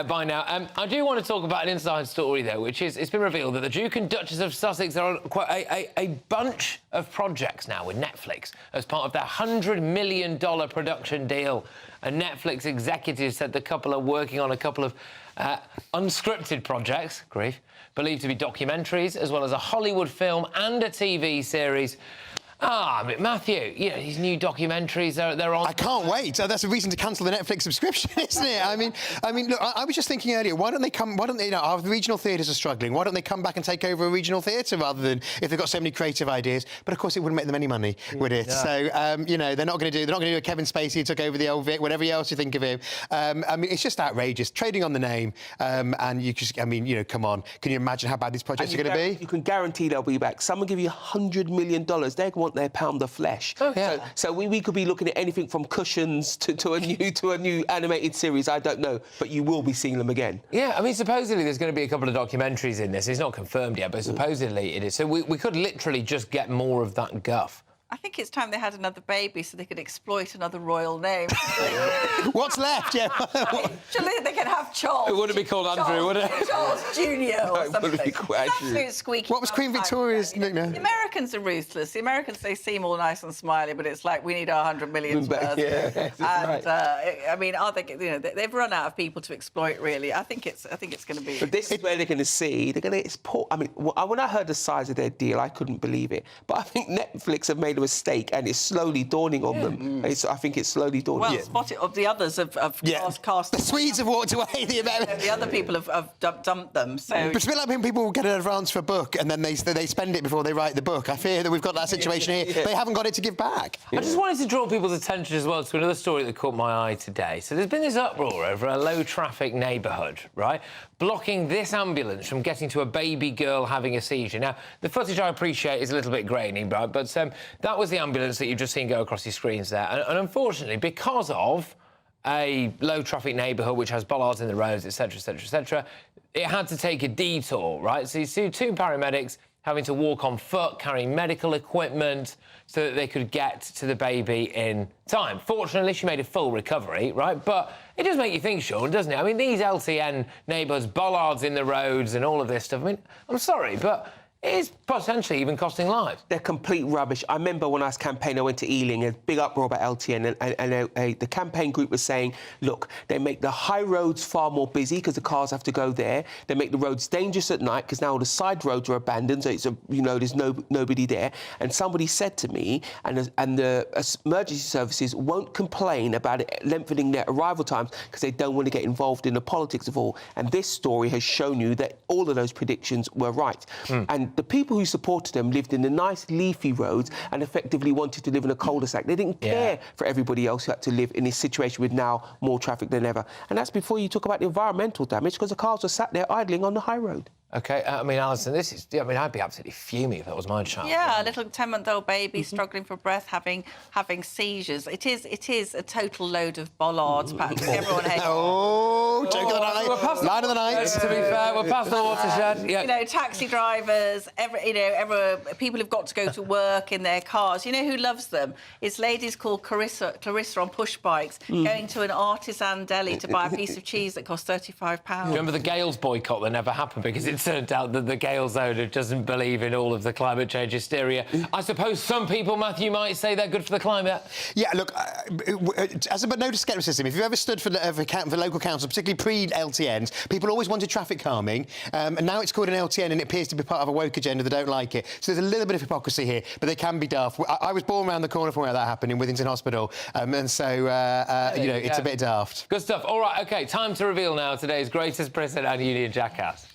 by now. I do want to talk about an inside story, though, which is it's been revealed that the Duke and Duchess of Sussex are on quite a bunch of projects now with Netflix as part of their $100 million production deal. A Netflix executive said the couple are working on a couple of unscripted projects, grief, believed to be documentaries, as well as a Hollywood film and a TV series. Matthew, you know, these new documentaries, they're on... I can't wait. That's a reason to cancel the Netflix subscription, isn't it? I mean, look, I was just thinking earlier, why don't they, you know, our regional theatres are struggling, why don't they come back and take over a regional theatre rather than, if they've got so many creative ideas? But, of course, it wouldn't make them any money, would it? Yeah. So, you know, they're not going to do a Kevin Spacey who took over the old Vic, whatever else you think of him. I mean, it's just outrageous. Trading on the name, and you just, I mean, you know, come on. Can you imagine how bad these projects are going to be? You can guarantee they'll be back. Someone give you $100 million, they want their pound of flesh. Oh, yeah. So we could be looking at anything from cushions to a new animated series. I don't know, but you will be seeing them again. Yeah, I mean, supposedly there's going to be a couple of documentaries in this. It's not confirmed yet, but supposedly it is. So we could literally just get more of that guff. I think it's time they had another baby so they could exploit another royal name. What's left? Yeah. Surely they could have Charles. It wouldn't be called Andrew, would it? Charles Jr. or something. Absolute squeaky. What was Queen Victoria's nickname? The Americans are ruthless. The Americans, they seem all nice and smiley, but it's like we need our 100 million worth. Yeah, and I mean, are they? You know, they've run out of people to exploit. Really, I think it's going to be. But this is where they're going to see. They're going to export. I mean, when I heard the size of their deal, I couldn't believe it. But I think Netflix have made a mistake, and it's slowly dawning on them. I think it's slowly dawning. Well, spot it. Of the others have cast. The Swedes have walked away. The other people have dumped them. So but it's a bit like when people get an advance for a book and then they spend it before they write the book. I fear that we've got that situation here. Yeah. They haven't got it to give back. I just wanted to draw people's attention as well to another story that caught my eye today. So there's been this uproar over a low-traffic neighbourhood, right, blocking this ambulance from getting to a baby girl having a seizure. Now, the footage, I appreciate, is a little bit grainy, right, but that was the ambulance that you've just seen go across your screens there. And unfortunately, because of a low-traffic neighbourhood which has bollards in the roads, etc., etc., etc., it had to take a detour, right? So you see two paramedics having to walk on foot, carrying medical equipment so that they could get to the baby in time. Fortunately, she made a full recovery, right? But it does make you think, Sean, doesn't it? I mean, these LTN neighbourhoods, bollards in the roads and all of this stuff, I mean, I'm sorry, but it is potentially even costing lives. They're complete rubbish. I remember when I was campaigning, I went to Ealing, a big uproar about LTN, and the campaign group was saying, look, they make the high roads far more busy because the cars have to go there. They make the roads dangerous at night because now all the side roads are abandoned, so it's there's nobody there. And somebody said to me, and the emergency services won't complain about it lengthening their arrival times because they don't want to get involved in the politics of all. And this story has shown you that all of those predictions were right. And the people who supported them lived in the nice leafy roads and effectively wanted to live in a cul-de-sac. They didn't care for everybody else who had to live in this situation with now more traffic than ever. And that's before you talk about the environmental damage, because the cars were sat there idling on the high road. OK, I mean, Alison, I'd be absolutely fuming if that was my child. Yeah, a little 10-month-old baby struggling for breath, having seizures. It is a total load of bollards, Patrick. Everyone hates. Joke of the night. Line of the night. To be fair, we're past the watershed. Yeah. You know, taxi drivers, people who've got to go to work in their cars. You know who loves them? It's ladies called Clarissa on push bikes going to an artisan deli to buy a piece of cheese that costs £35. Remember the Gales boycott that never happened because it turned out that the Gales owner doesn't believe in all of the climate change hysteria. I suppose some people, Matthew, might say they're good for the climate. Yeah, look, as a no to scepticism, if you've ever stood for local council, particularly pre-LTNs, people always wanted traffic calming, and now it's called an LTN and it appears to be part of a woke agenda that don't like it. So there's a little bit of hypocrisy here, but they can be daft. I was born around the corner from where that happened in Withington Hospital, and so, you know, it's a bit daft. Good stuff. All right, OK, time to reveal now today's greatest Britain and Union jackass.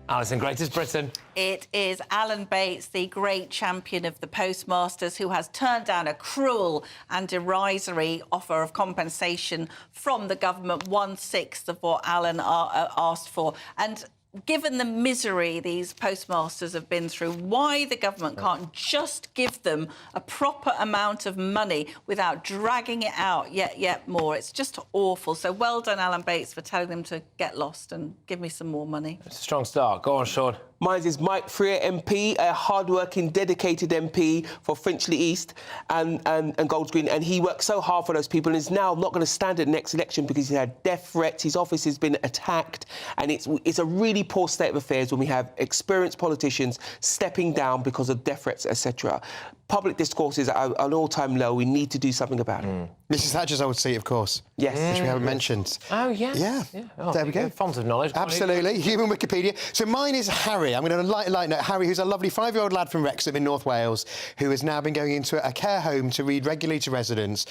Alison, greatest Britain. It is Alan Bates, the great champion of the postmasters, who has turned down a cruel and derisory offer of compensation from the government, 1/6 of what Alan asked for. And given the misery these postmasters have been through, why the government can't just give them a proper amount of money without dragging it out yet more. It's just awful. So well done, Alan Bates, for telling them to get lost and give me some more money. It's a strong start. Go on, Sean. Mine is Mike Freer MP, a hard-working, dedicated MP for Finchley East and Gold's Green, and he worked so hard for those people and is now not going to stand at the next election because he had death threats, his office has been attacked, and it's a really poor state of affairs when we have experienced politicians stepping down because of death threats, etc. Public discourse is at an all-time low. We need to do something about it. Mrs Thatcher's old seat, of course. Yes. Which we haven't mentioned. Oh, yes. Yeah. Oh, there we go. Font of knowledge. Absolutely. Human Wikipedia. So mine is Harry. I'm going to light note. Harry, who's a lovely 5-year-old lad from Wrexham in North Wales, who has now been going into a care home to read regularly to residents,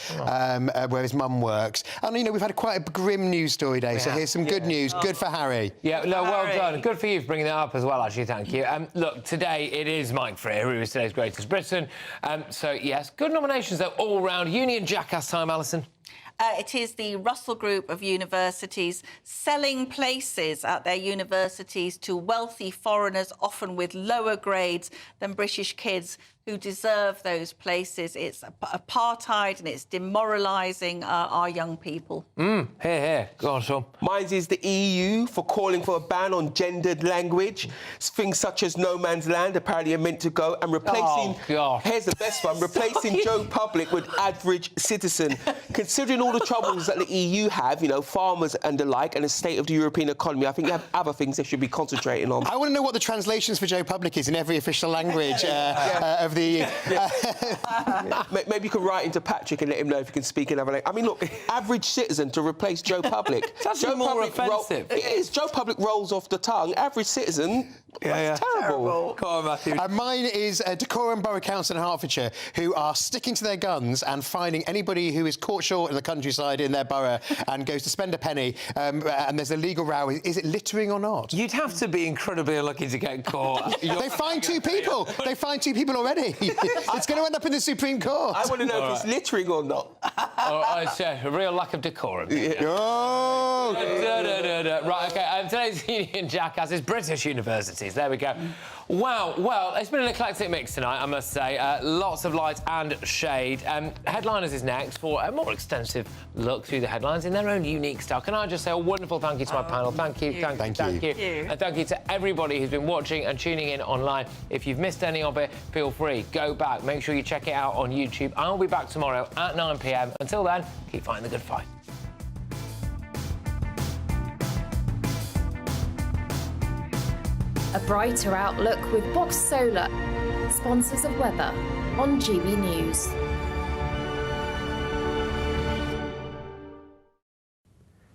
where his mum works. And, you know, we've had quite a grim news story day, so here's some good news. Good for Harry. Yeah, no, well done. Good for you for bringing that up as well, actually, thank you. Look, today it is Mike Freer, who is today's greatest Britain. So, yes, good nominations, though, all round. Union jackass time, Alison. It is the Russell Group of universities selling places at their universities to wealthy foreigners, often with lower grades than British kids who deserve those places. It's apartheid and it's demoralising our young people. Here. Go on, Sean. Mine is the EU for calling for a ban on gendered language. Things such as no man's land apparently are meant to go, and replacing... Here's the best one. Replacing Joe Public with average citizen. Considering all the troubles that the EU have, you know, farmers and the like, and the state of the European economy, I think they have other things they should be concentrating on. I want to know what the translations for Joe Public is in every official language of the EU. Maybe you could write into Patrick and let him know if you can speak another language. I mean, look, average citizen to replace Joe Public. That's Joe more Public offensive. It is. Joe Public rolls off the tongue. Average citizen... That's terrible. Come on, Matthew. Mine is Dacorum Borough Council in Hertfordshire, who are sticking to their guns and finding anybody who is caught short in the countryside in their borough and goes to spend a penny, and there's a legal row. Is it littering or not? You'd have to be incredibly unlucky to get caught. They find 2 people. They find 2 people already. It's going to end up in the Supreme Court. I want to know if it's littering or not. It's a real lack of decorum. Oh! Right, OK, today's Union jackass is British universities. There we go. Wow, well, it's been an eclectic mix tonight, I must say. Lots of light and shade. Headliners is next for a more extensive look through the headlines in their own unique style. Can I just say a wonderful thank you to my panel? Thank you. And thank you to everybody who's been watching and tuning in online. If you've missed any of it, feel free. Go back. Make sure you check it out on YouTube. I'll be back tomorrow at 9 p.m. Until then, keep fighting the good fight. A brighter outlook with Box Solar, sponsors of weather on GB News.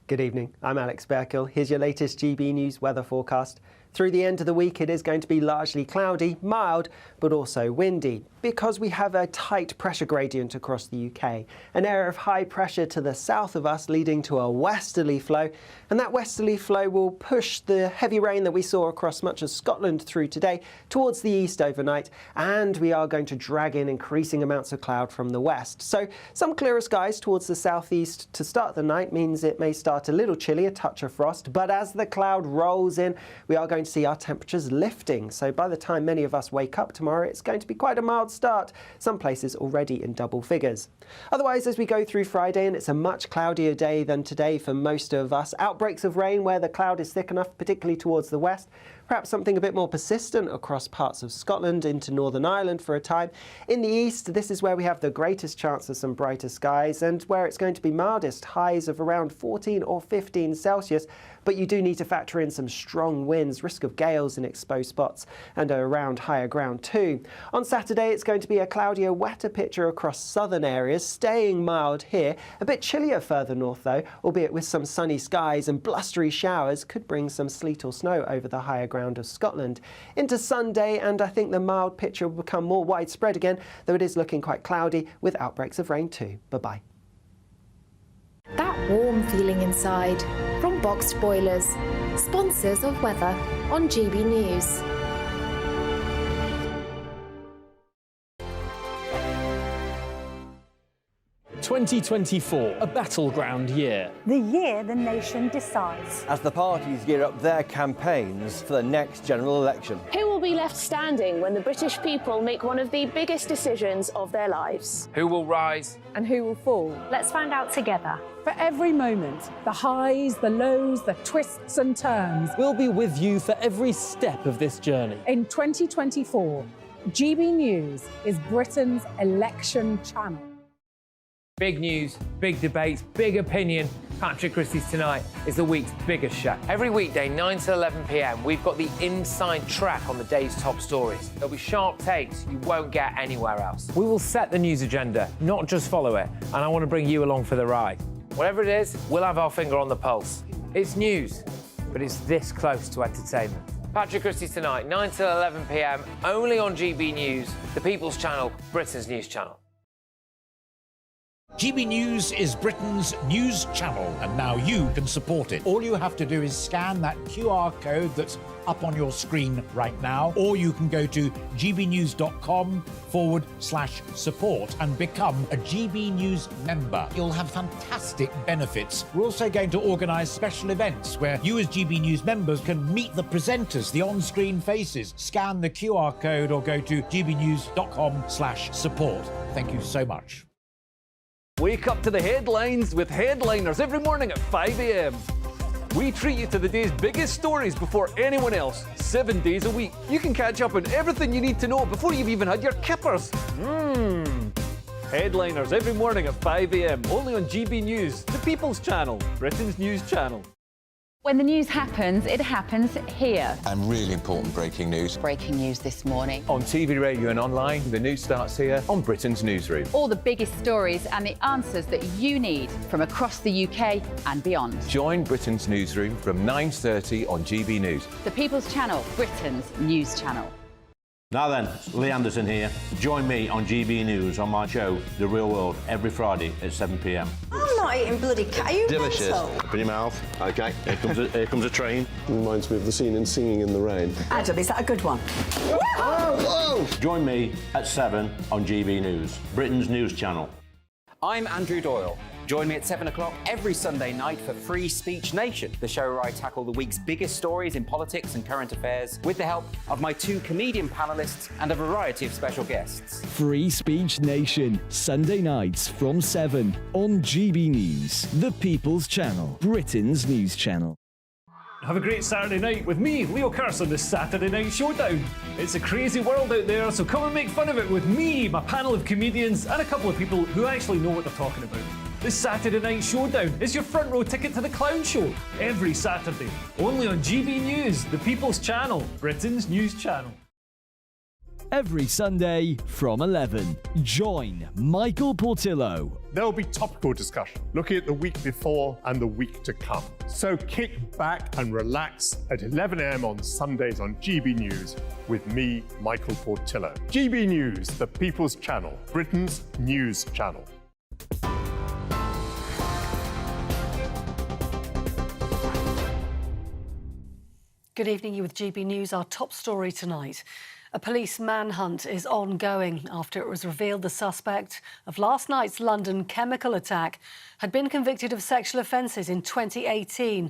Good evening, I'm Alex Berkill. Here's your latest GB News weather forecast. Through the end of the week, it is going to be largely cloudy, mild, but also windy, because we have a tight pressure gradient across the UK. An area of high pressure to the south of us leading to a westerly flow, and that westerly flow will push the heavy rain that we saw across much of Scotland through today towards the east overnight, and we are going to drag in increasing amounts of cloud from the west. So some clearer skies towards the southeast to start the night means it may start a little chilly, a touch of frost, but as the cloud rolls in, we are going to see our temperatures lifting. So by the time many of us wake up tomorrow, it's going to be quite a mild start, some places already in double figures. Otherwise, as we go through Friday, and it's a much cloudier day than today for most of us, outbreaks of rain where the cloud is thick enough, particularly towards the west. perhaps something a bit more persistent across parts of Scotland into Northern Ireland for a time. In the east, this is where we have the greatest chance of some brighter skies and where it's going to be mildest, highs of around 14 or 15 Celsius. But you do need to factor in some strong winds, risk of gales in exposed spots and around higher ground too. On Saturday, it's going to be a cloudier, wetter picture across southern areas, staying mild here. A bit chillier further north though, albeit with some sunny skies and blustery showers could bring some sleet or snow over the higher ground of Scotland. Into Sunday, and I think the mild picture will become more widespread again, though it is looking quite cloudy with outbreaks of rain too. Bye-bye. That warm feeling inside from Boxed Boilers, sponsors of weather on GB News. "2024, a battleground year." The year the nation decides. As the parties gear up their campaigns for the next general election. Who will be left standing when the British people make one of the biggest decisions of their lives? Who will rise? And who will fall? Let's find out together. For every moment, the highs, the lows, the twists and turns. We'll be with you for every step of this journey. In 2024, GB News is Britain's election channel. Big news, big debates, big opinion. Patrick Christys Tonight is the week's biggest show. Every weekday, 9 to 11 p.m, we've got the inside track on the day's top stories. There'll be sharp takes you won't get anywhere else. We will set the news agenda, not just follow it, and I want to bring you along for the ride. Whatever it is, we'll have our finger on the pulse. It's news, but it's this close to entertainment. Patrick Christys Tonight, 9 to 11 p.m, only on GB News, the People's Channel, Britain's news channel. GB News is Britain's news channel, and now you can support it. All you have to do is scan that QR code that's up on your screen right now, or you can go to gbnews.com/support and become a GB News member. You'll have fantastic benefits. We're also going to organise special events where you as GB News members can meet the presenters, the on-screen faces. Scan the QR code or go to gbnews.com/support. Thank you so much. Wake up to the headlines with Headliners every morning at 5 a.m. We treat you to the day's biggest stories before anyone else, 7 days a week. You can catch up on everything you need to know before you've even had your kippers. Headliners every morning at 5 a.m, only on GB News, the People's Channel, Britain's news channel. When the news happens, it happens here. And really important breaking news. Breaking news this morning. On TV, radio and online, the news starts here on Britain's Newsroom. All the biggest stories and the answers that you need from across the UK and beyond. Join Britain's Newsroom from 9:30 on GB News. The People's Channel, Britain's news channel. Now then, Lee Anderson here. Join me on GB News on my show, The Real World, every Friday at 7 p.m. I'm not eating bloody cat. Are you Delicious. mental? Open your mouth. OK, here comes a train. Reminds me of the scene in Singing in the Rain. Adam, is that a good one? Whoa! Join me at 7 on GB News, Britain's news channel. I'm Andrew Doyle. Join me at 7 o'clock every Sunday night for Free Speech Nation, the show where I tackle the week's biggest stories in politics and current affairs with the help of my two comedian panellists and a variety of special guests. Free Speech Nation, Sunday nights from 7 on GB News, the People's Channel, Britain's news channel. Have a great Saturday night with me, Leo Curse, on the Saturday Night Showdown. It's a crazy world out there, so come and make fun of it with me, my panel of comedians, and a couple of people who actually know what they're talking about. This Saturday Night Showdown is your front row ticket to the clown show every Saturday, only on GB News, the People's Channel, Britain's news channel. Every Sunday from 11, join Michael Portillo. There'll be topical discussion, looking at the week before and the week to come. So kick back and relax at 11 a.m. on Sundays on GB News with me, Michael Portillo. GB News, the People's Channel, Britain's news channel. Good evening, you with GB News. Our top story tonight. A police manhunt is ongoing after it was revealed the suspect of last night's London chemical attack had been convicted of sexual offences in 2018